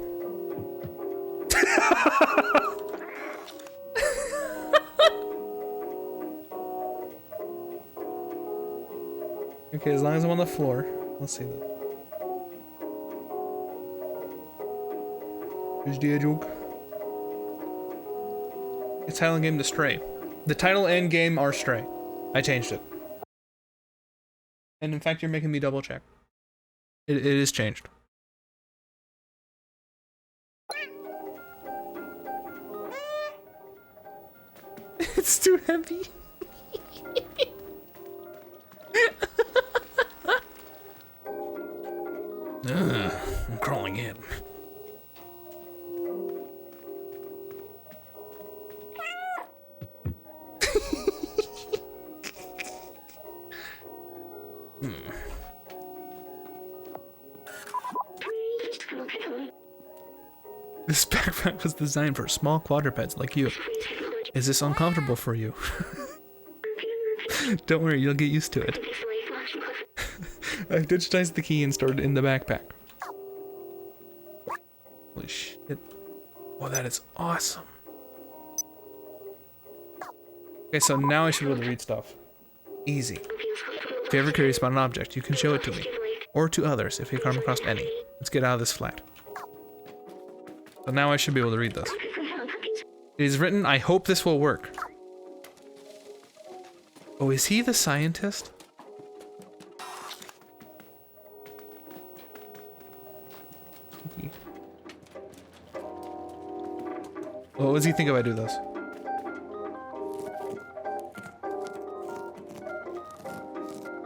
Okay, as long as I'm on the floor. Let's see that. Is the joke? It's title and game to Stray. The title and game are Stray. I changed it. And in fact, you're making me double check. It is changed. It's too heavy. I'm crawling in. This backpack was designed for small quadrupeds like you. Is this uncomfortable for you? Don't worry, you'll get used to it. I've digitized the key and stored it in the backpack. Holy shit. Oh, that is awesome. Okay, so now I should be able to read stuff. Easy. If you're ever curious about an object, you can show it to me. Or to others, if you come across any. Let's get out of this flat. So now I should be able to read this. It is written, I hope this will work. Oh, is he the scientist? What does he think if I do this?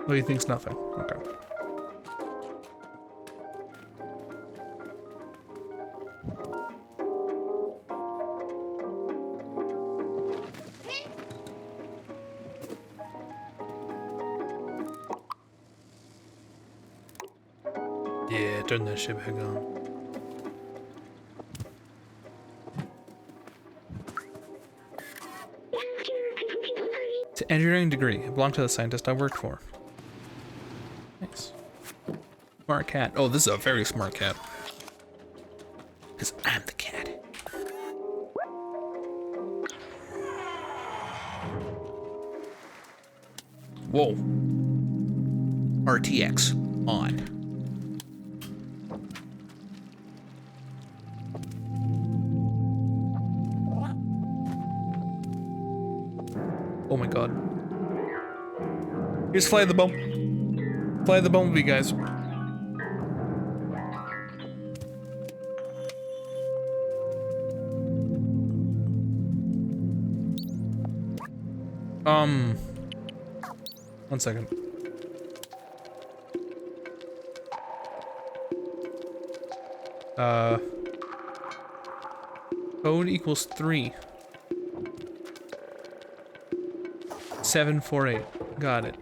Oh, he thinks nothing. Okay. Yeah, turn that shit back on. It's an engineering degree. It belonged to the scientist I worked for. Nice. Smart cat. Oh, this is a very smart cat. Because I'm the cat. Whoa. RTX on. Oh my god. Here's Fly the Bump. Fly the Bumblebee, guys. One second. Code equals 3. 748. Got it.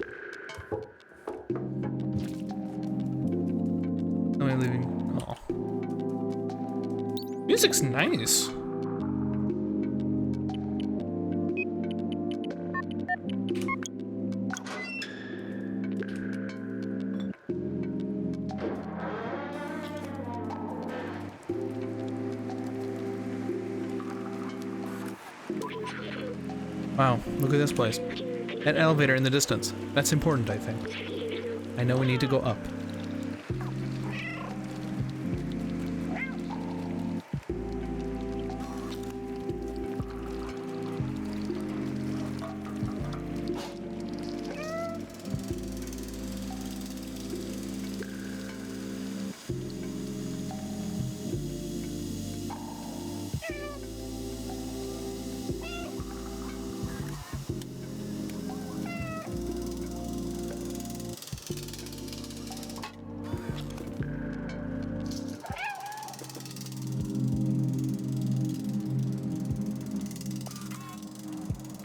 Am I leaving? Oh. Music's nice. Wow, look at this place. That elevator in the distance. That's important, I think. I know we need to go up.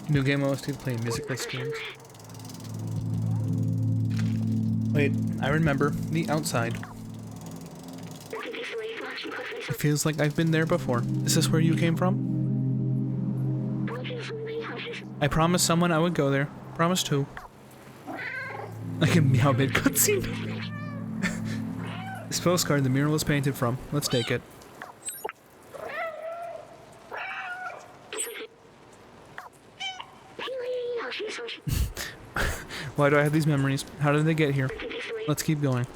New game OST to play music-less games. Wait, I remember. The outside. It feels like I've been there before. Is this where you came from? I promised someone I would go there. Promised who? Like a meow mid cutscene. This postcard the mural was painted from. Let's take it. Why do I have these memories? How did they get here? Let's keep going.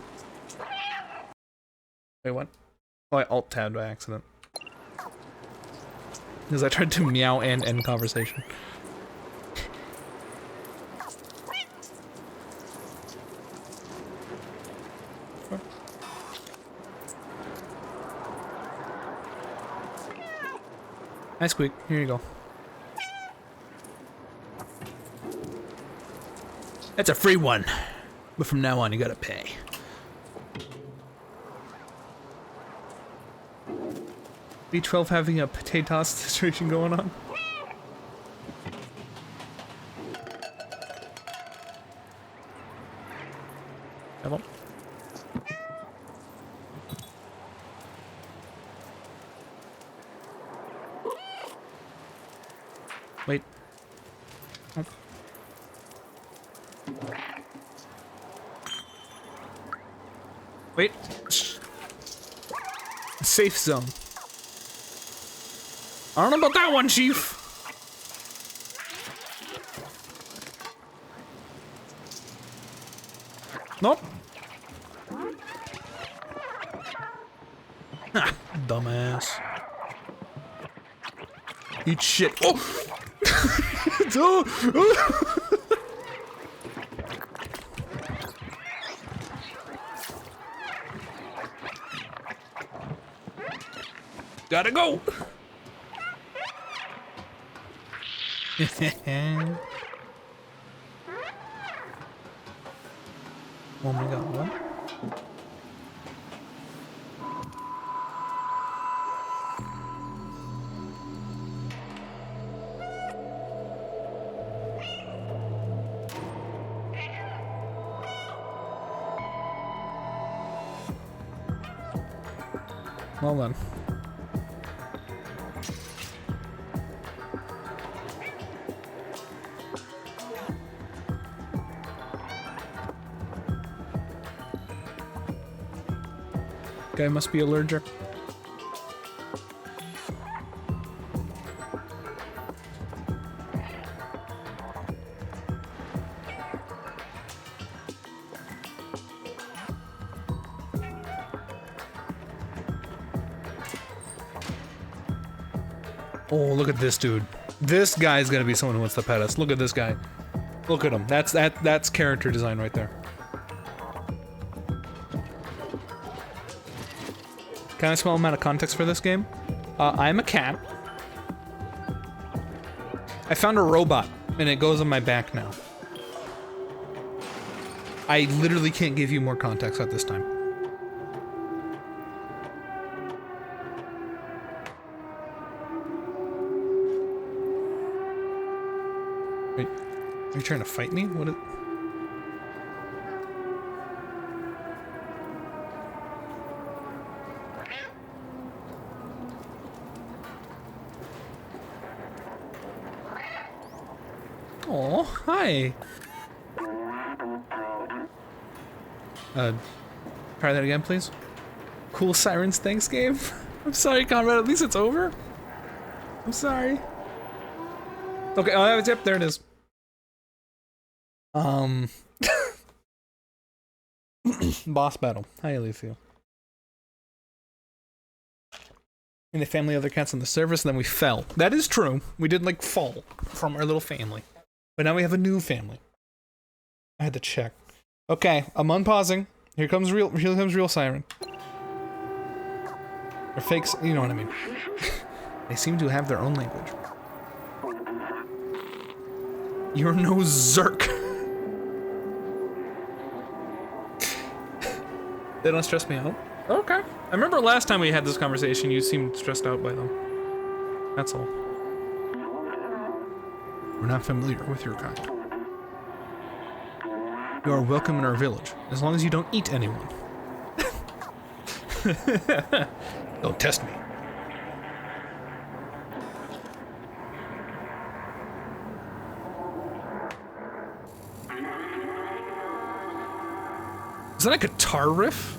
Wait, what? Oh, I alt-tabbed by accident. Because I tried to meow and end conversation. Nice squeak. Here you go. That's a free one. But from now on, you gotta pay. B12 having a potato toss situation going on. Hello? Wait. Oh. Wait. Safe zone. I don't know about that one, Chief. Nope. Ha, dumbass. Eat shit. Oh! Gotta go. Oh my god, what? Well then. Guy must be allergic. Oh, look at this dude. This guy's gonna be someone who wants to pet us. Look at this guy. Look at him. That's character design right there. Kind of small amount of context for this game. I'm a cat. I found a robot, and it goes on my back now. I literally can't give you more context at this time. Wait, are you trying to fight me? What is... Oh, hi. Try that again, please. Cool Sirens, thanks, game. I'm sorry, Conrad. At least it's over. I'm sorry. Okay. Oh, yep. There it is. Boss battle. Hi, Alicia. And the family other cats on the service, and then we fell. That is true. We did like fall from our little family. But now we have a new family. I had to check. Okay, I'm unpausing. Here comes real siren. Or fakes, you know what I mean. They seem to have their own language. You're no Zerk. They don't stress me out. Okay. I remember last time we had this conversation, you seemed stressed out by them. That's all. We're not familiar with your kind. You are welcome in our village, as long as you don't eat anyone. Don't test me. Is that a guitar riff?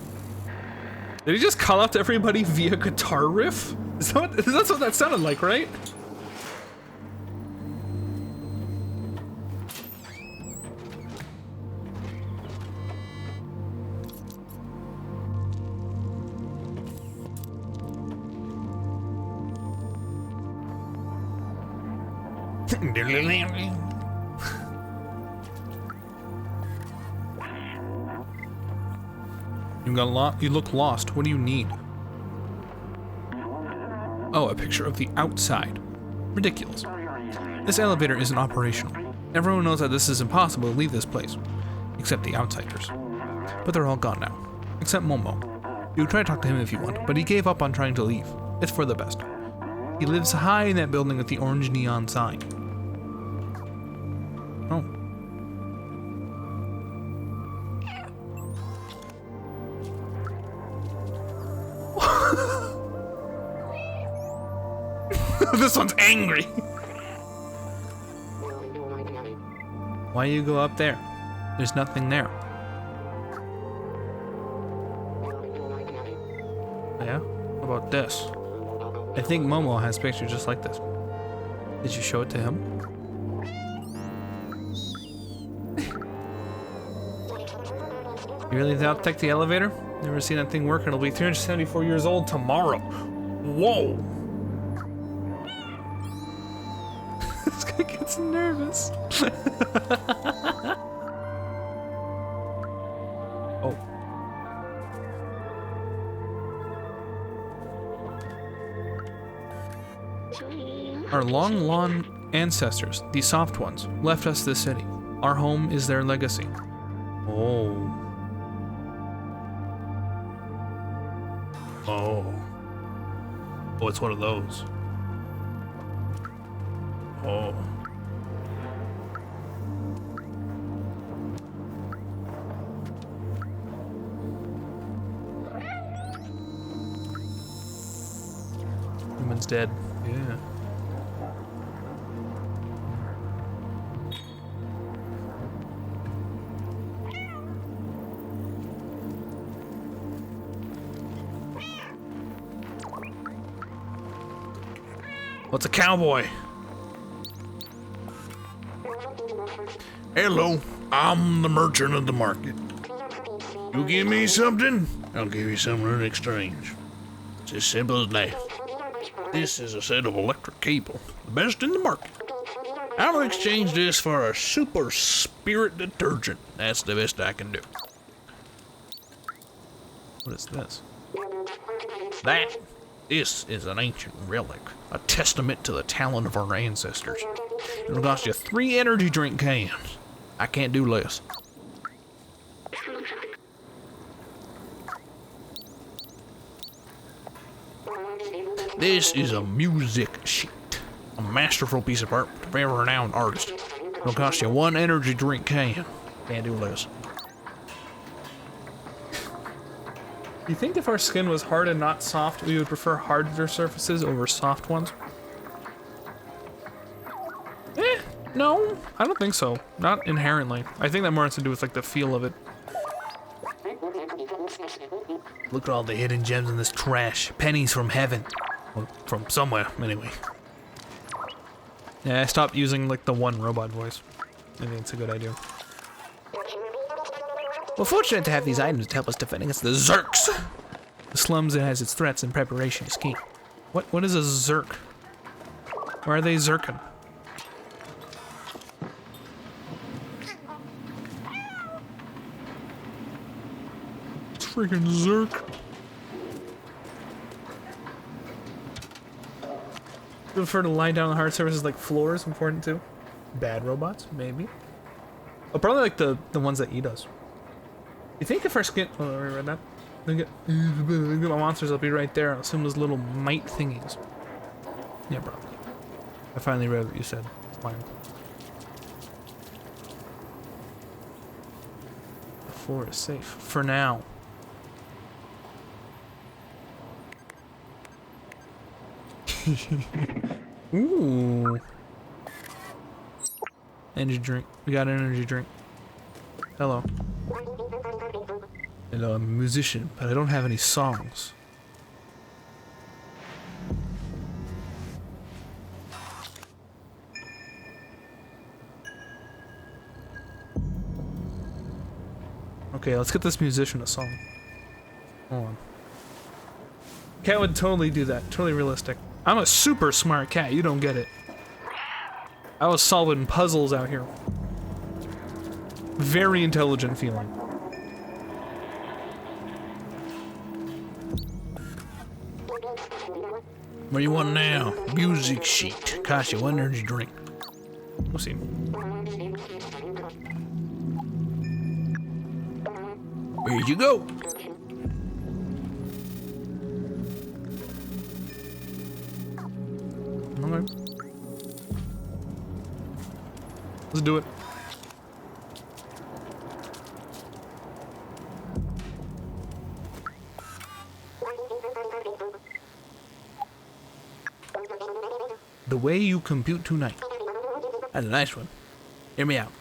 Did he just call out to everybody via guitar riff? That's what that sounded like, right? You look lost. What do you need? Oh, a picture of the outside. Ridiculous. This elevator isn't operational. Everyone knows that this is impossible to leave this place. Except the outsiders. But they're all gone now. Except Momo. You can try to talk to him if you want, but he gave up on trying to leave. It's for the best. He lives high in that building with the orange neon sign. Oh. This one's angry. Why you go up there? There's nothing there. Yeah? What about this? I think Momo has pictures just like this. Did you show it to him? You really doubt take the elevator? Never seen that thing work and it'll be 374 years old tomorrow. Whoa! This guy gets nervous. Oh. Our long ancestors, the soft ones, left us this city. Our home is their legacy. Oh. Oh. Oh, it's one of those. Oh. Human's dead. Yeah. What's a cowboy? Hello, I'm the merchant of the market. You give me something, I'll give you something in exchange. It's as simple as that. This is a set of electric cable, the best in the market. I'll exchange this for a super spirit detergent. That's the best I can do. What is this? This is an ancient relic, a testament to the talent of our ancestors. It'll cost you 3 energy drink cans. I can't do less. This is a music sheet, a masterful piece of art by a renowned artist. It'll cost you 1 energy drink can. Can't do less. Do you think if our skin was hard and not soft, we would prefer harder surfaces over soft ones? No, I don't think so. Not inherently. I think that more has to do with like the feel of it. Look at all the hidden gems in this trash. Pennies from heaven. Well, from somewhere, anyway. Yeah, I stopped using like the one robot voice. I think it's a good idea. We're fortunate to have these items to help us defend against the Zerks. The slums it has its threats and preparation is key. What is a Zerk? Why are they Zerkin? It's freaking Zerk. You prefer to lie down on hard surfaces like floors important too? Bad robots? Maybe. Oh, probably like the ones that eat us. You think if our skin... Oh, I read that. Look at my monsters will be right there. I'll assume those little mite thingies. Yeah, probably. I finally read what you said. It's fine. The floor is safe. For now. Ooh. Energy drink. We got an energy drink. Hello. Hello, I'm a musician, but I don't have any songs. Okay, let's get this musician a song. Hold on. Cat would totally do that. Totally realistic. I'm a super smart cat. You don't get it. I was solving puzzles out here. Very intelligent feeling. What do you want now? Music sheet. Cost you 1 energy drink. We'll see. Where'd you go? Okay. Let's do it. The way you compute tonight. That's a nice one. Hear me out.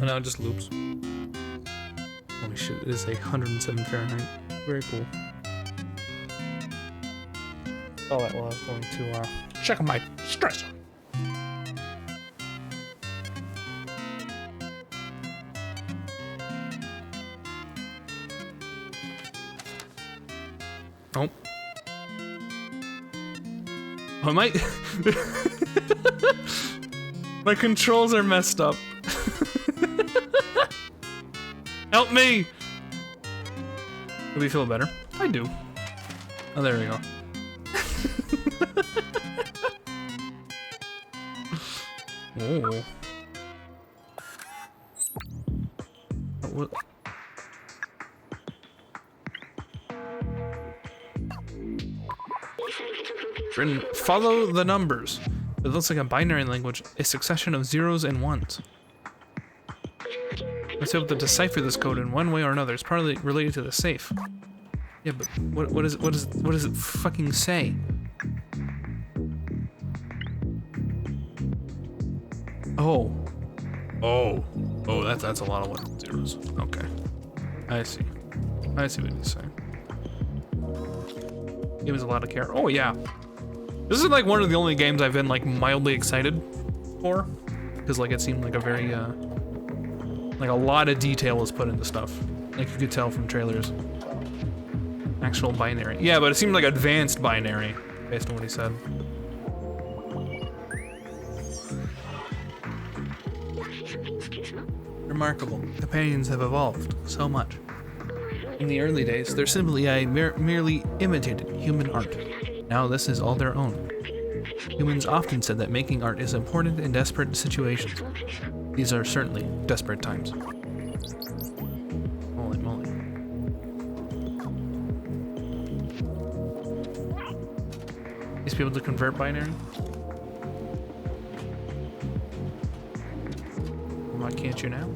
And now it just loops. Holy shit, it is 107 Fahrenheit. Very cool. Oh, that well, I was going to check on my stressor. Oh. I might. My controls are messed up. Help me! Do we feel better? I do. Oh, there we go. Oh. What? Written, follow the numbers. It looks like a binary language, a succession of zeros and ones. Let's be able to decipher this code in one way or another. It's partly related to the safe. Yeah, but what does it fucking say? Oh. Oh. Oh, that's a lot of ones and zeros. Okay. I see. I see what he's saying. Game has a lot of care. Oh yeah. This is like one of the only games I've been like mildly excited for. Because like it seemed like a very like a lot of detail was put into stuff. Like you could tell from trailers. Actual binary. Yeah, but it seemed like advanced binary, based on what he said. Remarkable. Companions have evolved so much. In the early days, their simply merely imitated human art. Now this is all their own. Humans often said that making art is important in desperate situations. These are certainly desperate times. Holy moly. These people to convert binary? Why can't you now?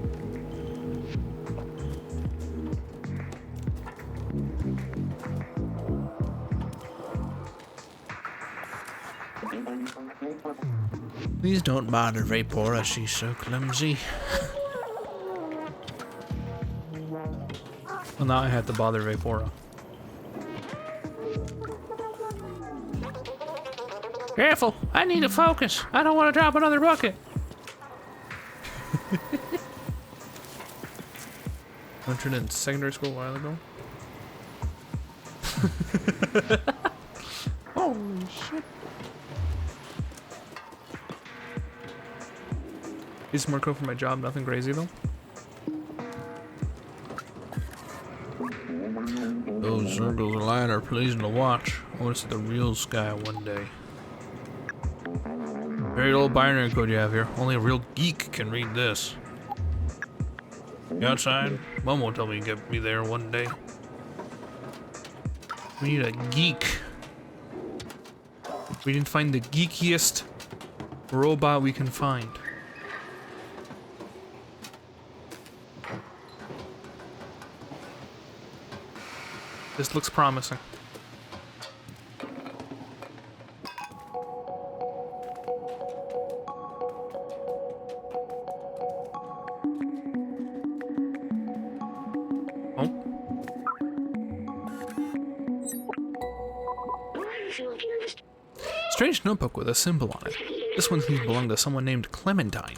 Please don't bother Vapora, she's so clumsy. Well, now I have to bother Vapora. Careful, I need to focus. I don't want to drop another bucket. I entered in secondary school a while ago. Holy shit. Need more code for my job, nothing crazy though. Those circles of light are pleasing to watch. I want to see the real sky one day. Very little binary code you have here. Only a real geek can read this. You outside? Momo told me to get me there one day. We need a geek. We didn't find the geekiest robot we can find. This looks promising. Oh. Strange notebook with a symbol on it. This one seems to belong to someone named Clementine.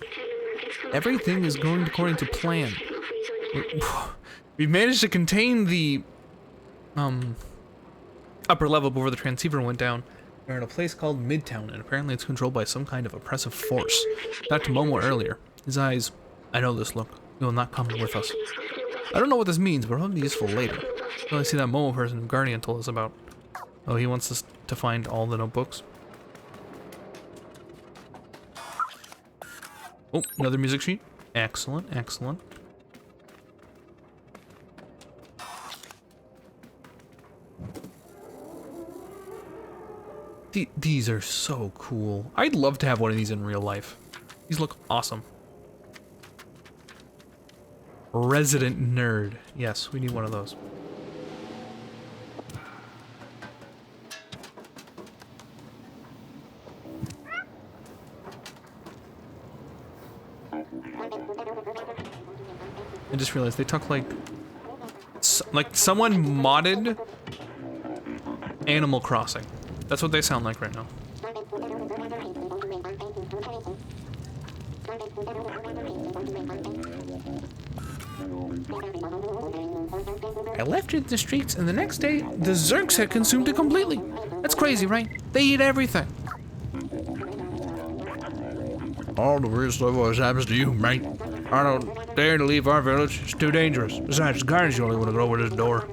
Everything is going according to plan. We've managed to contain the upper level before the transceiver went down. We're in a place called Midtown, and apparently it's controlled by some kind of oppressive force. Back to Momo earlier. His eyes, I know this look. You will not come with us. I don't know what this means, but it'll be useful later. Well, I see that Momo person Guardian told us about. Oh, he wants us to find all the notebooks. Oh, another music sheet. Excellent, excellent. These are so cool. I'd love to have one of these in real life. These look awesome. Resident nerd. Yes, we need one of those. I just realized they talk like someone modded Animal Crossing. That's what they sound like right now. I left it in the streets, and the next day, the Zergs had consumed it completely. That's crazy, right? They eat everything. All the weird stuff always happens to you, mate. I don't dare to leave our village. It's too dangerous. Besides, the guards the only one to go over this door.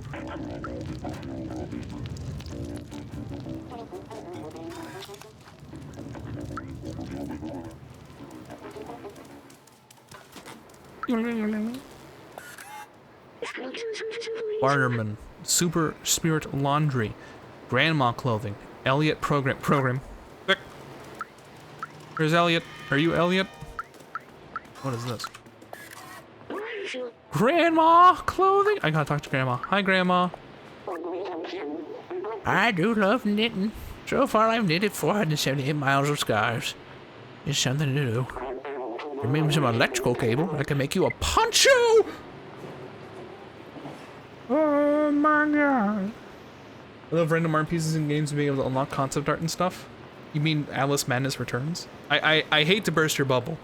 Barterman, Super Spirit Laundry, Grandma Clothing, Elliot Program. Vic. Where's Elliot? Are you Elliot? What is this? Grandma Clothing? I gotta talk to Grandma. Hi, Grandma. I do love knitting. So far, I've knitted 478 miles of scarves. It's something to do. Or maybe some electrical cable. I can make you a poncho! Oh my god. I love random art pieces in games and being able to unlock concept art and stuff. You mean Alice Madness Returns? I hate to burst your bubble,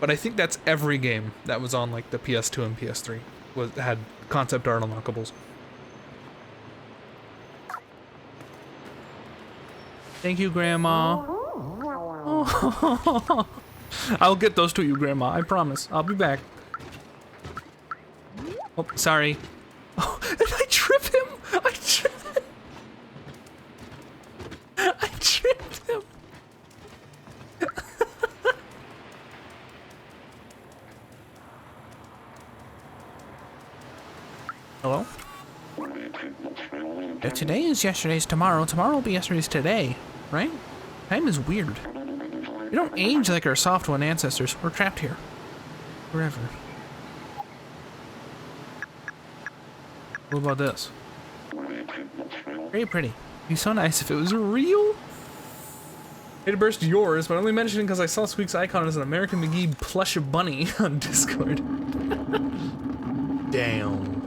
but I think that's every game that was on like the PS2 and PS3 had concept art unlockables. Thank you, Grandma. Oh. I'll get those to you, Grandma. I promise. I'll be back. Oh, sorry. Oh, did I trip him? I tripped him. I tripped him. Hello? If today is yesterday's tomorrow, tomorrow will be yesterday's today, right? Time is weird. We don't age like our soft one ancestors. We're trapped here. Forever. What about this? Very pretty. It'd be so nice if it was real. Hate to burst yours, but I only mentioned it because I saw Squeak's icon as an American McGee plush bunny on Discord. Damn.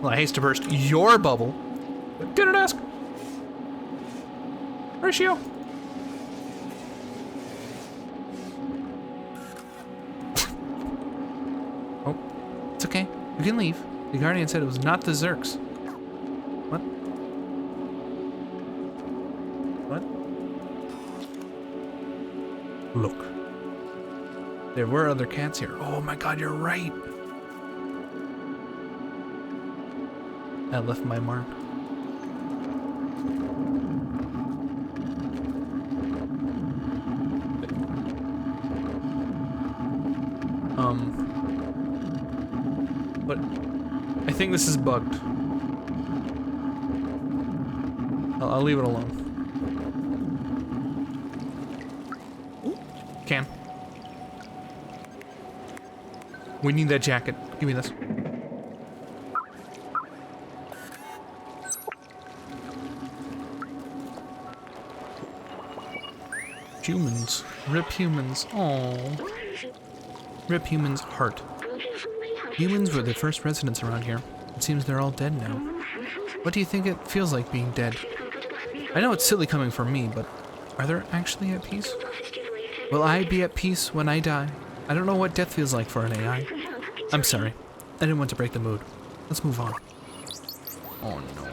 Well, I hate to burst your bubble. Get her desk. Ratio. Oh, it's okay. You can leave. The Guardian said it was not the Zerks. What? What? Look. There were other cats here. Oh my god, you're right. I left my mark. But I think this is bugged. I'll leave it alone. Ooh, can. We need that jacket. Give me this. Humans. Rip humans. Aww. Rip humans' heart. Humans were the first residents around here. It seems they're all dead now. What do you think it feels like being dead? I know it's silly coming from me, but are they actually at peace? Will I be at peace when I die? I don't know what death feels like for an AI. I'm sorry. I didn't want to break the mood. Let's move on. Oh no.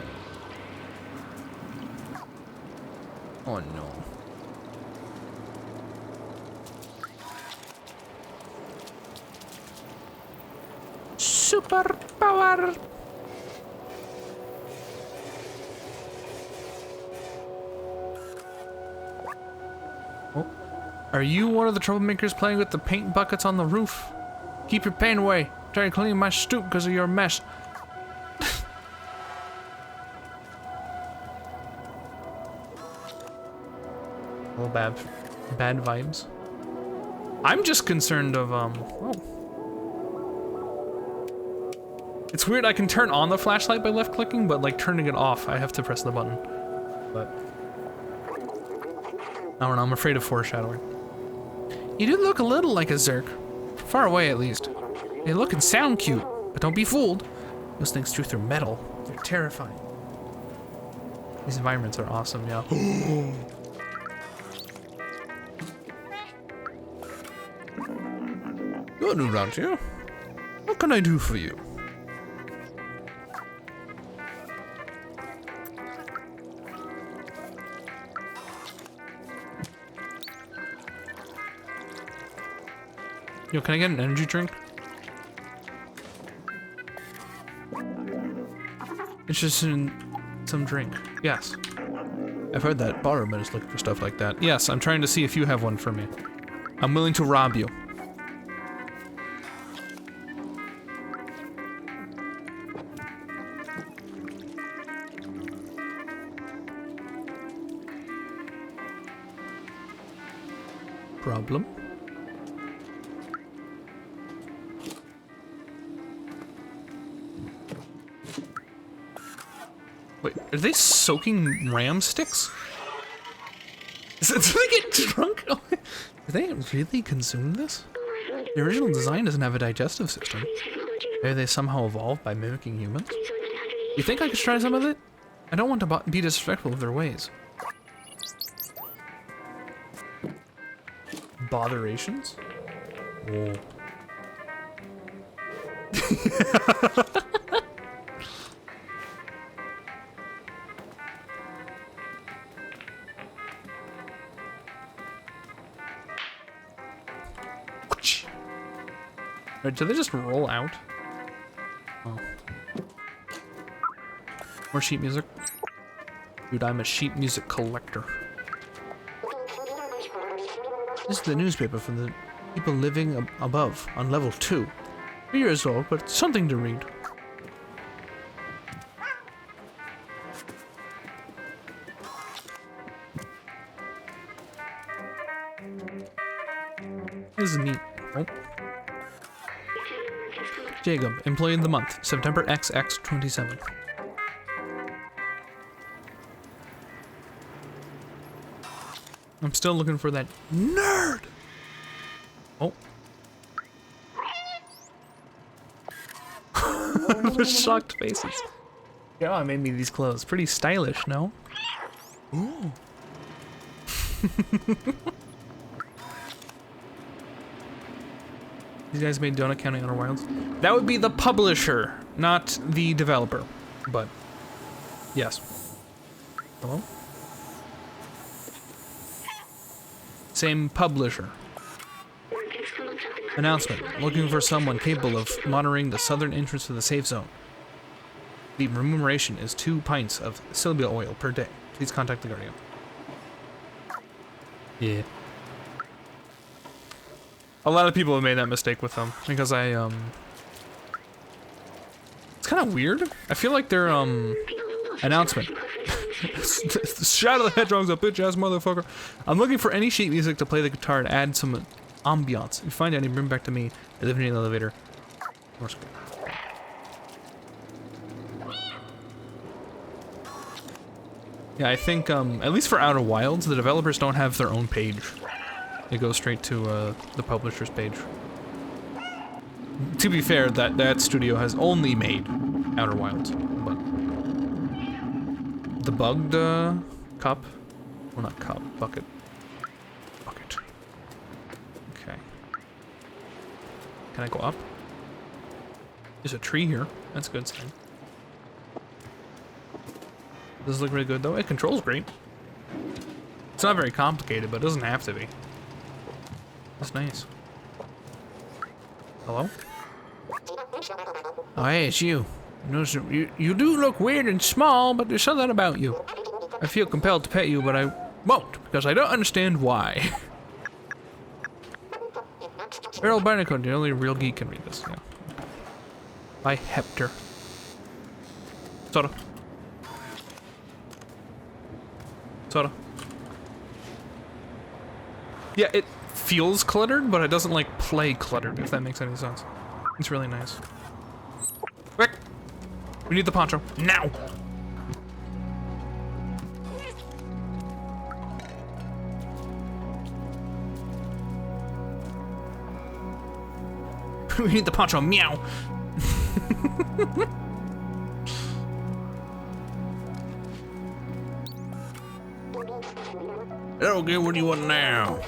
Oh no. Superpower! Oh. Are you one of the troublemakers playing with the paint buckets on the roof? Keep your paint away. Trying to clean my stoop because of your mess. A little bad vibes. I'm just concerned of, oh. It's weird, I can turn on the flashlight by left clicking, but like turning it off, I have to press the button. But I don't know, I'm afraid of foreshadowing. You do look a little like a Zerk. Far away at least. They look and sound cute, but don't be fooled. Those things chew through metal. They're terrifying. These environments are awesome, yeah. You're new around here. What can I do for you? Yo, can I get an energy drink? It's just in some drink. Yes. I've heard that barman is looking for stuff like that. Yes, I'm trying to see if you have one for me. I'm willing to rob you. Problem? Wait, are they soaking ram sticks? Do they get drunk? Do they really consume this? The original design doesn't have a digestive system. Maybe they somehow evolved by mimicking humans? You think I could try some of it? I don't want to be disrespectful of their ways. Botherations? Whoa. Right, do they just roll out? Oh. More sheet music. Dude, I'm a sheet music collector. This is the newspaper from the people living above, on level 2. 3 years old, but something to read. This is neat. Oh. Jacob, Employee of the Month, September XX27. I'm still looking for that nerd! Oh. The shocked faces. Yeah, I made me these clothes. Pretty stylish, no? Ooh. These guys made Donut County Outer Wilds. That would be the publisher, not the developer. But, yes. Hello? Same publisher. Announcement. Looking for someone capable of monitoring the southern entrance to the safe zone. The remuneration is 2 pints of Silvia oil per day. Please contact the Guardian. Yeah. A lot of people have made that mistake with them because it's kind of weird. I feel like their announcement. Shadow the Hedgehog's a bitch ass motherfucker. I'm looking for any sheet music to play the guitar and add some ambiance. If you find any, bring back to me. I live in the elevator. Yeah, I think at least for Outer Wilds, the developers don't have their own page. They go straight to the publisher's page. To be fair, that studio has only made Outer Wilds, but the bugged cup, well not cup, bucket. Okay. Can I go up? There's a tree here. That's a good sign. Does look really good though. It controls great. It's not very complicated, but it doesn't have to be. That's nice. Hello? Oh, hey, it's you. You do look weird and small, but there's something about you. I feel compelled to pet you, but I won't, because I don't understand why. Earl Barnacle, the only real geek can read this. Yeah. By Hector. Soda. Soda. Yeah, it feels cluttered, but it doesn't like play cluttered, if that makes any sense. It's really nice. Quick! We need the poncho. Now! We need the poncho. Meow! Okay, what do you want now?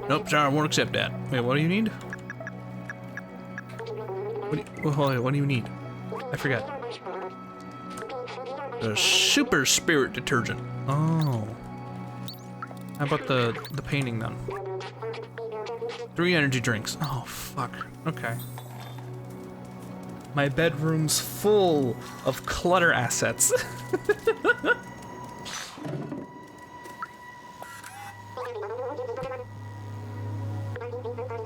Nope, sorry, I won't accept that. Wait, what do you need? What do you need? I forget. The super spirit detergent. Oh. How about the painting then? 3 energy drinks. Oh, fuck. Okay. My bedroom's full of clutter assets.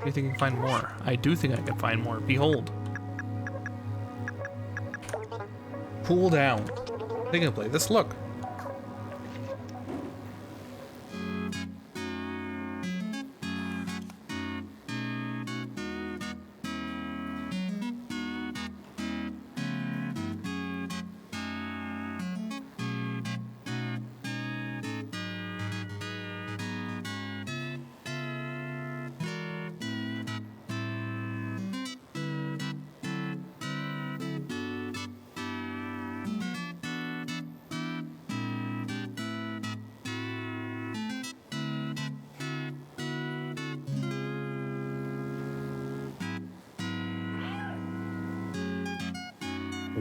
Do you think you can find more? I do think I can find more. Behold. Cool down. I think I can play this. Look.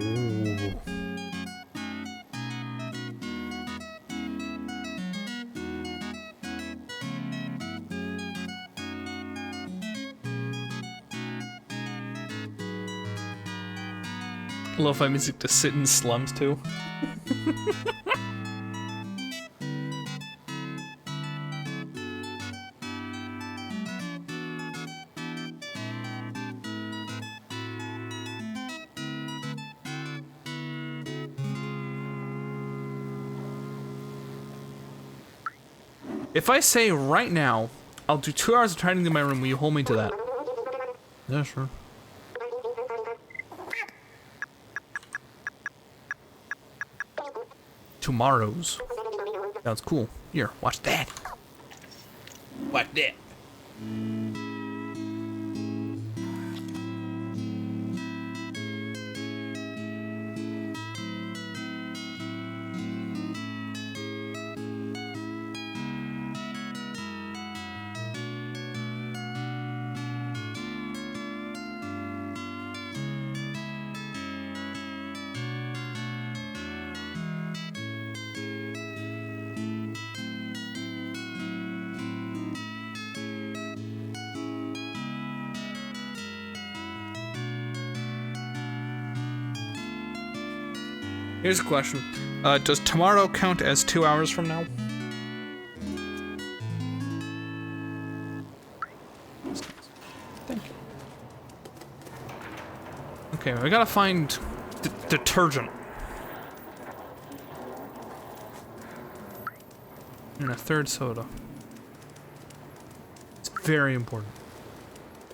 Ooh. Lo-fi music to sit in slums too. If I say right now, I'll do 2 hours of tidying in my room, will you hold me to that? Yeah, sure. Tomorrow's. Sounds cool. Here, watch that. Watch that. Here's a question. Does tomorrow count as 2 hours from now? Okay, we gotta find detergent. And a third soda. It's very important.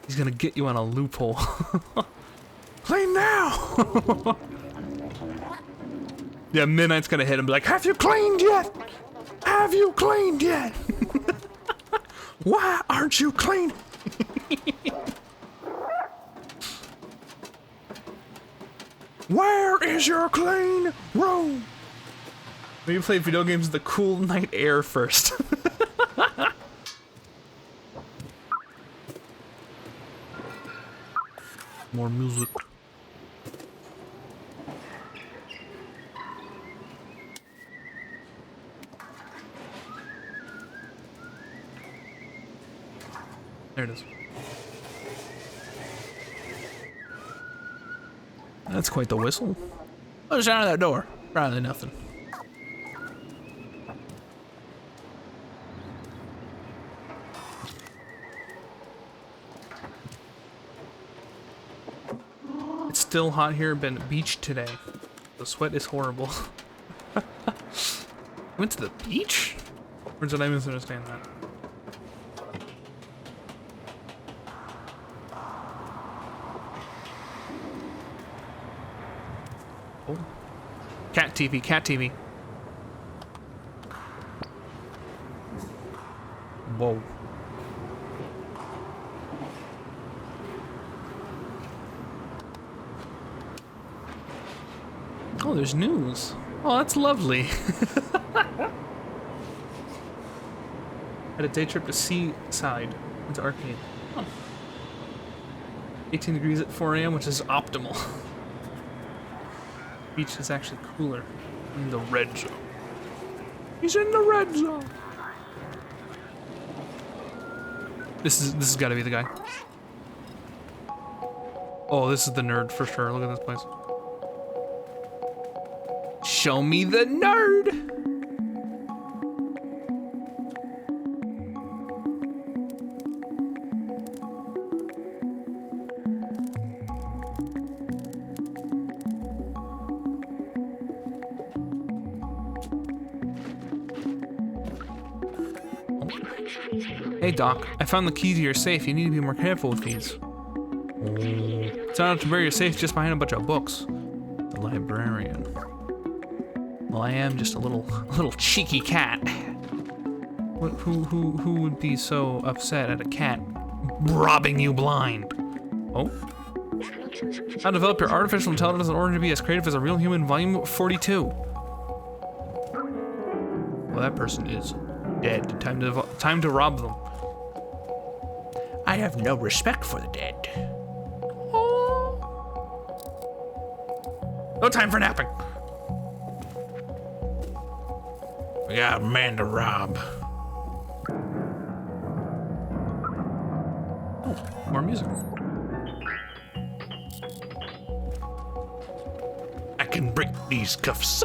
He's gonna get you on a loophole. Clean now! Yeah, Midnight's gonna hit him and be like, have you cleaned yet? Have you cleaned yet? Why aren't you clean? Where is your clean room? Maybe play video games with the cool night air first. More music. There it is. That's quite the whistle. What's out of that door? Probably nothing. It's still hot here, been beach today. The sweat is horrible. Went to the beach? Or did I misunderstand that? Oh. Cat TV, cat TV. Whoa. Oh, there's news. Oh, that's lovely. Had a day trip to Seaside. Into Arcade. Oh. 18 degrees at 4 a.m., which is optimal. Beach is actually cooler in the red zone. He's in the red zone. This has got to be the guy. Oh, this is the nerd for sure. Look at this place. Show me the nerd. Hey Doc, I found the key to your safe. You need to be more careful with these. It's not to bury your safe just behind a bunch of books. The librarian. Well, I am just a little cheeky cat. Who would be so upset at a cat robbing you blind? Oh. How to develop your artificial intelligence in order to be as creative as a real human, volume 42. Well, that person is dead. Time to rob them. I have no respect for the dead. Oh. No time for napping. We got a man to rob. Oh, more music. I can break these cuffs.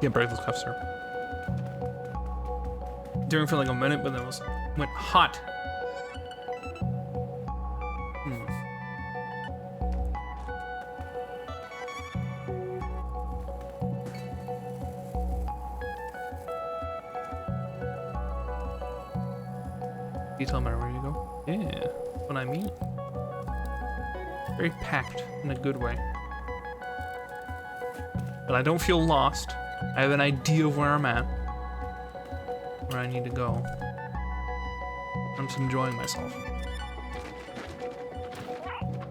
Can't break those cuffs, sir. Doing for like a minute, but then went hot. Detail matter where you go. Yeah, that's what I mean. Very packed in a good way. But I don't feel lost. I have an idea of where I'm at. Where I need to go. I'm just enjoying myself.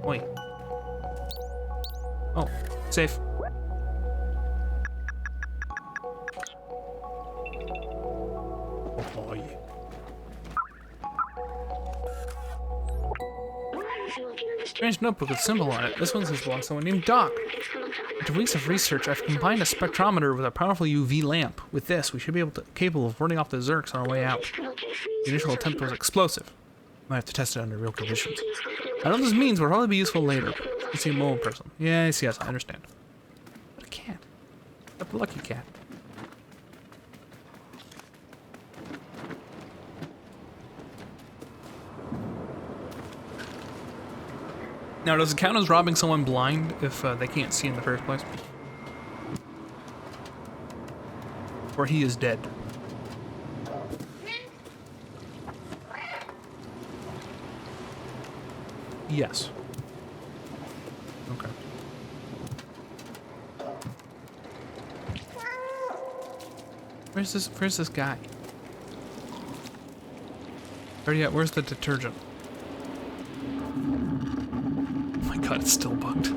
Wait. Oh, safe. Oh, yeah. Strange notebook with a symbol on it. This one says belongs to someone named Doc. After weeks of research, I've combined a spectrometer with a powerful UV lamp. With this, we should be capable of warding off the Zerks on our way out. The initial attempt was explosive. Might have to test it under real conditions. I know what this means, but it'll probably be useful later. You see a mole person. Yes, I understand. But a cat. A lucky cat. Now, does it count as robbing someone blind if they can't see in the first place? Or he is dead? Yes. Okay. Where's this guy? Where's the detergent? Oh my god, it's still bugged.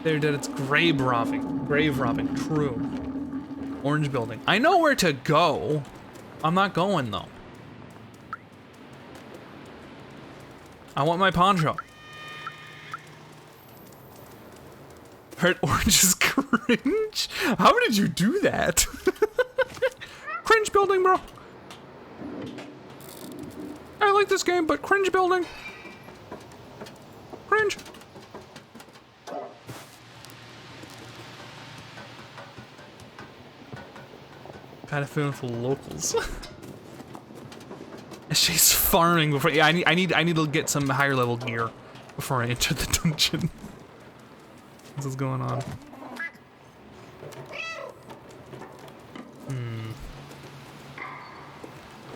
There, dead. It's grave robbing. Grave robbing. True. Orange building. I know where to go. I'm not going though. I want my poncho. Heard orange is cringe? How did you do that? Cringe building, bro. I like this game, but cringe building. Cringe. Kind of feeling for locals. She's farming before. Yeah, I need to get some higher level gear before I enter the dungeon. What's going on?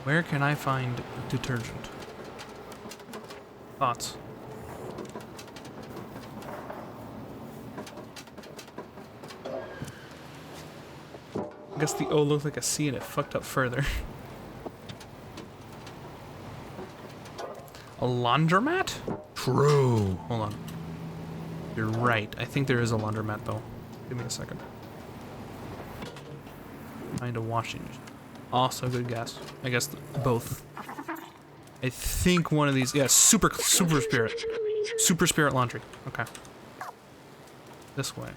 Where can I find detergent? Thoughts? I guess the O looked like a C and it fucked up further. A laundromat? True. Hold on. You're right. I think there is a laundromat though. Give me a second. Find a washing machine. Also good guess. I guess both. I think one of these. Yeah, super spirit. Super spirit laundry. Okay. This way.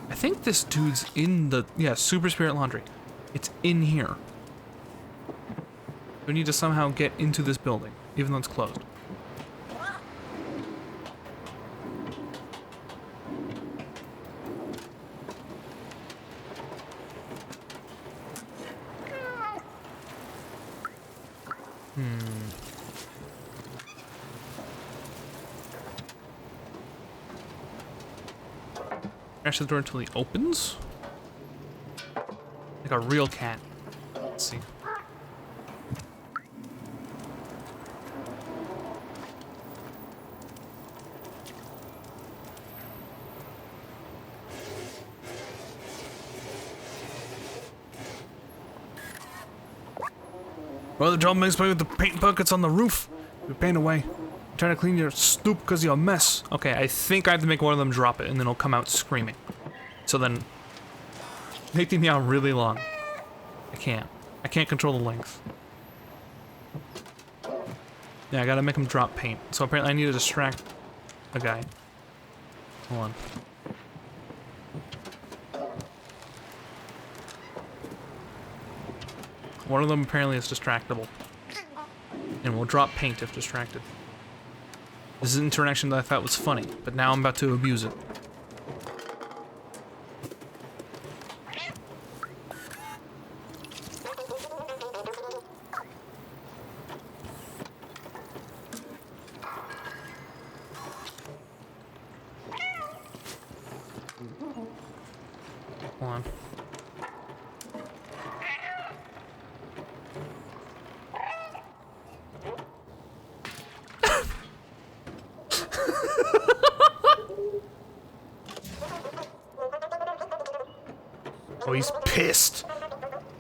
I think this dude's in the, yeah, super spirit laundry. It's in here. We need to somehow get into this building, even though it's closed. Crash the door until he opens? Like a real cat. Let's see. Well, the job makes play with the paint buckets on the roof. We paint away. I'm trying to clean your stoop because you're a mess. Okay, I think I have to make one of them drop it and then it'll come out screaming. So then, making me out really long. I can't control the length. Yeah, I gotta make him drop paint. So apparently I need to distract a guy. Hold on. One of them apparently is distractible. And will drop paint if distracted. This is an interaction that I thought was funny, but now I'm about to abuse it. Hold on. Oh, he's pissed.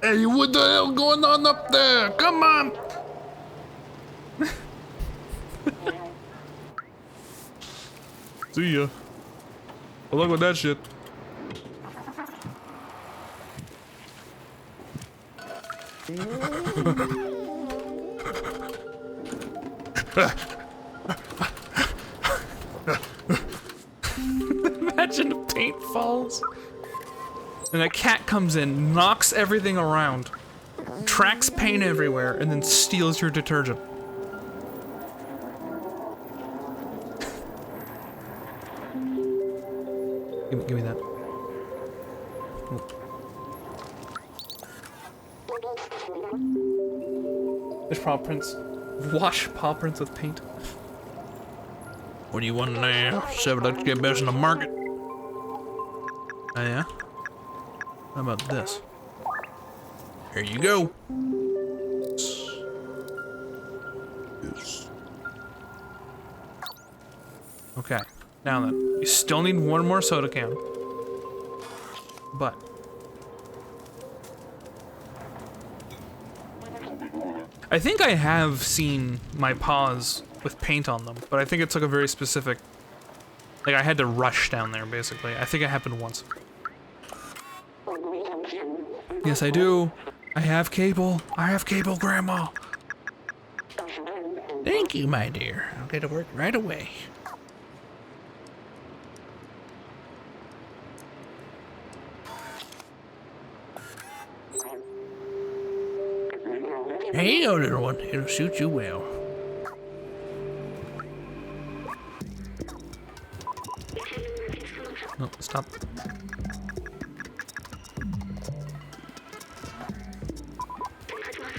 Hey, what the hell going on up there? Come on! See ya. Good luck with that shit. Imagine if paint falls. And a cat comes in, knocks everything around, tracks paint everywhere, and then steals your detergent. Give me that. There's paw prints. Wash paw prints with paint. What do you want now? 7 let's get best in the market. Oh yeah? How about this? Here you go. Okay. Now then, you still need one more soda can. But I think I have seen my paws with paint on them, but I think it took a very specific, like I had to rush down there basically. I think it happened once. Yes, I do. I have cable. I have cable, Grandma. Thank you, my dear. I'll get to work right away. Here you go, little one. It'll suit you well. No, stop.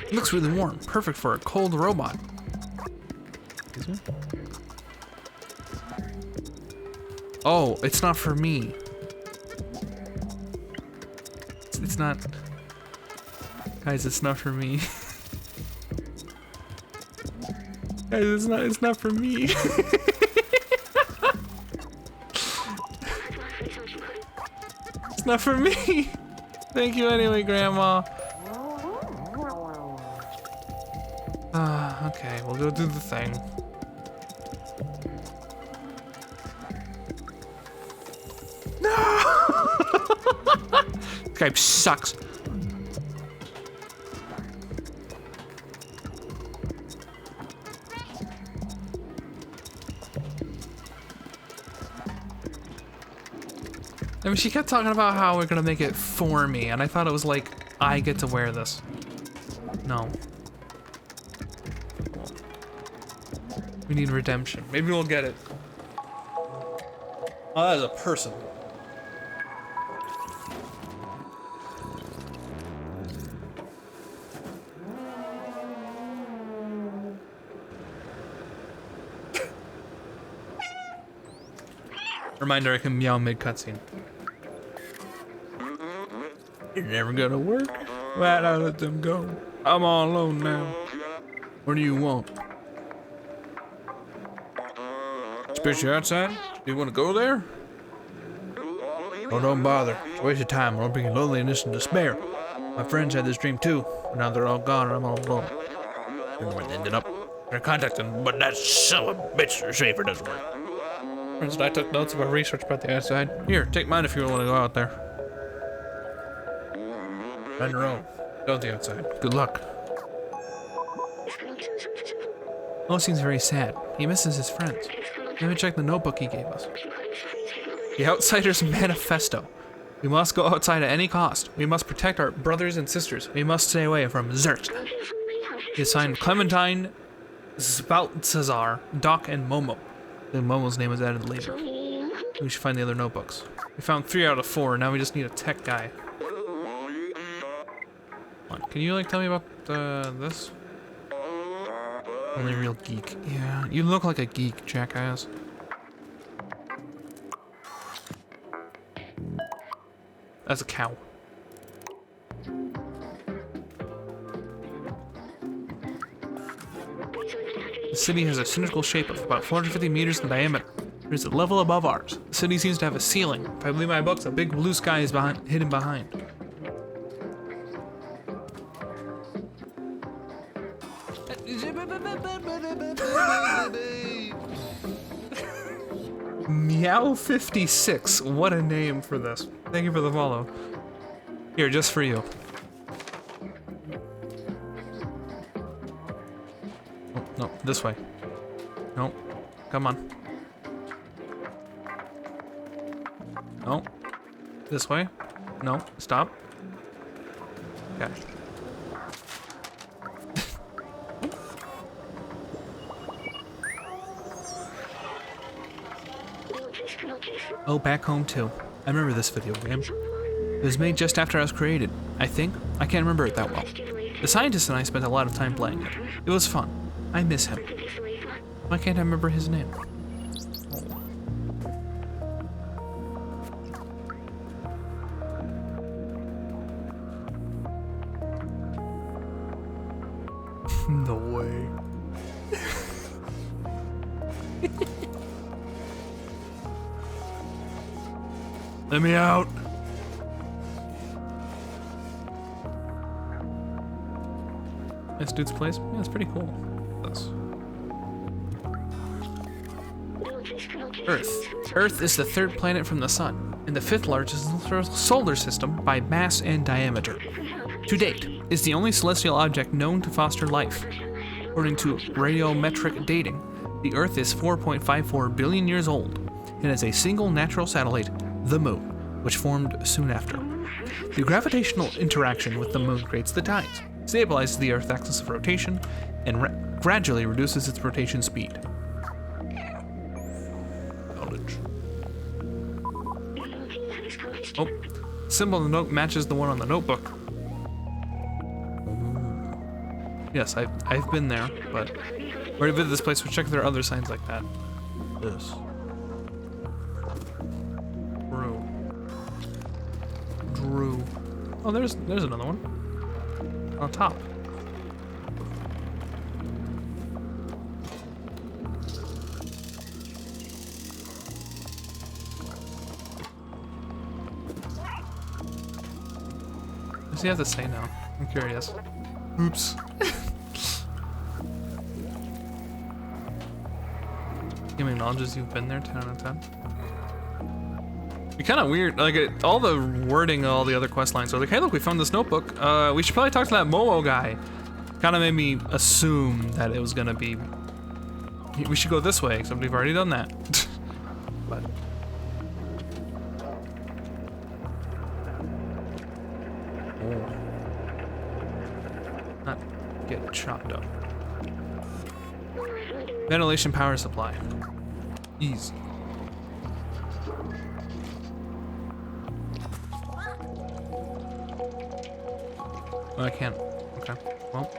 It looks really warm. Perfect for a cold robot. Excuse me? Oh, it's not for me. It's not. Guys, it's not for me. Guys, it's not for me. It's not for me. Thank you anyway, Grandma. Okay, we'll go do the thing. No! This guy sucks. I mean, she kept talking about how we're gonna make it for me, and I thought it was like, I get to wear this. No. We need redemption. Maybe we'll get it. Oh, that is a person. Reminder, I can meow mid-cutscene. You're never gonna work. Why'd I let them go? I'm all alone now. What do you want? Spit you outside? Do you want to go there? Oh, don't bother. It's a waste of time. I'll bring you loneliness and despair. My friends had this dream too, but now they're all gone and I'm all alone. I don't know where they ended up. They're contacting, but that son of a bitch Schaefer doesn't work. Friends and I took notes of our research about the outside. Here, take mine if you want to go out there. On your own. Go to the outside. Good luck. Lo seems very sad. He misses his friends. Let me check the notebook he gave us. The Outsider's Manifesto. We must go outside at any cost. We must protect our brothers and sisters. We must stay away from Zert. He is signed Clementine, Balthazar, Doc, and Momo. Then Momo's name was added later. We should find the other notebooks. We found 3 out of 4. Now we just need a tech guy. Come on, can you like tell me about this? Only real geek. Yeah, you look like a geek, jackass. That's a cow. The city has a cylindrical shape of about 450 meters in diameter. It is a level above ours. The city seems to have a ceiling. If I believe my books, a big blue sky is hidden behind. Meow56. What a name for this. Thank you for the follow. Here, just for you. Oh, no, this way. No, come on. No, this way. No, stop. Okay. Oh, back home too. I remember this video game. It was made just after I was created, I think. I can't remember it that well. The scientist and I spent a lot of time playing it. It was fun. I miss him. Why can't I remember his name? No way. Let me out. This dude's place? Yeah, it's pretty cool. This. Earth. Earth is the third planet from the Sun, and the fifth largest in the solar system by mass and diameter. To date, is the only celestial object known to foster life. According to radiometric dating, the Earth is 4.54 billion years old, and has a single natural satellite, the Moon, which formed soon after. The gravitational interaction with the Moon creates the tides, stabilizes the Earth's axis of rotation, and gradually reduces its rotation speed. Knowledge. Oh, symbol on the note matches the one on the notebook. Yes, I've been there, but we already visited this place. We'll check if there are other signs like that. This. Drew. Oh, there's another one. On top. What does he have to say now? I'm curious. Oops. Game acknowledges you've been there, 10 out of 10. Be kind of weird, like all the wording of all the other quest lines are like, hey look, we found this notebook. We should probably talk to that Momo guy. Kind of made me assume that it was gonna be, we should go this way, except we've already done that. But. Oh. Not get chopped up. Ventilation power supply. Easy. Oh, I can't. Okay. Well.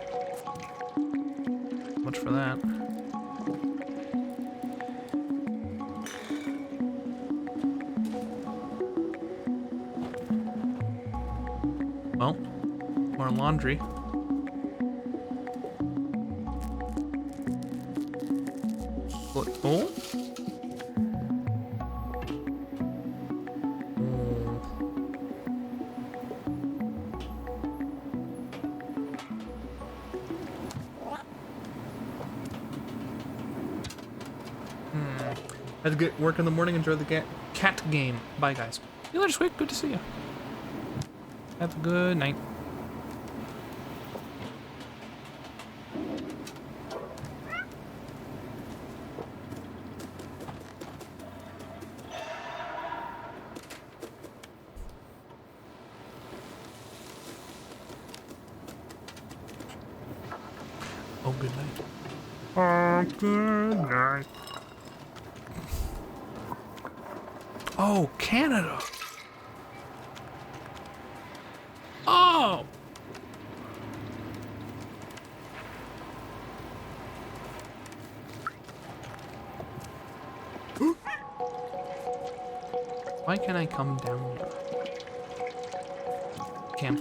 Much for that. Well, more laundry. What? Oh? Had to get work in the morning. Enjoy the cat game. Bye, guys. See you later, Squeak. Good to see you. Have a good night. Oh, good night. Oh, good night. Oh, Canada. Oh. Why can't I come down here? Can.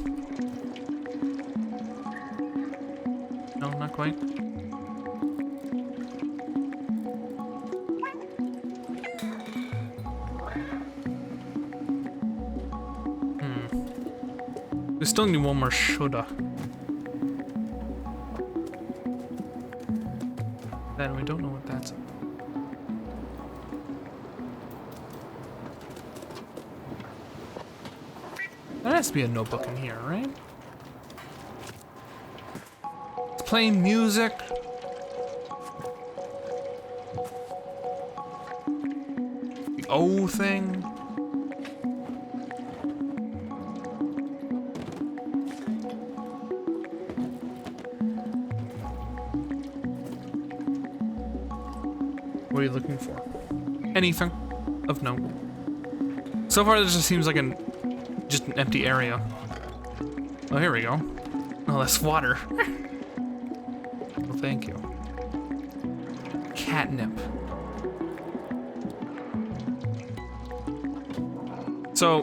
No, not quite. We still need one more shoulda. Then we don't know what that's. There has to be a notebook in here, right? It's playing music. The O thing. What are you looking for? Anything of note. So far, this just seems like an just an empty area. Oh, here we go. Oh, that's water. Well, thank you. Catnip. So,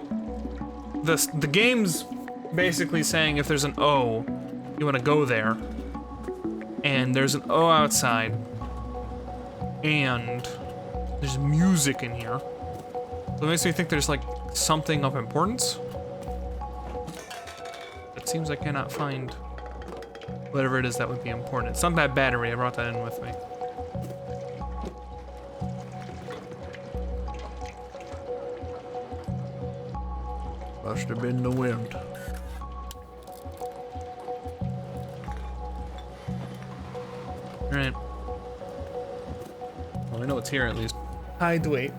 the game's basically saying if there's an O, you want to go there. And there's an O outside. And there's music in here. So it makes me think there's like something of importance. It seems I cannot find whatever it is that would be important. It's not that battery, I brought that in with me. Must have been the wind. Alright. Well, I know it's here at least. Hi, Dwayne.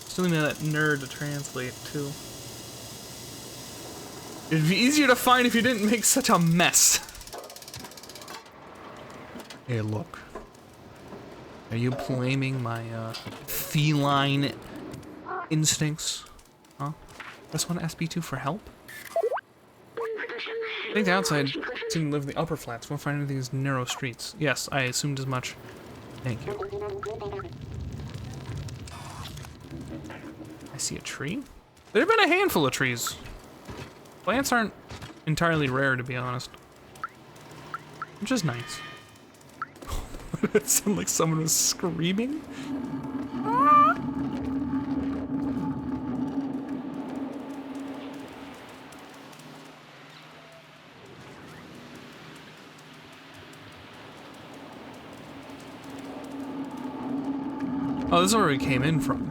Still need that nerd to translate too. It'd be easier to find if you didn't make such a mess. Hey, look. Are you blaming my feline instincts? Huh? Press 1 SB2 for help? I think the outside seem to live in the upper flats. Won't find anything in these narrow streets. Yes, I assumed as much. Thank you. I see a tree? There have been a handful of trees. Plants aren't entirely rare, to be honest. Which is nice. It sounded like someone was screaming. Oh, this is where we came in from.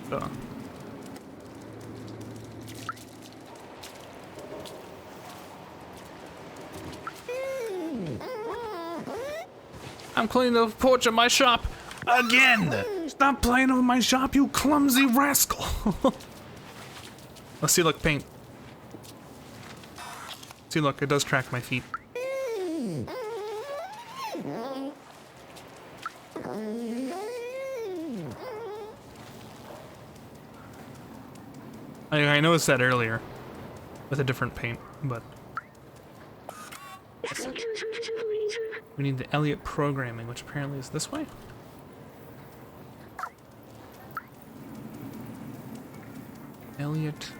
Duh. I'm cleaning the porch of my shop again. Stop playing with my shop, you clumsy rascal. Let's see, look, paint. See, look, it does track my feet. I noticed that earlier with a different paint, but we need the Elliott programming, which apparently is this way. Elliott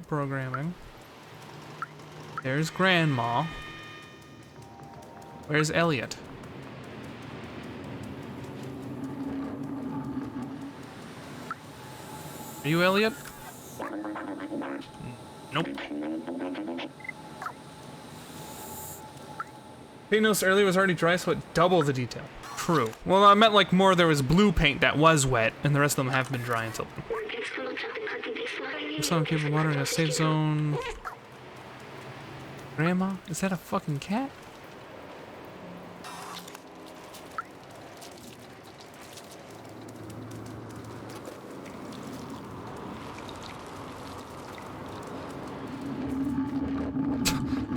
programming. There's Grandma. Where's Elliott? Are you Elliott? Nope. Paint noticed earlier was already dry, so it doubled the detail. True. Well, I meant like more there was blue paint that was wet, and the rest of them have been dry until then. Some people water in a safe zone. Grandma? Is that a fucking cat?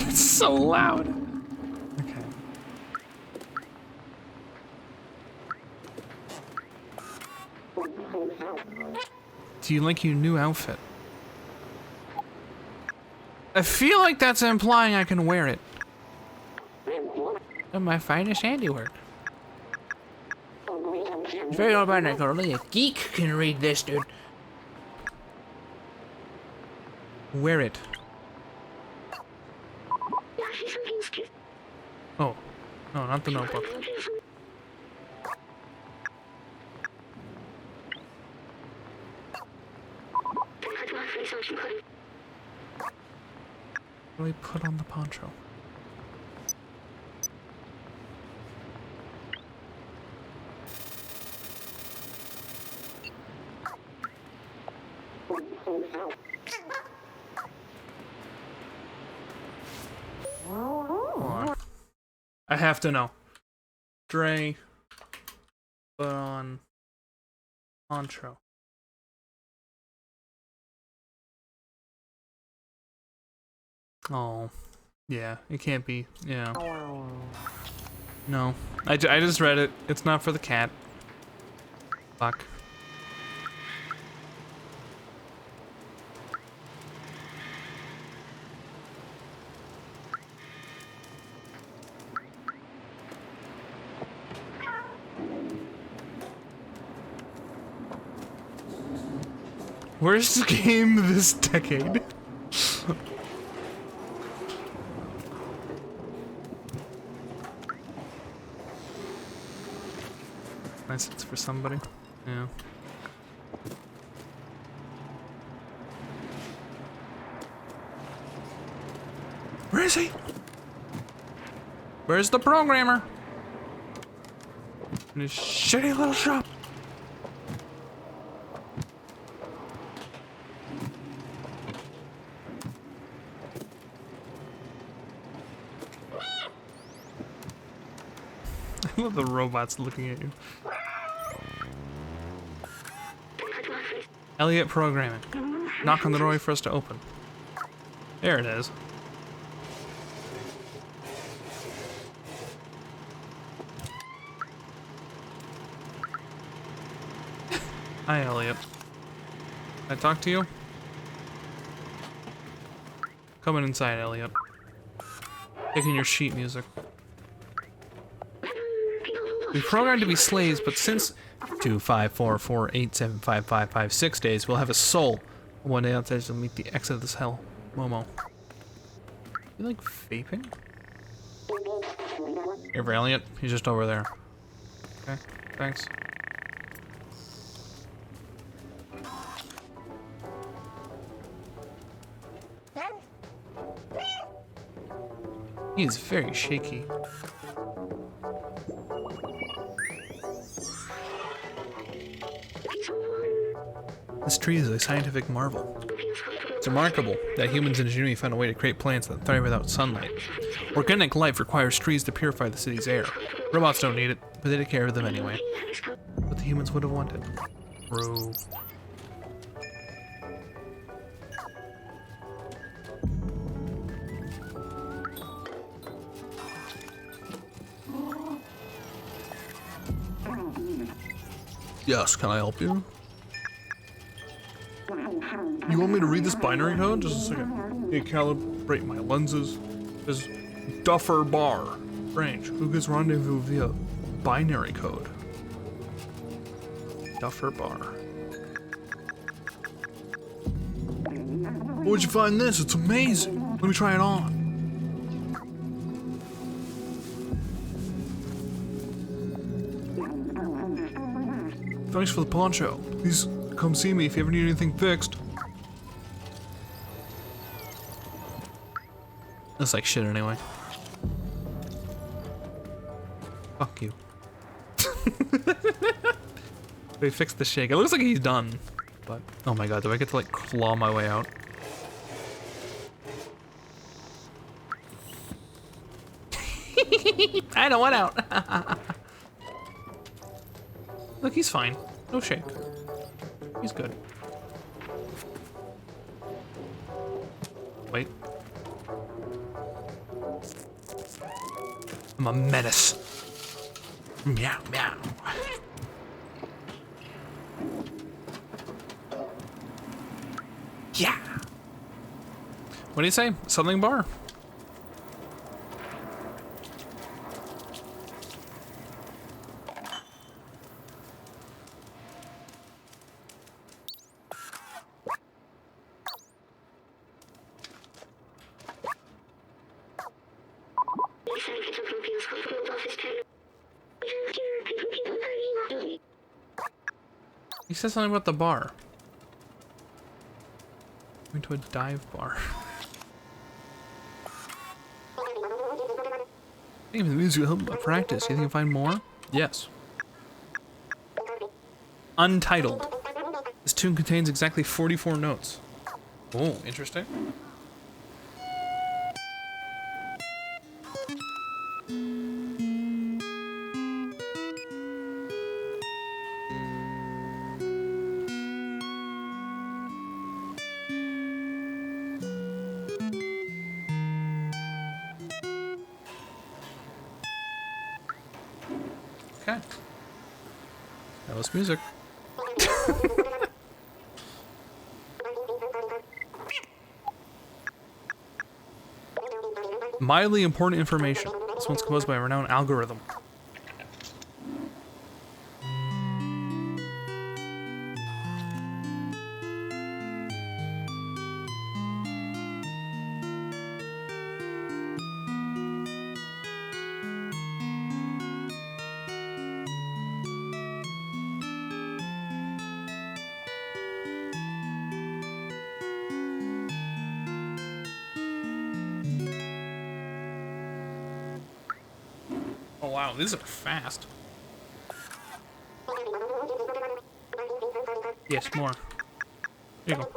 It's so loud. Okay. Do you like your new outfit? I feel like that's implying I can wear it. My finest handiwork. It's very automatic. Only a geek can read this, dude. Wear it. Oh. No, not the notebook. What do we put on the poncho? Hold on. I have to know. Dre, put on poncho. Oh. Yeah, it can't be. Yeah. No. I just read it. It's not for the cat. Fuck. Worst game this decade. Nice, it's for somebody. Yeah. Where is he? Where's the programmer? In his shitty little shop. I love the robots looking at you. Elliot programming. Knock on the door for us to open. There it is. Hi, Elliot. Can I talk to you? Coming inside, Elliot. Picking your sheet music. We programmed to be slaves, but since 25448755556 days, we'll have a soul. One day outside will meet the exit of this hell. Momo. You like vaping? Here for Elliot. He's just over there. Okay, thanks. He is very shaky. This tree is a scientific marvel. It's remarkable that humans' ingenuity found a way to create plants that thrive without sunlight. Organic life requires trees to purify the city's air. Robots don't need it, but they take care of them anyway. What the humans would have wanted. Bro. Yes, can I help you? You want me to read this binary code? Just a second. Hey, calibrate my lenses. This Duffer Bar. Strange. Who gets rendezvous via binary code? Duffer Bar. Where'd you find this? It's amazing. Let me try it on. Thanks for the poncho. Please come see me if you ever need anything fixed. Looks like shit anyway. Fuck you. They fixed the shake. It looks like he's done. But, oh my god, do I get to like claw my way out? I don't want out. Look, he's fine. No shake. He's good. Wait. I'm a menace. Meow, meow. Yeah. What do you say? Something bar? He said something about the bar. Going to a dive bar. Hey, the music will help my practice. You think I can find more? Yes. Untitled. This tune contains exactly 44 notes. Oh, interesting. Okay. That was music. Mildly important information. This one's composed by a renowned algorithm. Oh wow, these are fast. Yes, more. Here you go.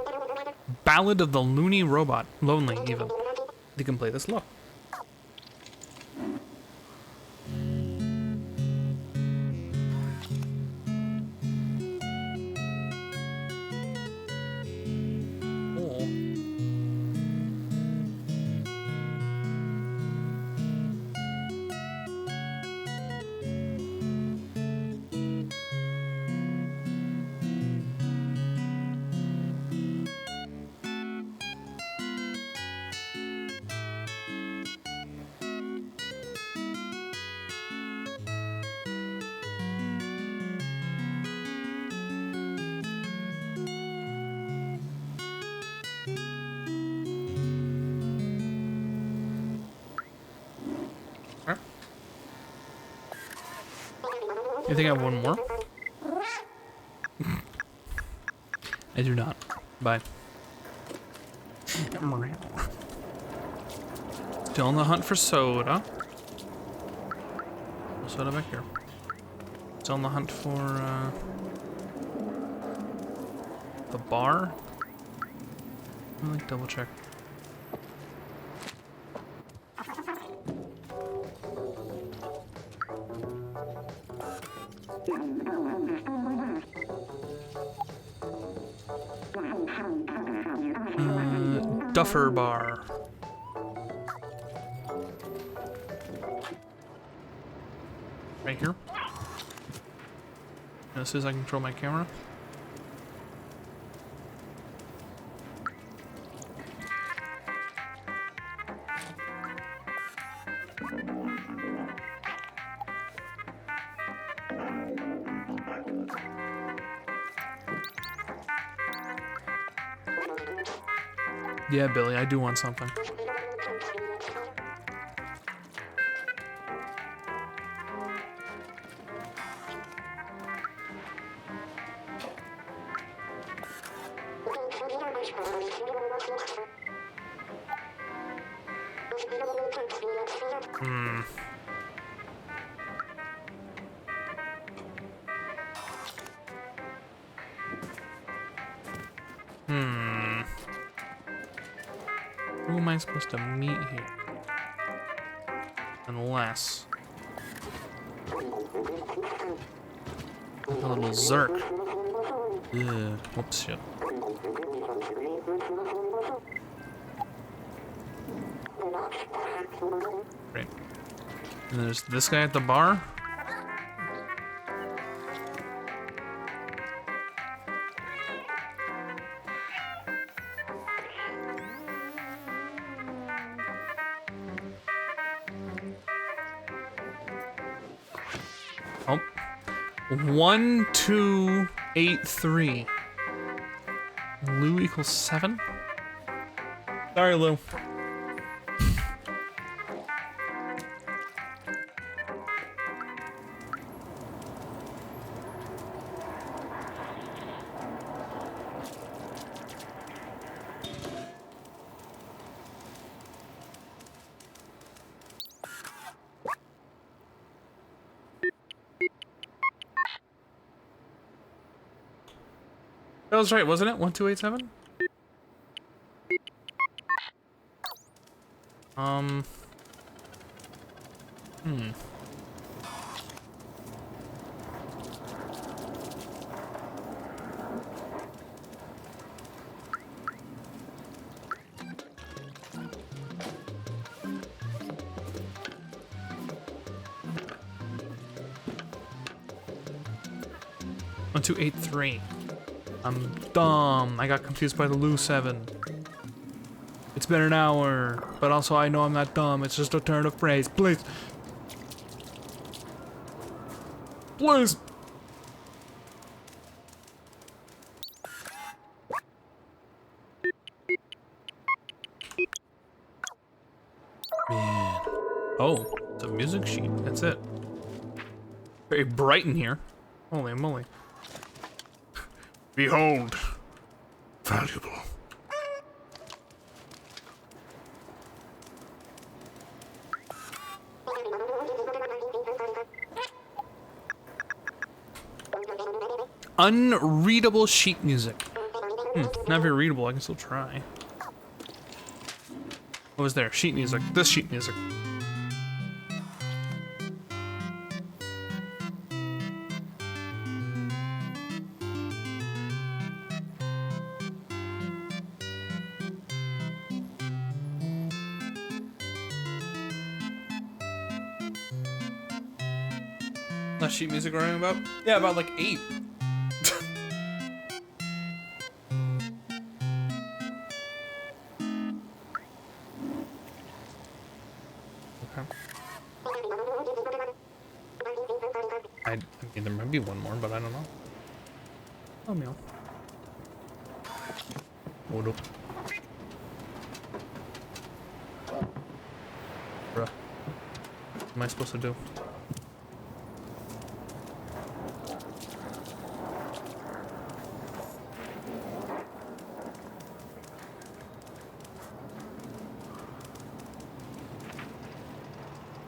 Ballad of the Loony Robot. Lonely, even. You can play this. Look. Oh. Alright. You think I have one more? I do not. Bye. Still on the hunt for soda. No soda back here. Still on the hunt for the bar. Let me double check. Duffer Bar. Right here. This is I control my camera. Yeah, Billy, I do want something. Who am I supposed to meet here? Unless... a little Zerk. Ugh. Whoops, shit. Great. And there's this guy at the bar. Oh. 1283. Lou equals 7? Sorry, Lou. That was right, wasn't it? 1287? 1283. I'm dumb. I got confused by the Lu 7. It's been an hour, but also I know I'm not dumb. It's just a turn of phrase. Please. Please. Man. Oh, it's a music sheet. That's it. Very bright in here. Holy moly. Behold, valuable. Unreadable sheet music. Not very readable. I can still try. What was there? Sheet music. This sheet music. That sheet music we're talking about? Yeah, about like 8. I mean, there might be one more, but I don't know. Oh, meow. Hold up. Bruh. What am I supposed to do?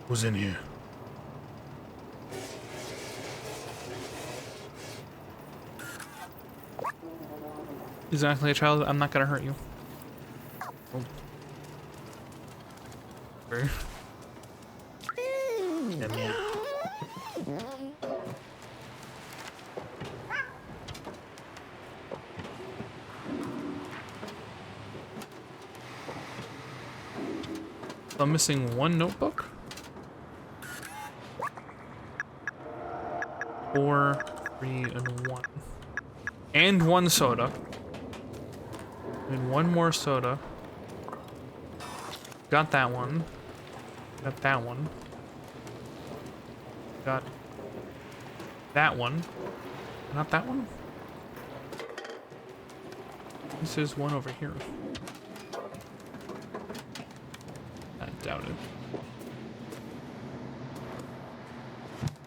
Who's in here? Exactly, a child. I'm not gonna hurt you. Oh. Very. Yeah, meow. I'm missing one notebook. 4, 3, and 1. And 1 soda. And 1 more soda. Got that one. Got that one. Got that one. Not that one? This is one over here. I doubt it.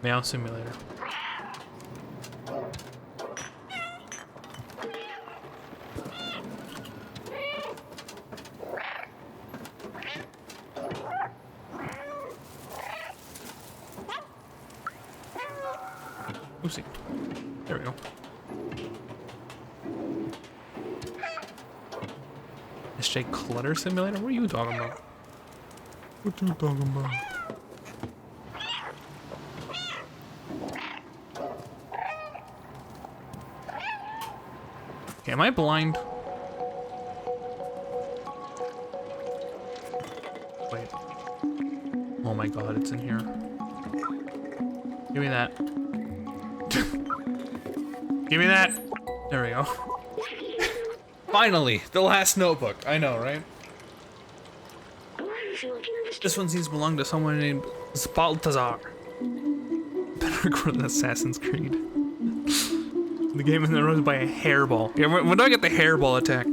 Meow simulator. Oopsie. There we go. SJ Clutter Simulator? What are you talking about? What are you talking about? Okay, am I blind? Wait. Oh my god, it's in here. Give me that. Give me that! There we go. Finally, the last notebook. I know, right? This one seems to belong to someone named Baltazar. Better record than Assassin's Creed. The game is run by a hairball. Yeah, when do I get the hairball attack?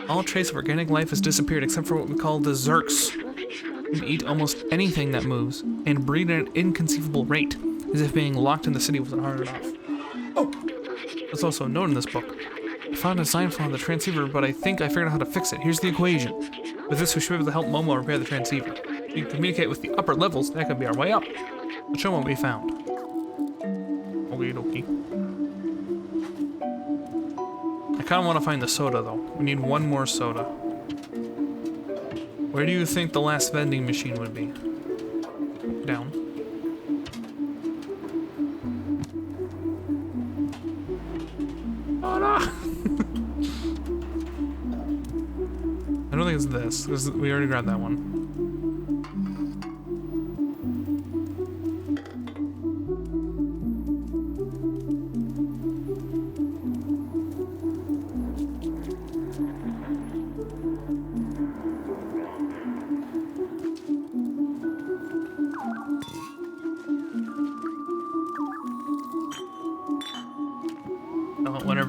All trace of organic life has disappeared except for what we call the Zerks. We can eat almost anything that moves and breed at an inconceivable rate, as if being locked in the city wasn't hard enough. Oh! There's also a note in this book. I found a sign flaw on the transceiver, but I think I figured out how to fix it. Here's the equation. With this, we should be able to help Momo repair the transceiver. We can communicate with the upper levels, that could be our way up. Let's show what we found. Okie dokie. I kinda wanna find the soda though. We need 1 more soda. Where do you think the last vending machine would be? Down. Oh no! I don't think it's this, because we already grabbed that one.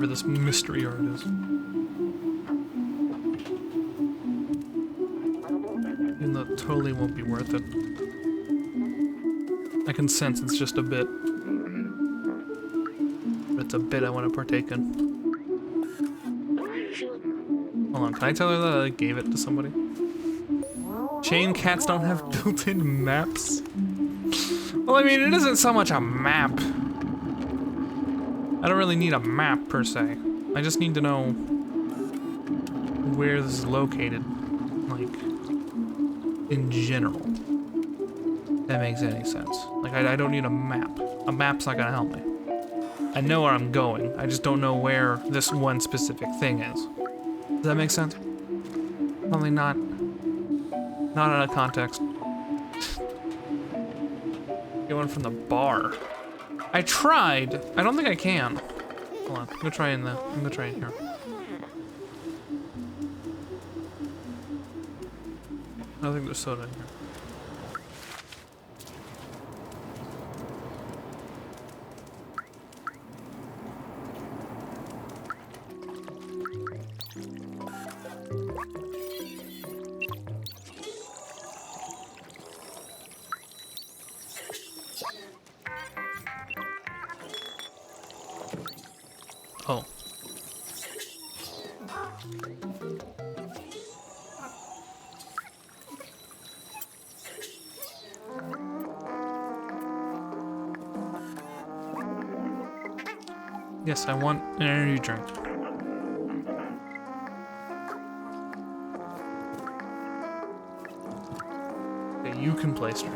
whatever this mystery art is. Even though it totally won't be worth it. I can sense it's just a bit. But it's a bit I want to partake in. Hold on, can I tell her that I gave it to somebody? Chain cats don't have built-in maps? Well, I mean, it isn't so much a map. I don't really need a map, per se. I just need to know where this is located. Like, in general. If that makes any sense. Like, I don't need a map. A map's not gonna help me. I know where I'm going. I just don't know where this one specific thing is. Does that make sense? Probably not. Not out of context. Get one from the bar. I tried. I don't think I can. Hold on. I'm gonna try in here. I don't think there's soda in here. Oh. Yes, I want an energy drink. Okay, you can play straight.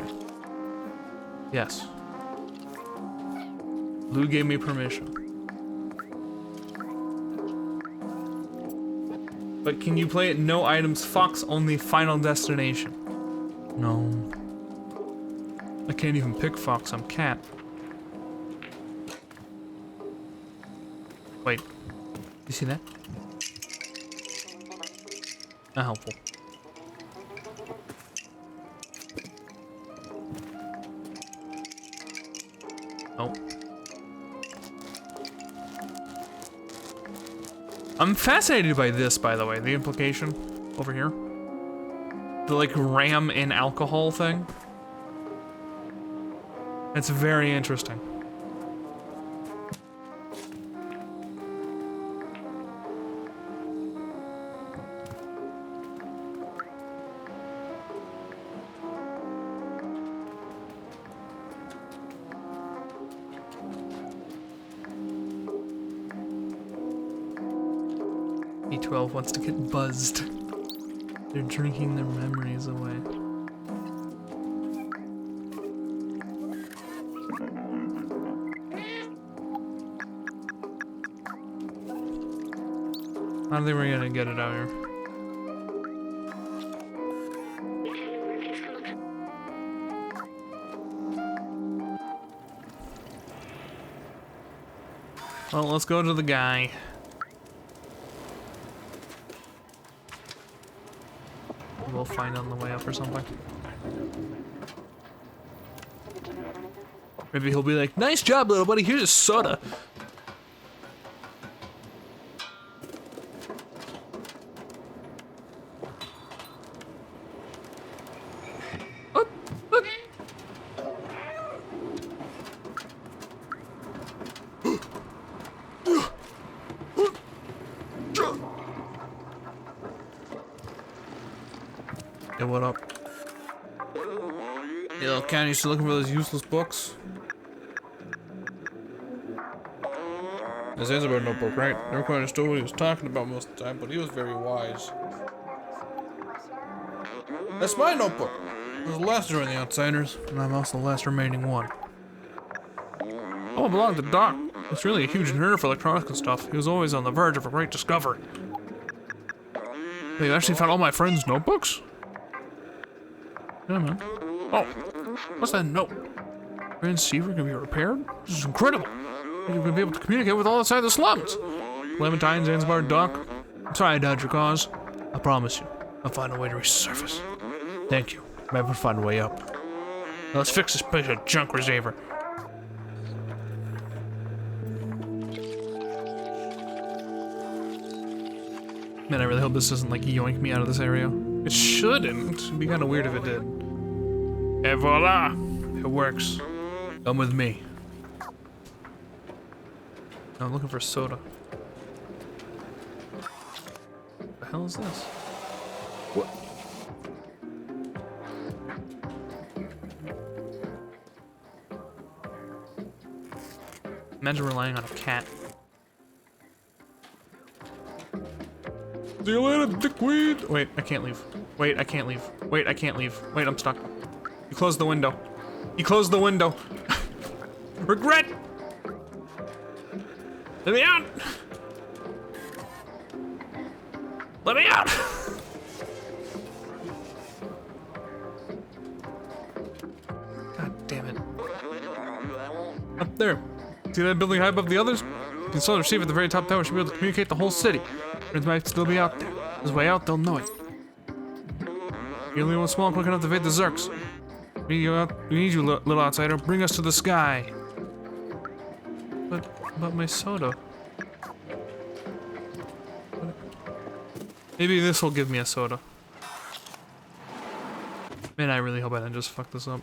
Yes. Lou gave me permission. But can you play it no items, Fox only, Final Destination? No. I can't even pick Fox, I'm cat. Wait. You see that? Not helpful. Oh. I'm fascinated by this, by the way, the implication over here. The, like, ram in alcohol thing. It's very interesting. B12 wants to get buzzed. They're drinking their memories away. I don't think we're gonna get it out here. Well, let's go to the guy. We'll find on the way up or something. Maybe he'll be like, "Nice job, little buddy, here's a soda." Hey, what up? Hey, little cat, you still looking for those useless books? This is about a notebook, right? Never quite understood what he was talking about most of the time, but he was very wise. That's my notebook! It was the last during the Outsiders, and I'm also the last remaining one. Oh, it belonged to Doc. It's really a huge nerd for electronics and stuff. He was always on the verge of a great discovery. Hey, you actually found all my friends' notebooks? Yeah, man. Oh, what's that note? Transceiver can be repaired? This is incredible. You're gonna be able to communicate with all outside the slums. Clementine, Zanzibar, Doc. I'm sorry I died your cause. I promise you, I'll find a way to resurface. Thank you. Maybe we'll find a way up. Now let's fix this piece of junk receiver. Man, I really hope this doesn't like yoink me out of this area. It shouldn't. It'd be kind of weird if it did. Et voila! It works. Come with me. I'm looking for soda. What the hell is this? What? Imagine relying on a cat. See you later, dickweed! Wait, I can't leave. Wait, I can't leave. Wait, I can't leave. Wait, I'm stuck. You closed the window. You closed the window. Regret! Let me out! Let me out! God damn it. Up there. See that building high above the others? You can still receive at the very top tower. Should be able to communicate the whole city. Friends might still be out there. This way out, they'll know it. You're only one small and quick enough to evade the Zerks. We need you, little outsider. Bring us to the sky. But my soda. Maybe this will give me a soda. Man, I really hope I didn't just fuck this up.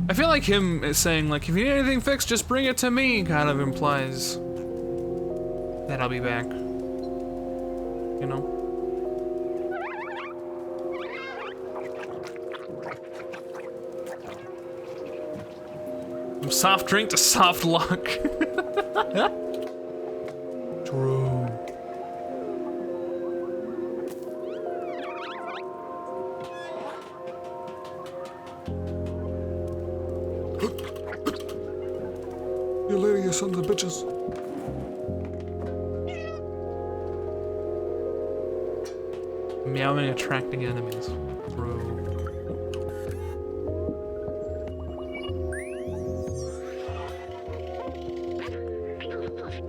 I feel like him saying, like, if you need anything fixed, just bring it to me, kind of implies that I'll be back. You know? From soft drink to soft luck. True. You later, you sons of bitches. Meowing attracting enemies. True.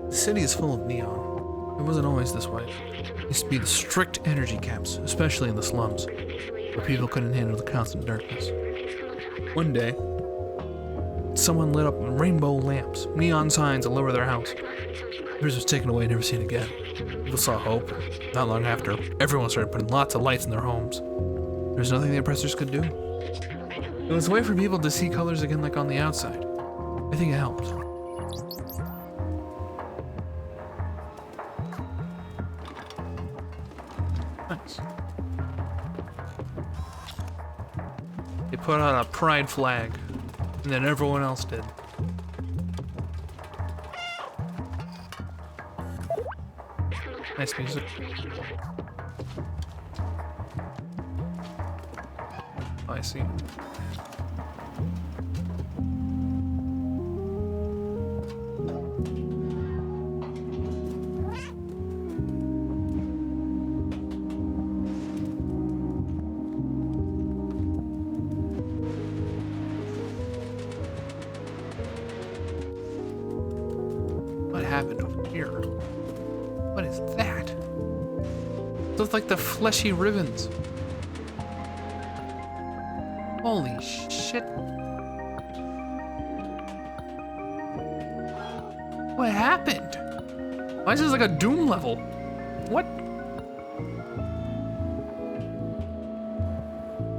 The city is full of neon. It wasn't always this way. It used to be the strict energy caps, especially in the slums, where people couldn't handle the constant darkness. One day, someone lit up rainbow lamps, neon signs all over their house. Theirs was taken away, never seen again. People saw hope. Not long after, everyone started putting lots of lights in their homes. There was nothing the oppressors could do. It was a way for people to see colors again like on the outside. I think it helped. Nice. They put out a pride flag, and then everyone else did. Nice music. Oh, I see. What happened over here? What is that? Those like the fleshy ribbons. Holy shit. What happened? Why is this like a Doom level? What?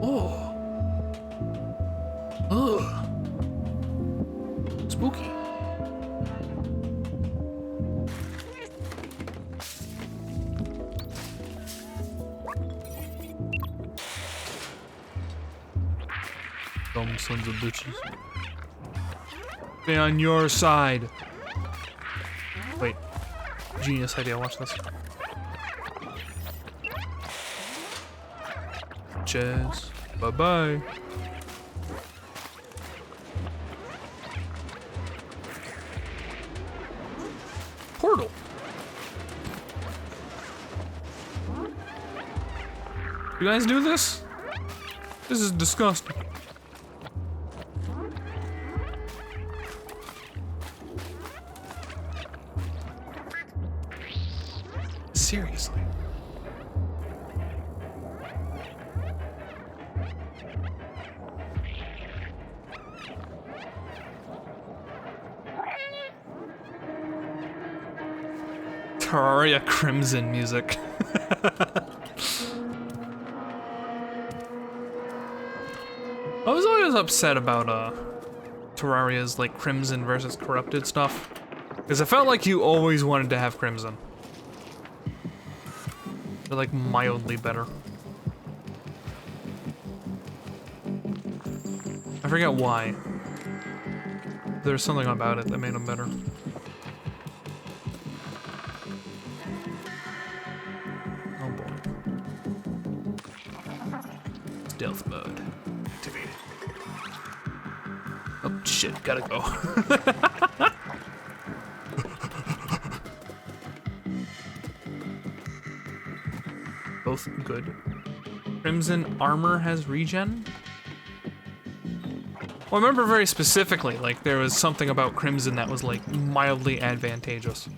Oh. Ugh. Spooky. Dumb sons of bitches. Stay on your side. Wait. Genius idea, watch this. Cheers. Bye-bye. Portal. You guys do this? This is disgusting. Seriously. Terraria Crimson music. I was always upset about Terraria's like Crimson versus Corrupted stuff, because I felt like you always wanted to have Crimson. They're like mildly better. I forget why. There's something about it that made them better. Oh boy. Stealth mode activated. Oh shit, gotta go. Both good. Crimson armor has regen? Well, I remember very specifically, like, there was something about Crimson that was, like, mildly advantageous.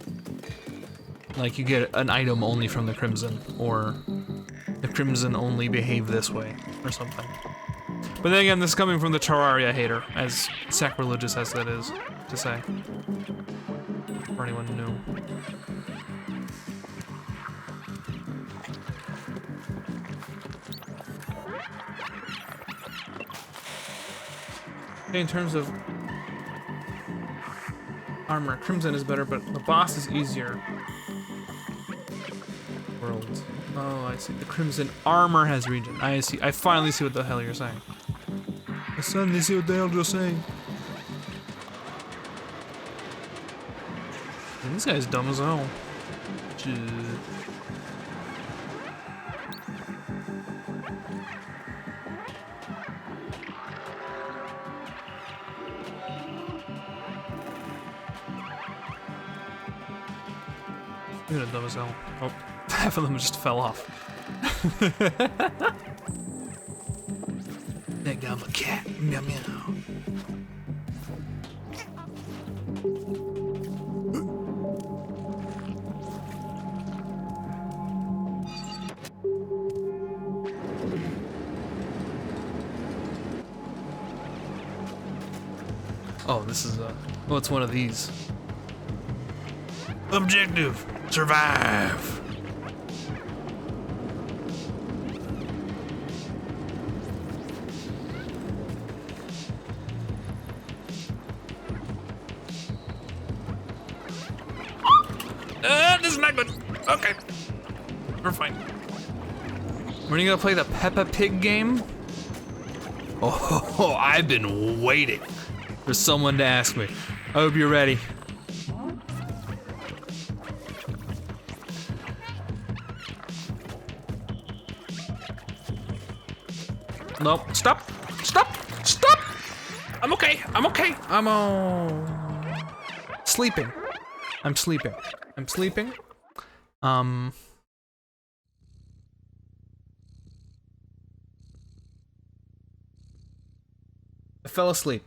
Like, you get an item only from the Crimson, or the Crimson only behave this way, or something. But then again, this is coming from the Terraria hater, as sacrilegious as that is to say. For anyone new. In terms of armor, Crimson is better, but the boss is easier. World. Oh, I see. The Crimson armor has regen. I see. I finally see what the hell you're saying. I suddenly see what the hell you're saying. And this guy's dumb as hell. You're dumb as hell. Oh, half of them just fell off. That got my cat. Meow meow. Oh, this is oh, it's one of these. Objective: survive. This is not good. Okay, we're fine. When are you gonna play the Peppa Pig game? Oh, I've been waiting For someone to ask me. I hope you're ready. Nope. Stop! Stop! Stop! I'm okay. I'm okay. I'm sleeping. I'm sleeping. I'm sleeping. I fell asleep.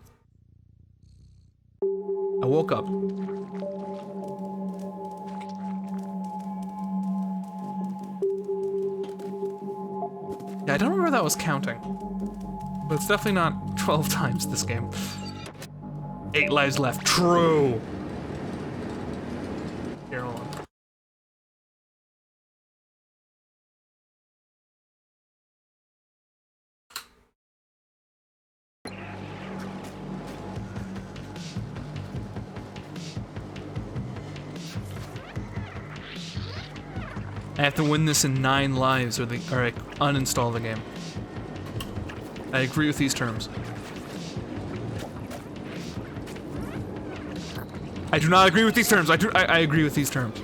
I woke up. Yeah, I don't remember that was counting. But it's definitely not 12 times this game. 8 lives left. True. Here, hold on. I have to win this in 9 lives or I uninstall the game. I agree with these terms. I do not agree with these terms. I agree with these terms.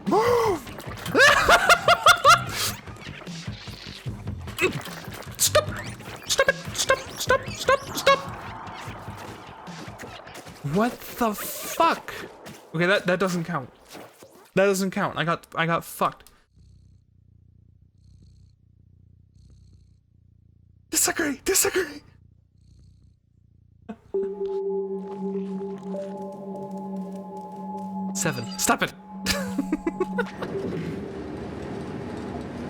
Move! Stop! Stop it! Stop! Stop! Stop! Stop! What the fuck? Okay, that doesn't count. That doesn't count. I got fucked. Disagree. Disagree. Seven. Stop it.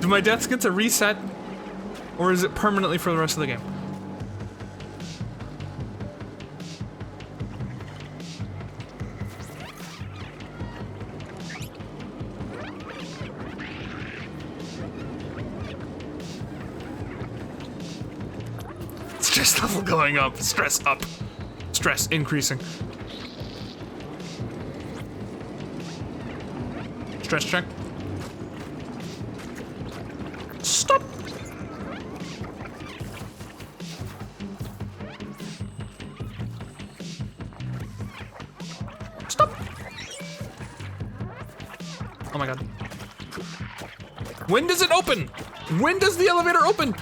Do my deaths get to reset Or is it permanently for the rest of the game? Stress level going up, stress up, stress increasing. Stress check. Stop. Stop. Oh my god. When does it open? When does the elevator open?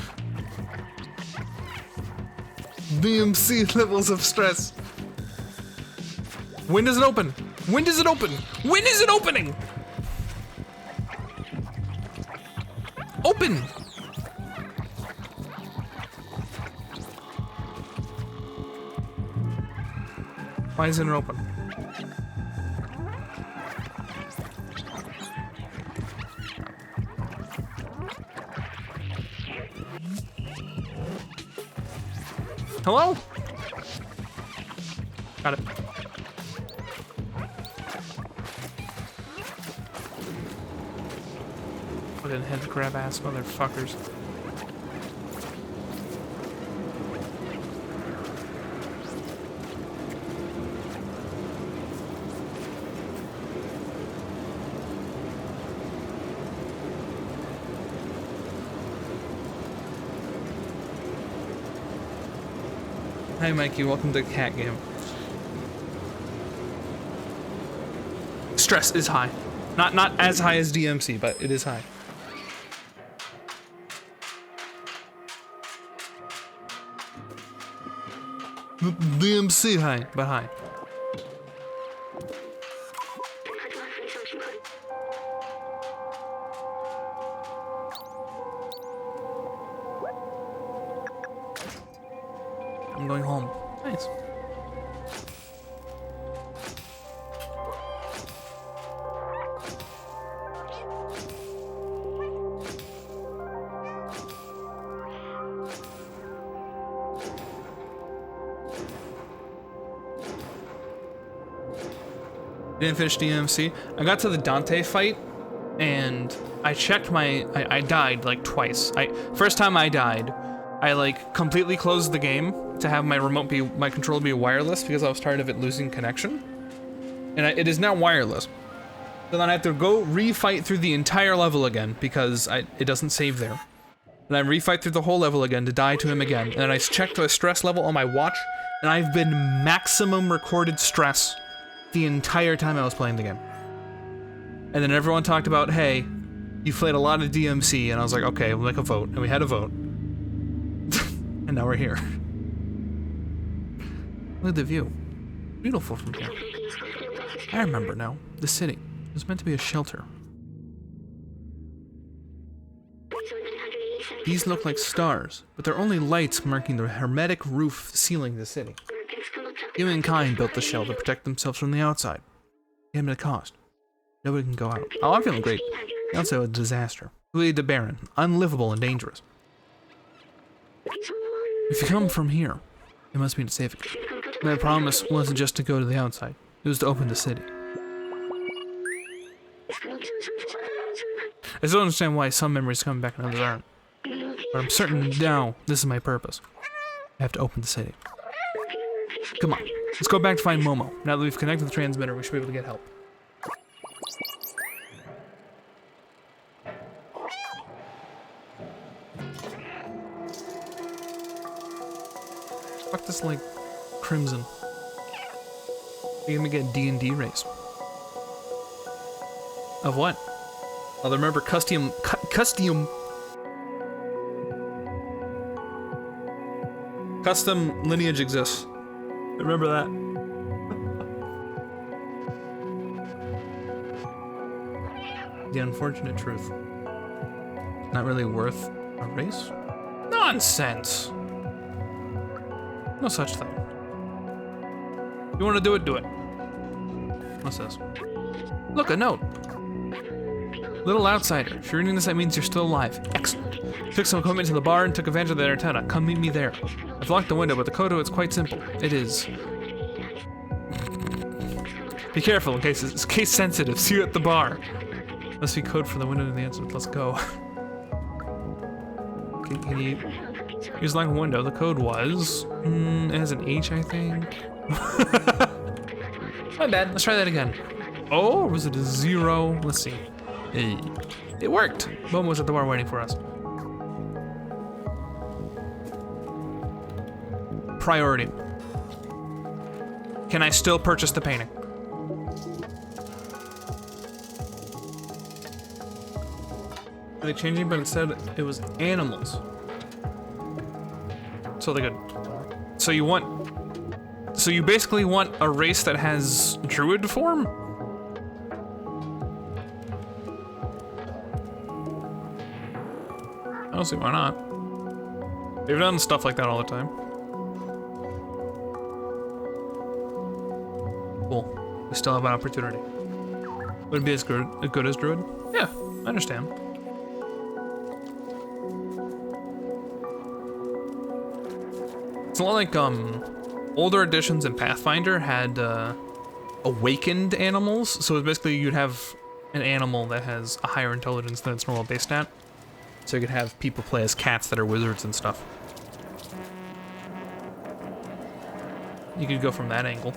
DMC levels of stress. When does it open? When does it open? When is it opening? Open! Why isn't it open? Hello? Got it. Fucking head grab ass motherfuckers. Hi Mikey, welcome to Cat Game. Stress is high. Not as high as DMC, but it is high. DMC high, but high. I'm going home. Nice. Didn't finish DMC. I got to the Dante fight, and I checked my. I died like twice. First time I died, I like completely closed the game to have my my controller be wireless because I was tired of it losing connection, and it is now wireless. So then I have to go refight through the entire level again because it doesn't save there. And I refight through the whole level again to die to him again. And then I checked the stress level on my watch, and I've been maximum recorded stress the entire time I was playing the game. And then everyone talked about, hey, you played a lot of DMC, and I was like, okay, we'll make a vote. And we had a vote. And now we're here. Look at the view. Beautiful from here. I remember now. The city. It was meant to be a shelter. These look like stars, but they're only lights marking the hermetic roof sealing the city. Humankind built the shell to protect themselves from the outside. It came at a cost. Nobody can go out. Oh, I'm feeling great. The outside was a disaster. Completely barren, unlivable, and dangerous. If you come from here, it must mean safe. My promise wasn't just to go to the outside. It was to open the city. I still don't understand why some memories come back and others aren't. But I'm certain now this is my purpose. I have to open the city. Come on, let's go back to find Momo. Now that we've connected the transmitter, we should be able to get help. Fuck this, like, Crimson. You're gonna get a D&D race. Of what? I'll remember custom. Custom lineage exists. Remember that. The unfortunate truth. Not really worth a race? Nonsense! No such thing. If you want to do it, do it. What's this? Look, a note. Little outsider. If you're reading this, that means you're still alive. Excellent. Took some equipment to the bar and took advantage of the antenna. Come meet me there. I've locked the window, but the code to it's quite simple. It is. Be careful in case it's case sensitive. See you at the bar. Must be code for the window to the answer. Let's go. Can you use like a window? The code was it has an H, I think. My bad. Let's try that again. Oh, or was it a 0? Let's see. Hey. It worked. Bowman was at the bar waiting for us. Priority. Can I still purchase the painting? Are they changing? But instead it was animals. So they could. So you basically want a race that has druid form? I don't see why not. They've done stuff like that all the time. Cool. We still have an opportunity. Wouldn't be as good as druid? Yeah, I understand. It's a lot like older editions in Pathfinder had awakened animals, so basically you'd have an animal that has a higher intelligence than its normal base stat. So you could have people play as cats that are wizards and stuff. You could go from that angle.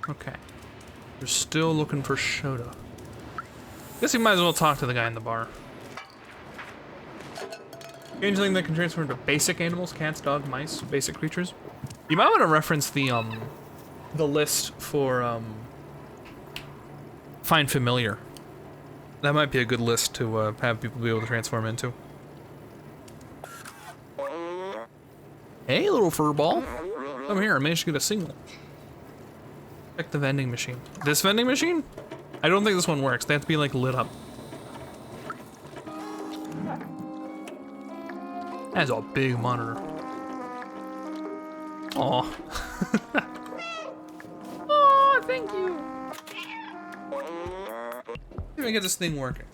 Okay. We're still looking for Shota. Guess we might as well talk to the guy in the bar. Changeling that can transform into basic animals, cats, dogs, mice, basic creatures. You might want to reference the list for Find Familiar. That might be a good list to have people be able to transform into. Hey, little furball. Come here, I managed to get a signal. Check the vending machine. This vending machine? I don't think this one works. They have to be like lit up. That's a big monitor. Aw. Oh, thank you. See if I get this thing working.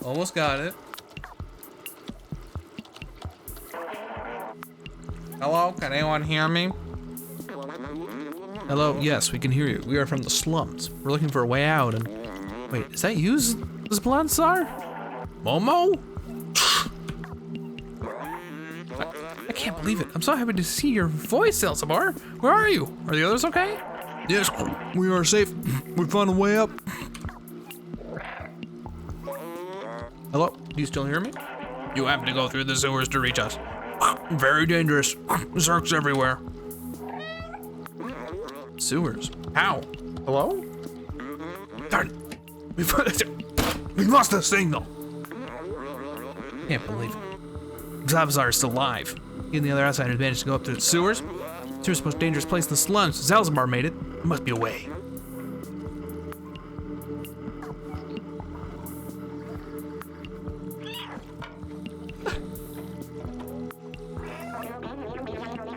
Almost got it. Hello, can anyone hear me? Hello, yes, we can hear you. We are from the slums. We're looking for a way out and... Wait, is that you, Zblansar? Momo? I can't believe it. I'm so happy to see your voice, Elsabar. Where are you? Are the others okay? Yes, we are safe. We found a way up. Hello, do you still hear me? You have to go through the sewers to reach us. Very dangerous. Zerks everywhere. Sewers? How? Hello? Darn. We lost the signal. Can't believe it. Zabzar is still alive. He and the other outsiders managed to go up through the sewers. Sewers the most dangerous place in the slums. Zalzamar made it. There must be a way.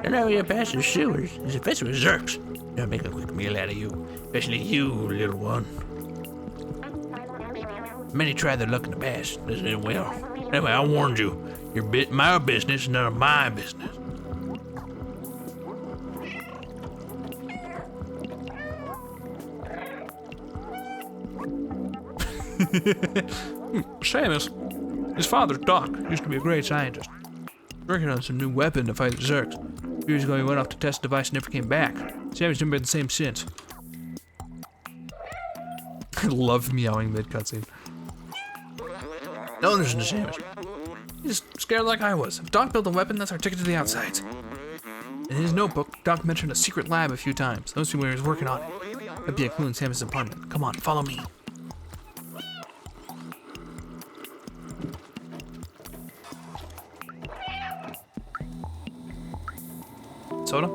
Hello, you past the sewers. It's infested with Zerks. They'll make a quick meal out of you. Especially you, little one. Many try their luck in the past. Doesn't end well. Anyway, I warned you. Your my business, none of my business. Seamus. His father, Doc, used to be a great scientist. Working on some new weapon to fight the Zerks. Years ago, he went off to test the device and never came back. Sammy's never been the same since. I love meowing mid-cutscene. Don't listen to Samus. He's scared like I was. If Doc built a weapon, that's our ticket to the outsides. In his notebook, Doc mentioned a secret lab a few times. Those two where he was working on it. That'd be a clue in Samus' apartment. Come on, follow me. soda.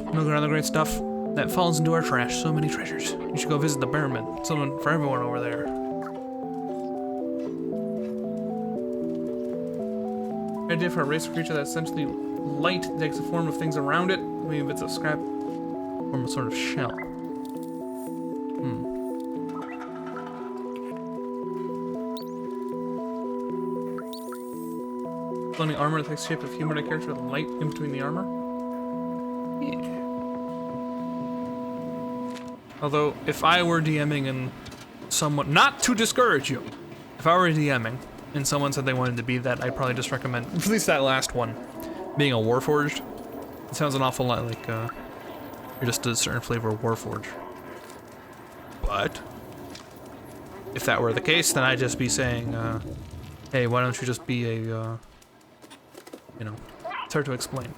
Look at all the great stuff that falls into our trash. So many treasures. You should go visit the Bearman. Something for everyone over there. Idea for a race creature that's essentially light takes the form of things around it. Maybe it's a scrap from a sort of shell. Cloning armor that takes shape of humanoid character with light in between the armor. Yeah. Although, if I were DMing and someone, not to discourage you, if I were DMing and someone said they wanted to be that, I'd probably just recommend, at least that last one, being a Warforged. It sounds an awful lot like you're just a certain flavor of Warforged. But if that were the case, then I'd just be saying, hey, why don't you just be a, you know, it's hard to explain.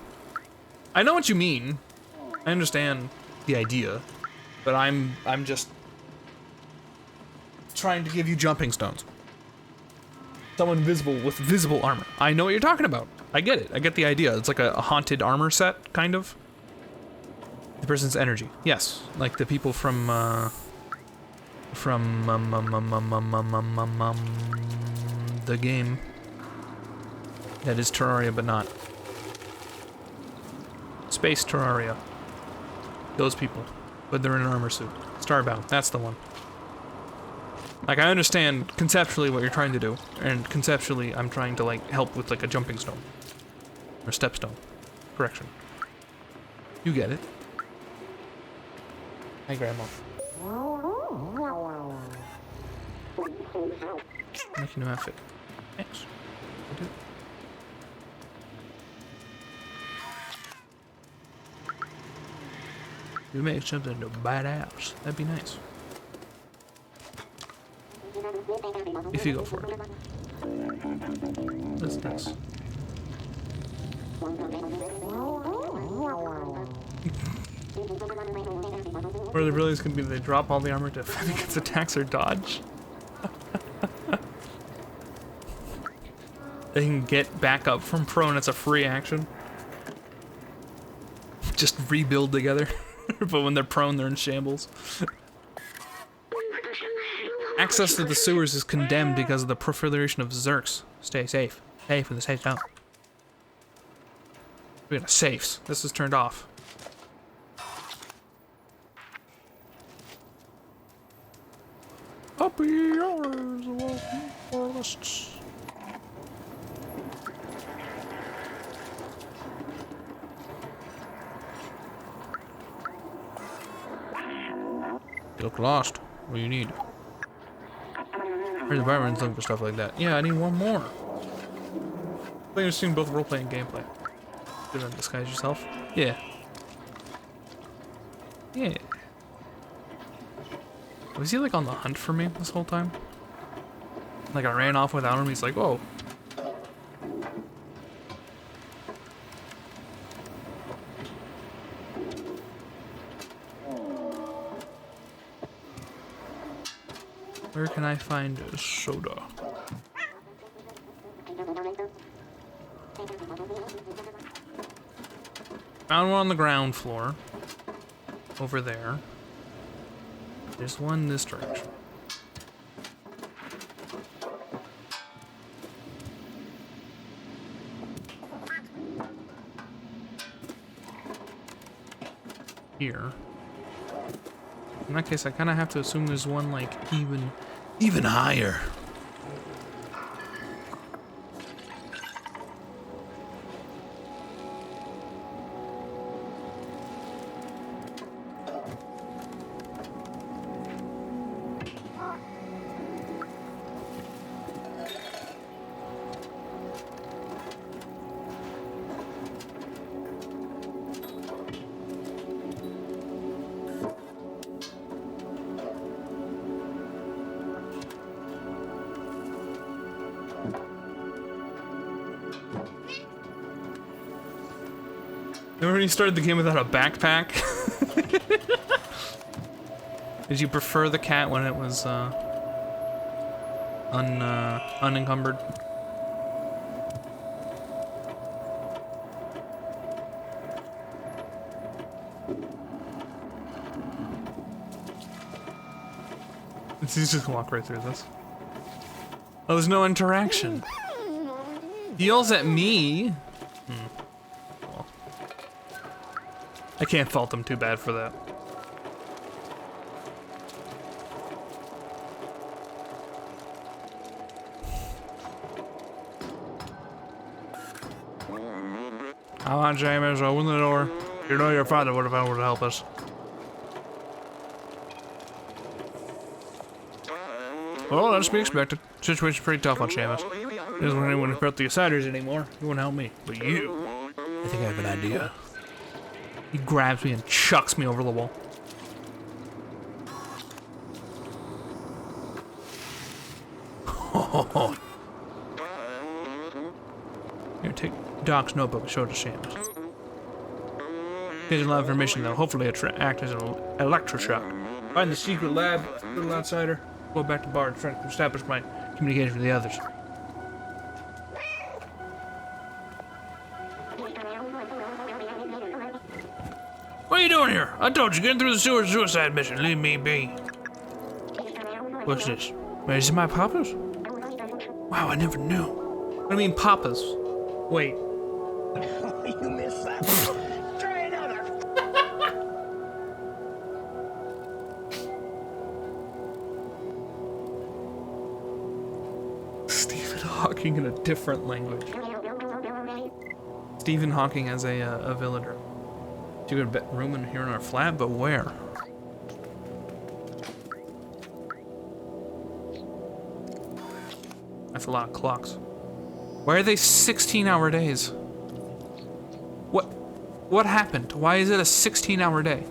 I know what you mean. I understand the idea, but I'm just trying to give you jumping stones. Someone visible with visible armor. I know what you're talking about. I get it. I get the idea. It's like a haunted armor set, kind of. The person's energy. Yes, like the people from the game that is Terraria, but not Space Terraria. Those people, but they're in an armor suit. Starbound. That's the one. Like, I understand conceptually what you're trying to do, and conceptually I'm trying to, like, help with, like, a jumping stone. Or step stone. Correction. You get it. Hi, Grandma. Make a new outfit. Thanks. I do. You make something to bite out. That'd be nice. If you go for it. What's this? Or the really is gonna be they drop all the armor to defend against attacks or dodge. They can get back up from prone, it's a free action. Just rebuild together. But when they're prone, they're in shambles. Access to the sewers is condemned because of the proliferation of Zerks. Stay safe. Safe in the safe zone. We got safes. This is turned off. Up yours, welcome for lists. You look lost. What do you need? Where's the environment's looking for stuff like that? Yeah, I need one more. I think you're seeing both roleplay and gameplay. Did you disguise yourself? Yeah. Yeah. Was he like on the hunt for me this whole time? Like I ran off without him, he's like, whoa. Where can I find a soda? Found one on the ground floor. Over there. There's one this direction. Here. In that case, I kind of have to assume there's one, like, even higher. Remember when you started the game without a backpack? Did you prefer the cat when it was unencumbered? He's just gonna walk right through this. Oh, there's no interaction. He yells at me. Well, I can't fault him too bad for that. Come on, James, open the door. You know your father would have been able to help us. Well, that's to be expected. Situation's pretty tough on Seamus. He doesn't want anyone to hurt the outsiders anymore. He won't help me. But you, I think I have an idea. He grabs me and chucks me over the wall. Here, take Doc's notebook and show it to Seamus. Gives a lot of information though. Hopefully it'll act as an electroshock. Find the secret lab, little outsider. Go back to bar and try to establish my communication with the others. What are you doing here? I told you, getting through the sewer suicide mission. Leave me be. What's this? Wait, is it my papa's? Wow, I never knew. What do you mean, papa's? Wait. You missed that. Try another. Stephen Hawking in a different language. Stephen Hawking as a villager. You got a room in here in our flat, but where? That's a lot of clocks. Why are they 16-hour days? What happened? Why is it a 16-hour day?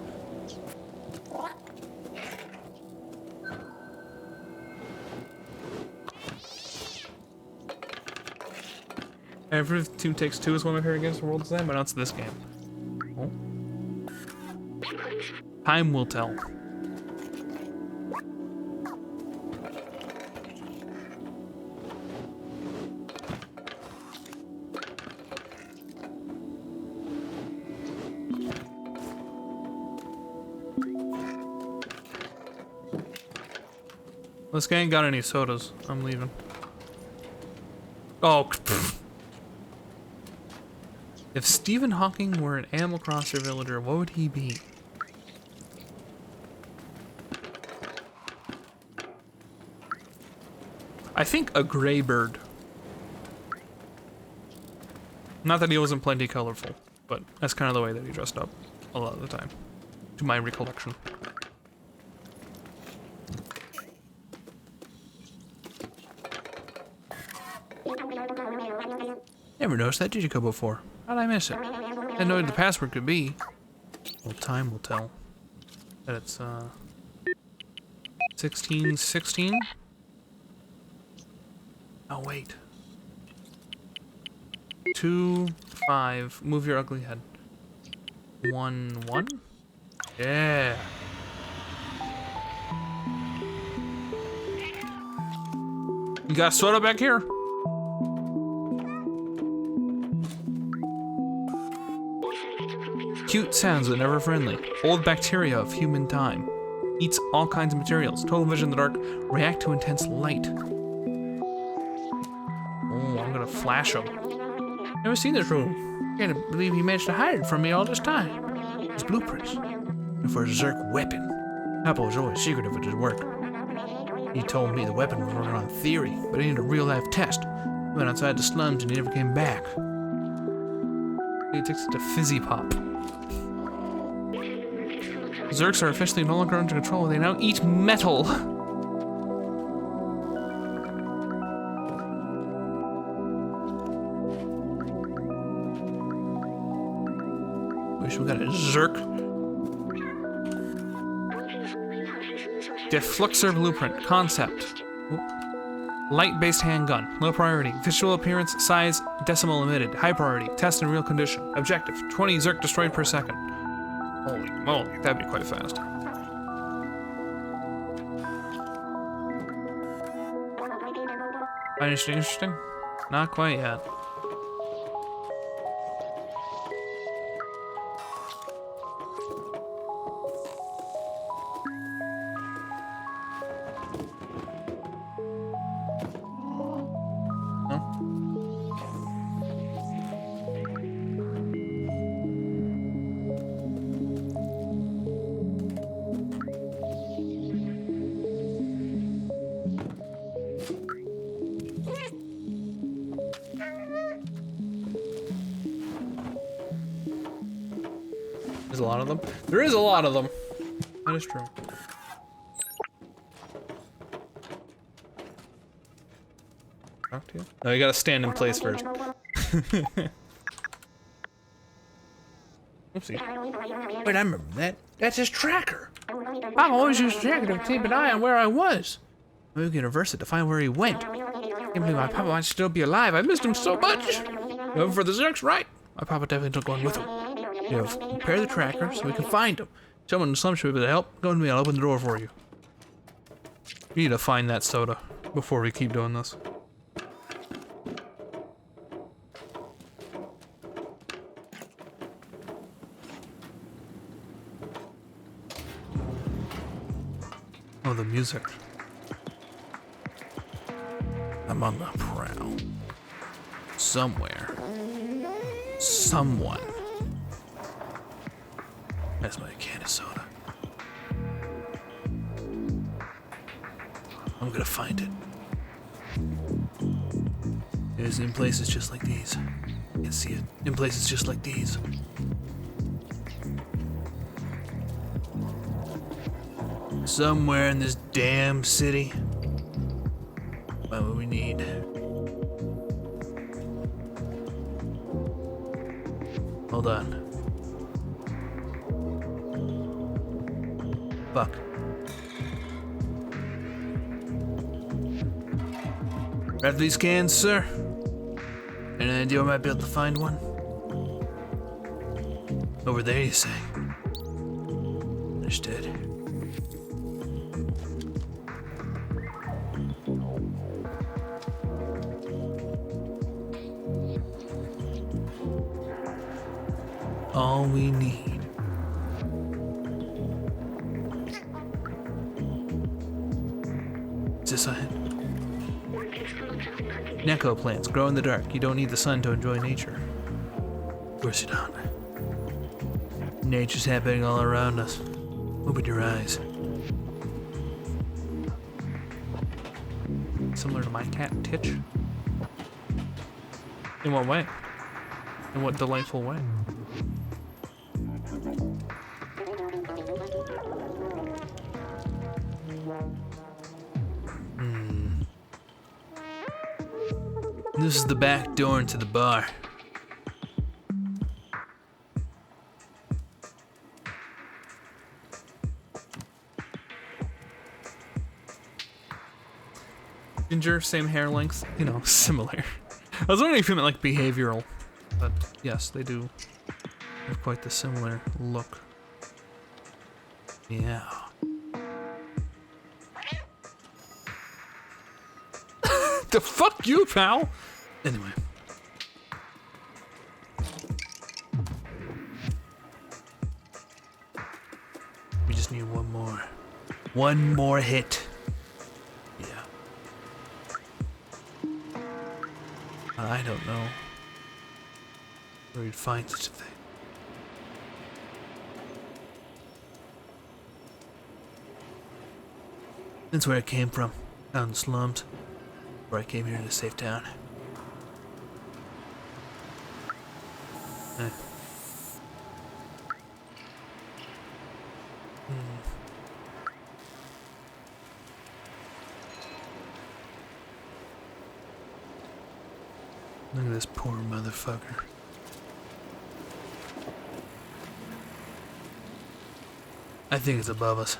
Every Team Takes Two is one of my favorite games in the world design, but not this game. Oh. Time will tell. This guy ain't got any sodas. I'm leaving. Oh, pfft. If Stephen Hawking were an Animal Crossing villager, what would he be? I think a gray bird. Not that he wasn't plenty colorful, but that's kind of the way that he dressed up a lot of the time, to my recollection. Never noticed that Digicode before. How'd I miss it? Didn't know what the password could be. Well, time will tell. That it's 1616. Oh wait. 2 5. Move your ugly head. 1 1. Yeah. You got soda back here? Cute sounds but never friendly. Old bacteria of human time. Eats all kinds of materials. Total vision in the dark. React to intense light. Oh, I'm gonna flash him. Never seen this room. Can't believe he managed to hide it from me all this time. His blueprints. And for a Zerk weapon. Apple was always secretive with his work. He told me the weapon was working on theory, but he needed a real-life test. He went outside the slums and he never came back. He takes it to Fizzy Pop. Zerks are officially no longer under control. They now eat metal. Wish we got a Zerk. Defluxor blueprint. Concept. Light-based handgun. Low priority. Visual appearance, size, decimal emitted. High priority. Test in real condition. Objective. 20 Zerk destroyed per second. Holy moly, that'd be quite fast. Anything interesting? Not quite yet. There's a lot of them. There is a lot of them. That is true. Talk to you? No, you gotta stand in place first. Oopsie. Wait, I remember that. That's his tracker. Papa always used a tracker to keep an eye on where I was. Maybe we can reverse it to find where he went. Can't believe my papa might still be alive. I missed him so much. Going for the Zerks, right? My papa definitely took one with him. You know, repair the tracker so we can find him. Someone in the slum should be able to help. Go to me, I'll open the door for you. We need to find that soda before we keep doing this. Oh, the music. I'm on the prowl. Somewhere. Someone. That's my can of soda. I'm gonna find it. It is in places just like these. You can see it in places just like these. Somewhere in this damn city. Find what we need. Hold on. Fuck. Grab these cans, sir. Any idea where I might be able to find one? Over there, you say? Understood. All we need. Is this a Neko plants grow in the dark. You don't need the sun to enjoy nature. Of course you don't. Nature's happening all around us. Open your eyes. Similar to my cat, Titch. In what way? In what delightful way? This is the back door into the bar. Ginger, same hair length, you know, similar. I was wondering if you meant like behavioral, but yes, they do have quite the similar look. Yeah. The fuck you, pal! Anyway. We just need one more. One more hit. Yeah. I don't know where you'd find such a thing. That's where it came from. Out in the slums. Before I came here to a safe town. Look at this poor motherfucker. I think it's above us.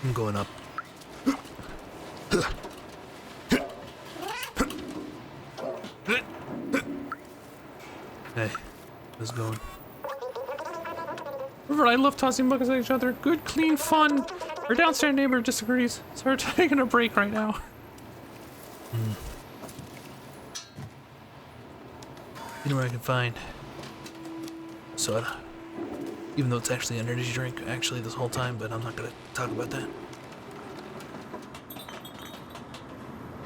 I'm going up. Hey, how's it going? Remember, I love tossing buckets at each other. Good, clean fun. Our downstairs neighbor disagrees, so we're taking a break right now. You know where I can find soda? Even though it's actually an energy drink, actually, this whole time, but I'm not gonna talk about that.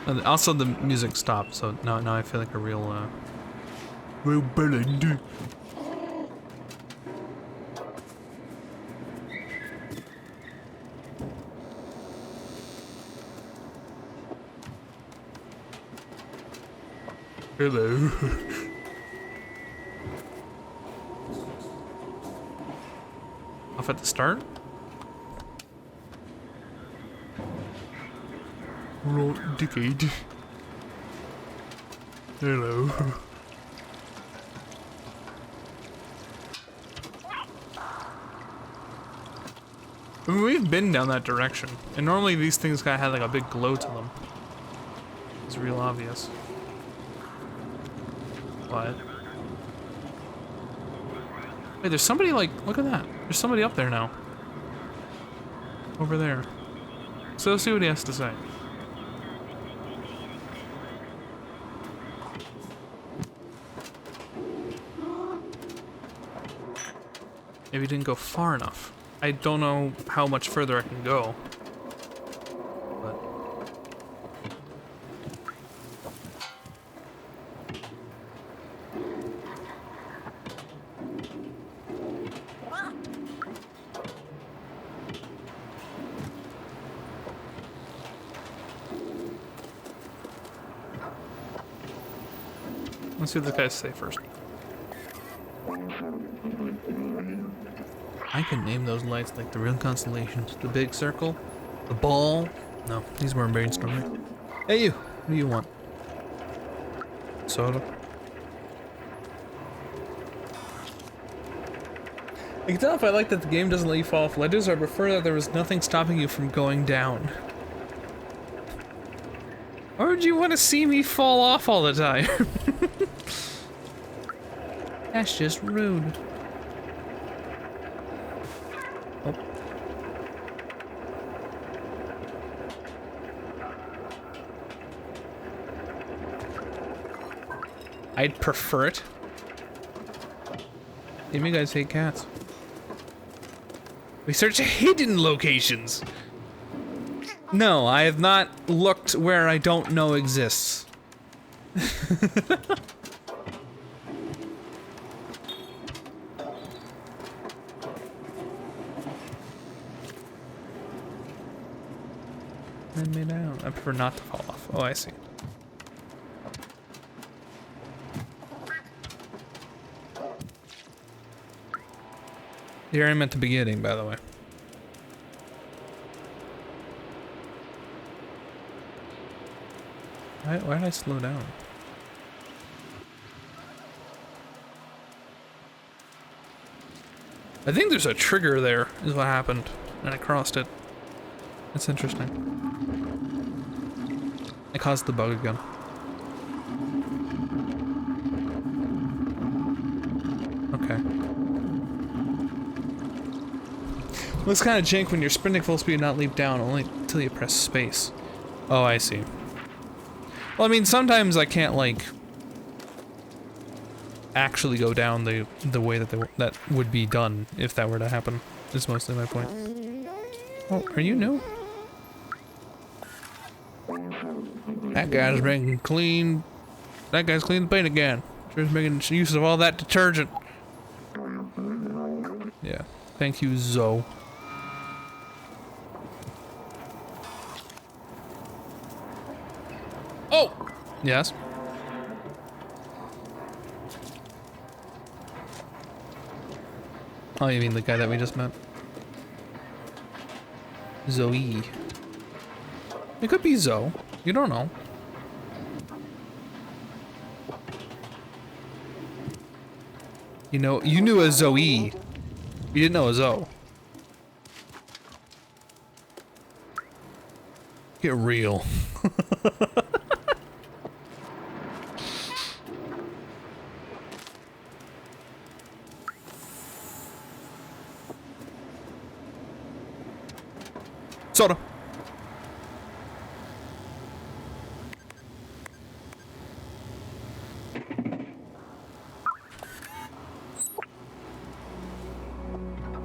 And also, the music stopped, so now I feel like a real, Real ballad. Hello. off at the start? Decade. Hello. I mean, we've been down that direction, and normally these things kind of had like a big glow to them. It's real obvious. But wait, there's somebody like, look at that. There's somebody up there now. Over there. So let's see what he has to say. Maybe didn't go far enough. I don't know how much further I can go. But let's see what the guys say first. I can name those lights like the real constellations. The big circle, the ball. No, these weren't brainstorming. Hey you, what do you want? Soda? I can tell if I like that the game doesn't let you fall off ledges, or I prefer that there was nothing stopping you from going down. Why would you want to see me fall off all the time? That's just rude. Oh. I'd prefer it. Damn, you guys hate cats. We search hidden locations. No, I have not looked where I don't know exists. Send me down. I prefer not to fall off. Oh, I see. Here I'm at the beginning, by the way. Why did I slow down? I think there's a trigger there, is what happened, and I crossed it. That's interesting. I caused the bug again. Okay. Looks kind of jank when you're sprinting full speed and not leap down, only until you press space. Oh, I see. Well, I mean, sometimes I can't, like, actually go down the way that would be done if that were to happen, is mostly my point. Oh, are you new? That guy's making clean... That guy's clean the paint again. Sure is making use of all that detergent. Yeah. Thank you, Zoe. Oh! Yes? Oh, you mean the guy that we just met? Zoe. It could be Zoe. You don't know. You know, you knew a Zoe. You didn't know a Zoe. Get real. Soda.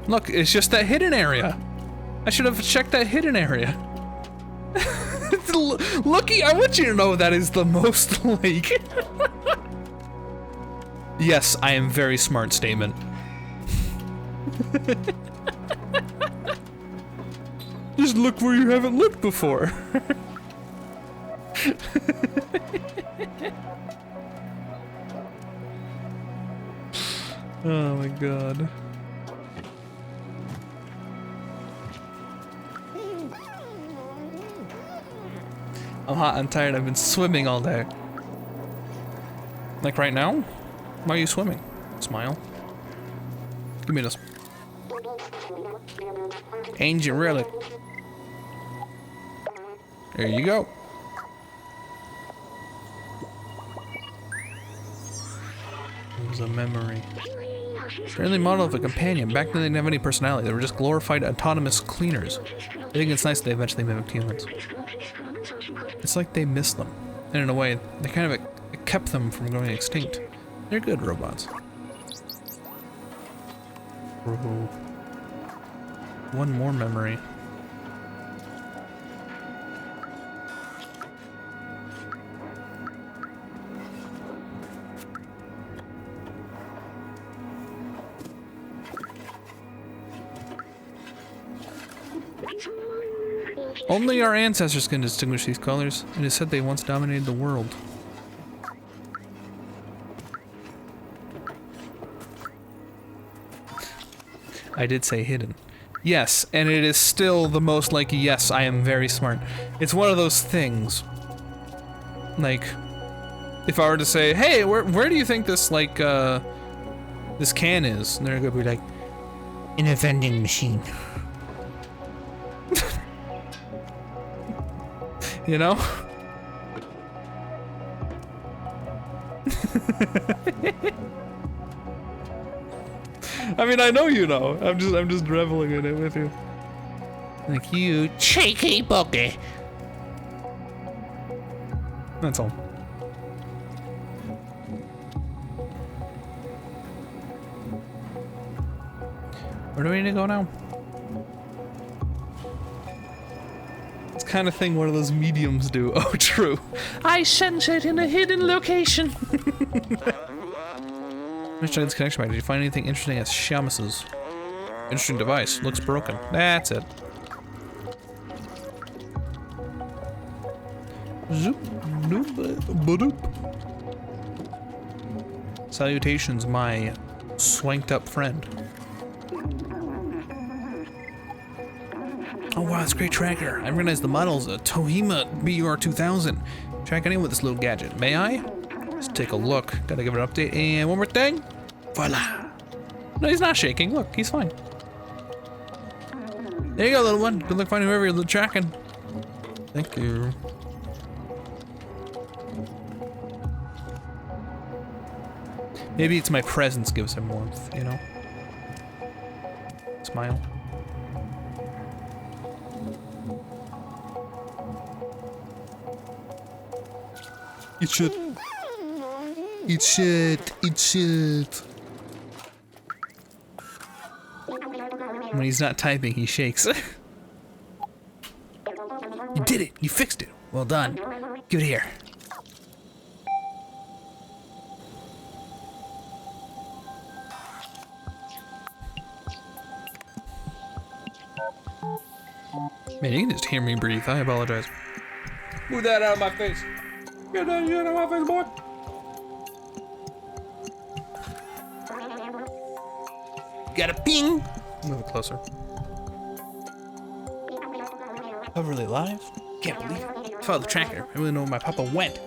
Look, it's just that hidden area. I should have checked that hidden area. Looky, I want you to know that is the most like... Yes, I am very smart statement. Just look where you haven't looked before. Oh my god. I'm hot, I'm tired, I've been swimming all day. Like right now? Why are you swimming? Smile. Give me this. Ancient relic. There you go. It was a memory. Early model of a companion. Back then they didn't have any personality. They were just glorified autonomous cleaners. I think it's nice they eventually mimicked humans. It's like they missed them. And in a way, they kind of kept them from going extinct. They're good robots. Whoa. One more memory. Only our ancestors can distinguish these colors. It is said they once dominated the world. I did say hidden. Yes, and it is still the most like, yes, I am very smart. It's one of those things. Like, if I were to say, hey, where do you think this, like, this can is? And they're gonna be like, in a vending machine. You know? I mean, I know you know. I'm just reveling in it with you. Like, you cheeky bookie. That's all. Where do we need to go now? It's kind of thing one of those mediums do. Oh, true. I sense it in a hidden location. Let's try this connection back. Did you find anything interesting at Shamus's? Interesting device. Looks broken. That's it. Zoop. Noop. Badoop. Salutations, my swanked up friend. Oh wow, it's a great tracker. I recognize the models. A Tohima BR2000. Track anyone with this little gadget. May I? Let's take a look. Gotta give it an update. And one more thing. Voila. No, he's not shaking. Look, he's fine. There you go, little one. Good luck finding whoever you're tracking. Thank you. Maybe it's my presence gives him warmth, you know? Smile. Eat shit. Eat shit. Eat shit. When he's not typing, he shakes. You did it. You fixed it. Well done. Give it here. Man, you can just hear me breathe. I apologize. Move that out of my face. Get that shit out of my face, boy. Got a ping. Move it closer. I'm really alive? Can't believe it. Follow the tracker. I really know where my papa went.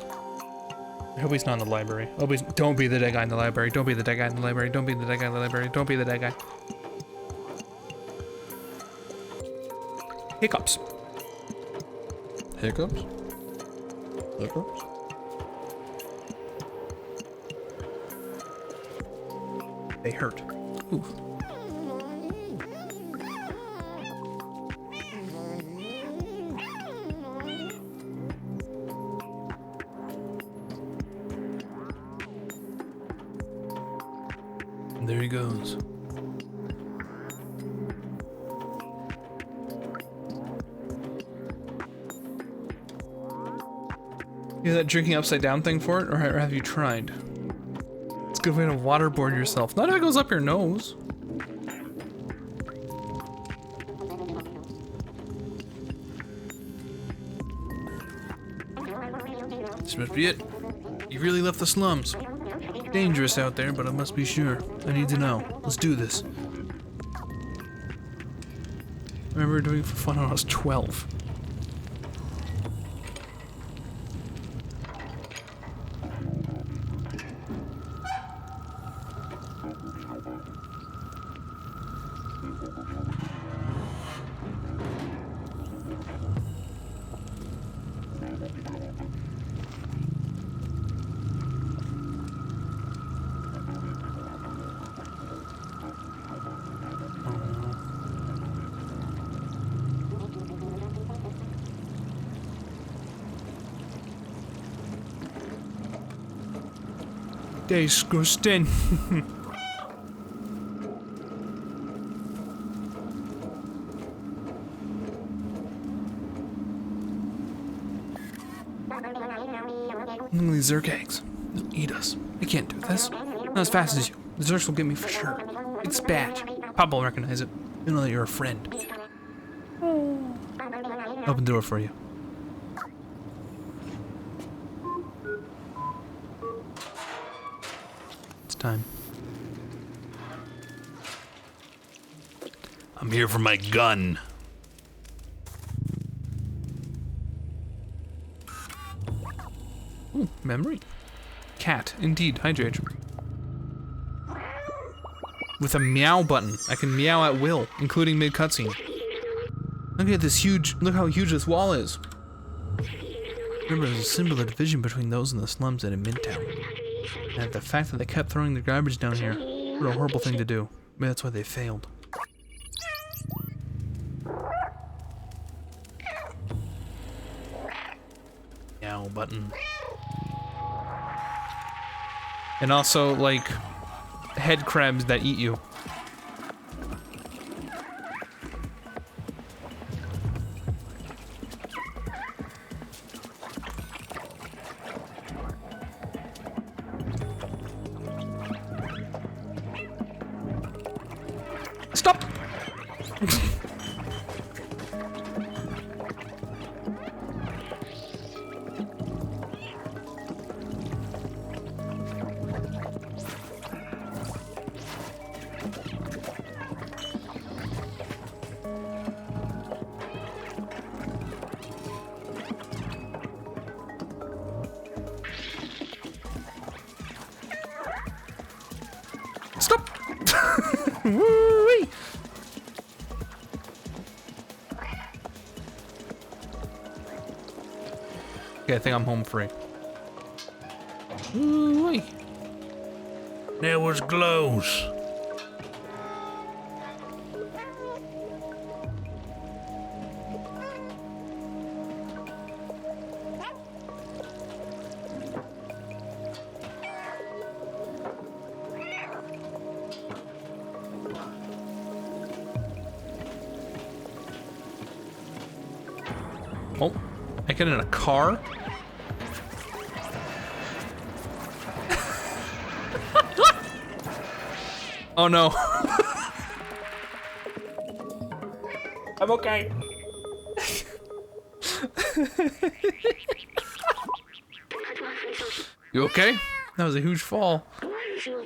I hope he's not in the library. Oh, don't be the dead guy in the library. Don't be the dead guy in the library. Don't be the dead guy in the library. Don't be the dead guy. Hiccups. Hiccups? Hiccups? They hurt. Ooh. There he goes. You that drinking upside down thing for it, or have you tried? It's a good way to waterboard yourself. Not if it goes up your nose. This must be it. You really left the slums. Dangerous out there, but I must be sure. I need to know. Let's do this. I remember doing it for fun when I was 12. Disgusting. Look at these Zerk eggs. They'll eat us. They can't do this. Not as fast as you. The Zerks will get me for sure. Big spat. Papa will recognize it. They'll know that you're a friend. Open the door for you. It's time. I'm here for my gun. Ooh, memory. Cat, indeed, hydrate. With a meow button, I can meow at will, including mid-cutscene. Look at this huge, look how huge this wall is. Remember, there's a symbol of division between those in the slums and in Midtown. And the fact that they kept throwing their garbage down here, what a horrible thing to do. Maybe that's why they failed. Meow button. And also, like, head crabs that eat you. Stop! Stop! Woo-wee! Okay, I think I'm home free. Woo-wee! That was close. Oh, I get in a car? Oh no. I'm okay. You okay? That was a huge fall.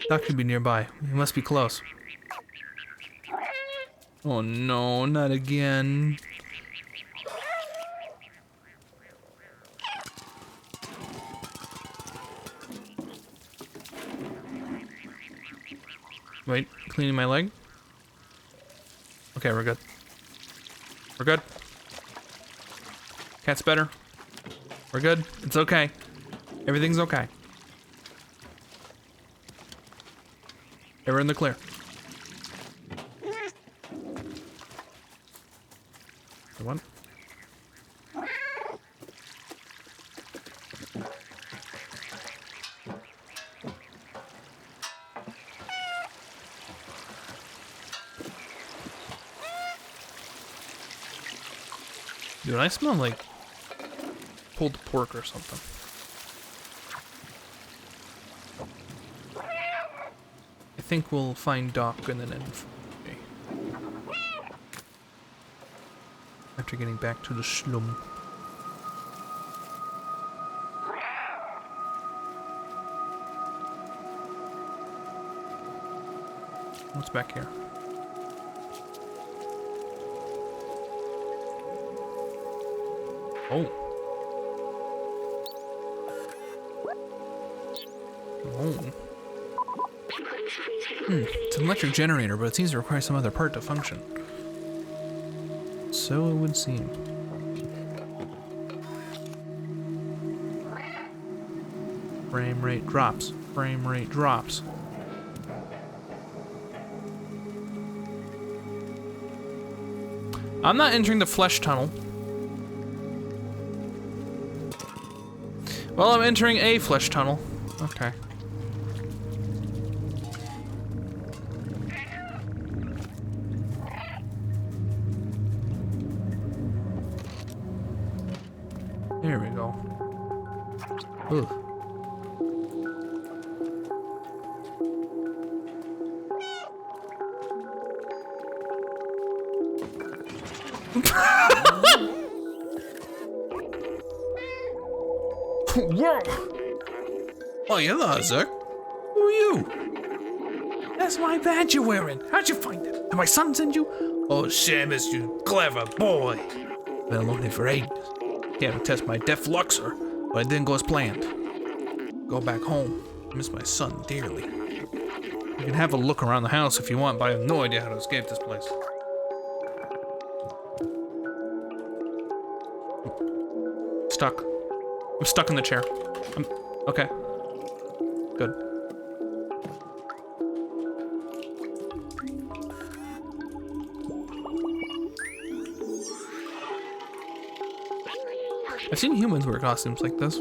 Doc could be nearby. He must be close. Oh no, not again. Wait, cleaning my leg? Okay, we're good. We're good. Cat's better. We're good. It's okay. Everything's okay. Okay, we're in the clear. One. Dude, I smell like pulled pork or something. I think we'll find Doc and then end. Okay. After getting back to the slum. What's back here? Oh. Oh. It's an electric generator, but it seems to require some other part to function. So it would seem. Frame rate drops. Frame rate drops. I'm not entering the flesh tunnel. Well, I'm entering a flesh tunnel. Okay. There we go. Ugh. Whoa! Oh, hello, Zerk. Who are you? That's my badge you're wearing. How'd you find it? Did my son send you? Oh, Samus, you clever boy. Been looking for ages. Can't test my defluxor, but it didn't go as planned. Go back home. I miss my son dearly. You can have a look around the house if you want, but I have no idea how to escape this place. Stuck. I'm stuck in the chair. Okay. Good. I've seen humans wear costumes like this.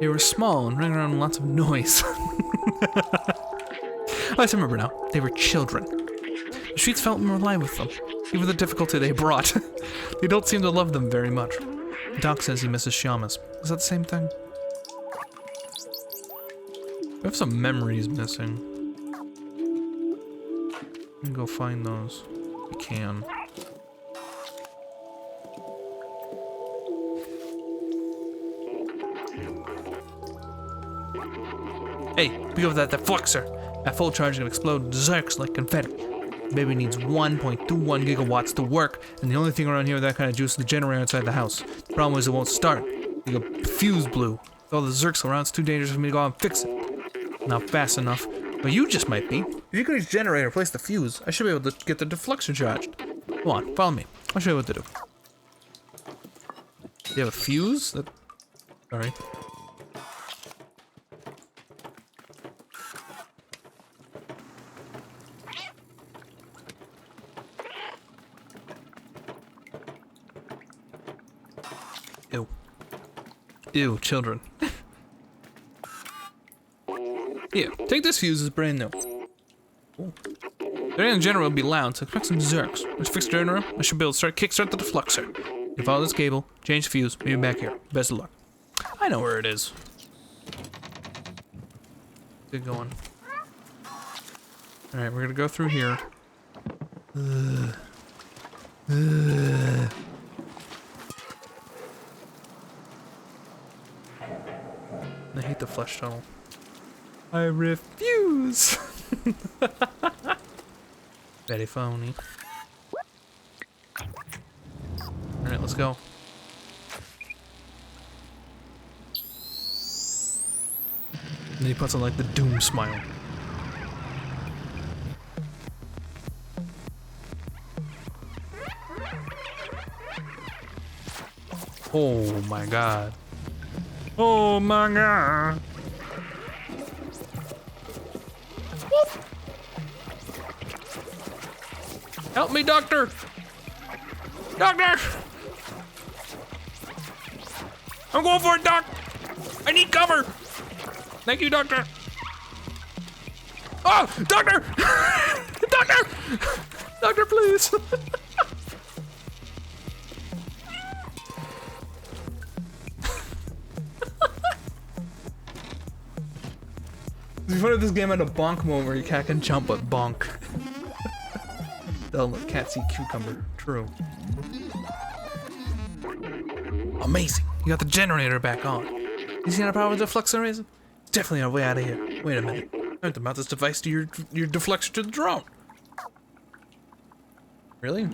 They were small and running around with lots of noise. I just remember now. They were children. The streets felt more alive with them, even the difficulty they brought. They don't seem to love them very much. Doc says he misses Shamas. Is that the same thing? I have some memories missing. We can go find those. We can. Hey, pick up that defluxor. At full charge, it can explode zerks like confetti. Baby needs 1.21 gigawatts to work, and the only thing around here with that kind of juice is the generator outside the house. The problem is it won't start. The fuse blew. With all the zerks around, it's too dangerous for me to go out and fix it. Not fast enough. But you just might be. If you can reach the generator and replace the fuse, I should be able to get the defluxor charged. Come on, follow me. I'll show you what to do. Do you have a fuse? Sorry. Ew. Ew, children. Here, take this fuse, it's brand new. Cool. The in general will be loud, so expect some zerks. Let's fix the generator. I should be able to kickstart the defluxor. You follow this cable, change the fuse, meet me back here. Best of luck. I know where it is. Get going. Alright, we're gonna go through here. I hate the flesh tunnel. I refuse! Very phony. Alright, let's go. And then he puts on like the doom smile. Oh my god. Oh my god. Help me, doctor! Doctor! I'm going for it, doc! I need cover! Thank you, doctor! Oh! Doctor! Doctor! Doctor, please! It's funny if this game had a bonk moment where you cat can jump but bonk. They'll let cat see cucumber. True. Amazing! You got the generator back on. You see how the power with the defluxor is? It's definitely our way out of here. Wait a minute. I have to mount this device to your defluxor to the drone. Really?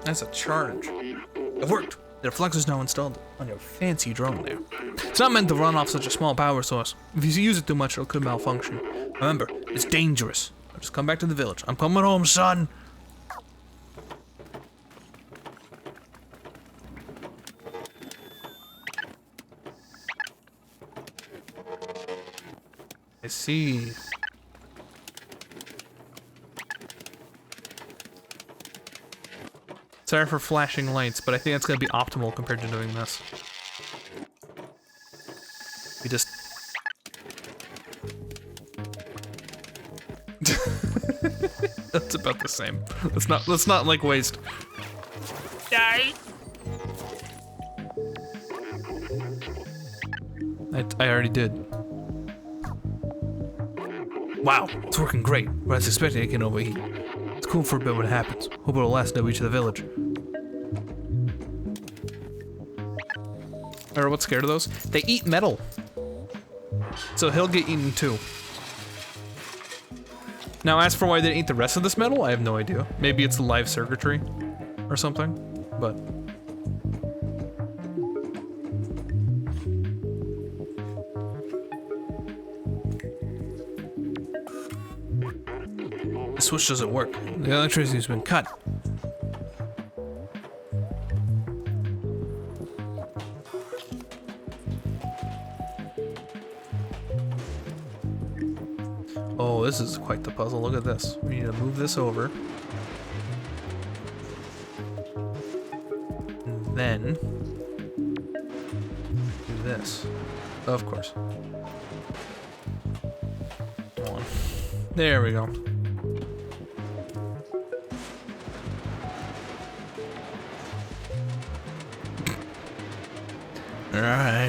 That's a charge. It worked. The defluxor's now installed on your fancy drone there. It's not meant to run off such a small power source. If you use it too much, it could malfunction. Remember, it's dangerous. Now just come back to the village. I'm coming home, son. I see. Sorry for flashing lights, but I think that's going to be optimal compared to doing this. We just... That's about the same. Let's not like waste. Die! I already did. Wow, it's working great, but I was expecting it can overheat. It's cool for a bit when it happens. Hope it'll last until we reach the village. Or what's scared of those? They eat metal. So he'll get eaten too. Now as for why they didn't eat the rest of this metal, I have no idea. Maybe it's the live circuitry or something, but... The switch doesn't work. The electricity's been cut. Oh, this is quite the puzzle. Look at this. We need to move this over. And then do this. Of course. Come on. There we go.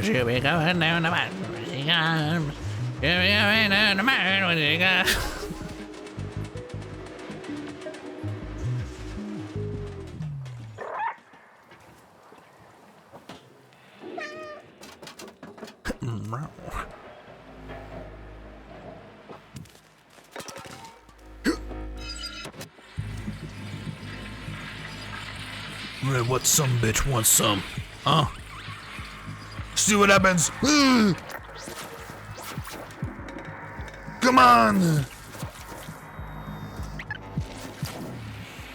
Should be going down the mountain. Should be going down the mountain. What some bitch wants some? Huh? See what happens. Come on.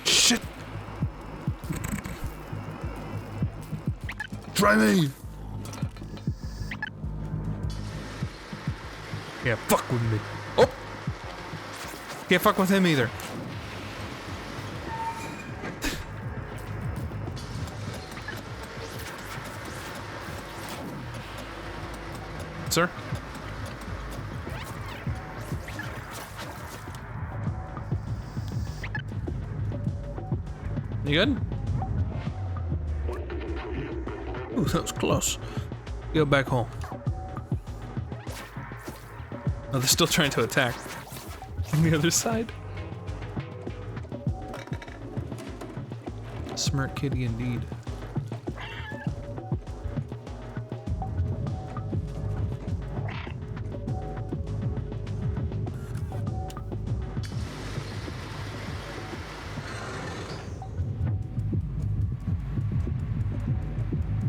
Shit. Try me. Yeah, fuck with me. Oh! Can't fuck with him either. Sir? You good? Ooh, that was close. Go back home. Oh, they're still trying to attack. On the other side. Smart kitty indeed.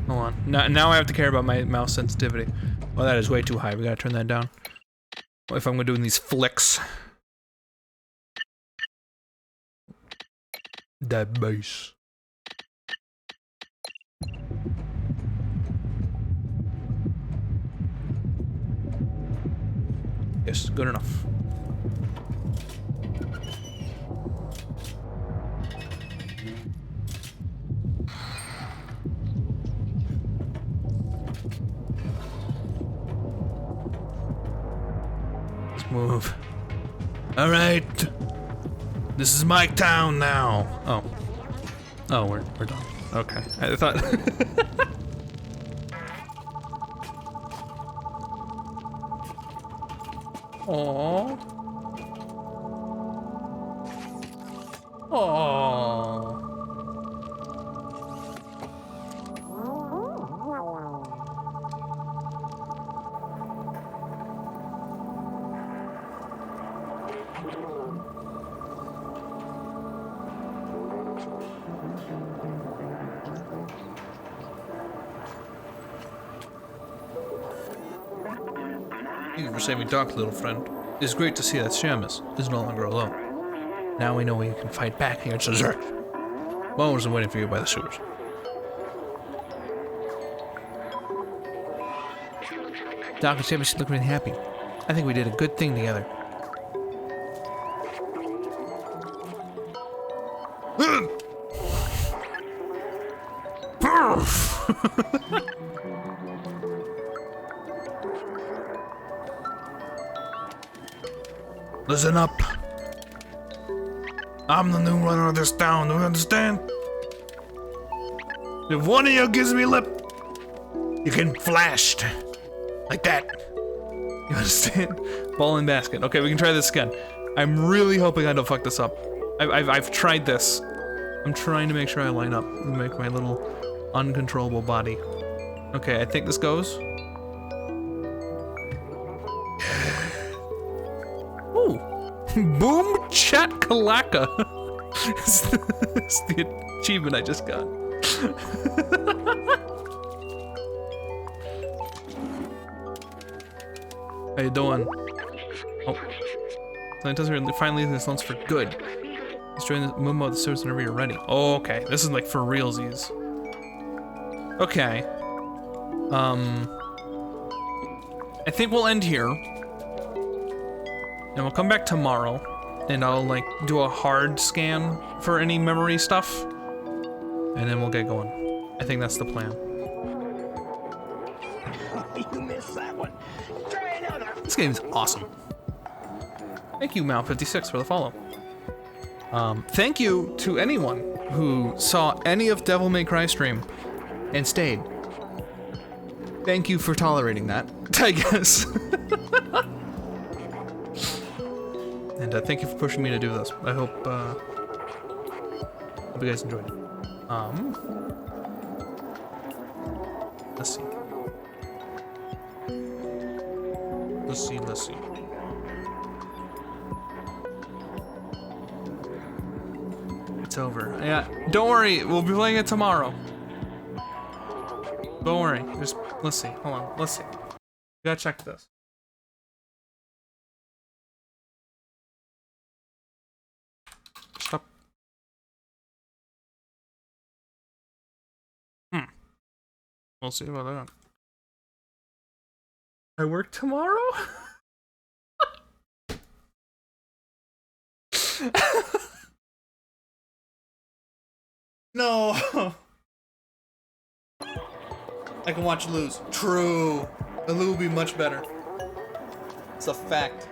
Hold on. Now I have to care about my mouse sensitivity. Well, that is way too high. We gotta turn that down. If I'm doing these flicks. That bass. Yes, good enough. Move. All right. This is my town now. Oh. Oh, we're done. Okay. I thought. Aww. Aww. Thank you for saving Doc, little friend. It's great to see that Shamus is no longer alone. Now we know we can fight back against the Zerg. Mom wasn't waiting for you by the sewers. Doc and Shamus look really happy. I think we did a good thing together. Listen up. I'm the new runner of this town, do you understand? If one of you gives me lip, you get flashed. Like that. You understand? Ball and basket. Okay, we can try this again. I'm really hoping I don't fuck this up. I've tried this. I'm trying to make sure I line up and make my little uncontrollable body. Okay, I think this goes. Ooh. Boom Chat Kalaka. It's the achievement I just got. How you doing? Oh. Scientists finally leaving this loans for good. Let's join the move mode the service whenever you're ready. Oh, okay. This is like for realsies. Okay. I think we'll end here. And we'll come back tomorrow. And I'll like do a hard scan for any memory stuff. And then we'll get going. I think that's the plan. You missed that one. Try another. This game is awesome. Thank you, Mal56, for the follow. Thank you to anyone who saw any of Devil May Cry stream and stayed. Thank you for tolerating that, I guess. And thank you for pushing me to do this. I hope you guys enjoyed it. Let's see. Let's see. It's over. Yeah, don't worry, we'll be playing it tomorrow. Don't worry, just, let's see, hold on, let's see. We gotta check this. Stop. We'll see about that. I work tomorrow? No. I can watch Lose. True. The Lou will be much better. It's a fact.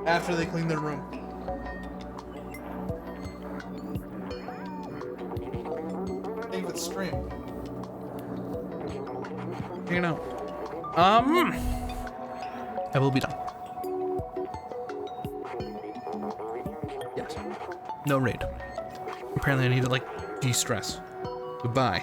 After they clean their room. Thank you for the stream. Hanging out. I will be done. Yes. No raid. Apparently I need to like de-stress. Goodbye.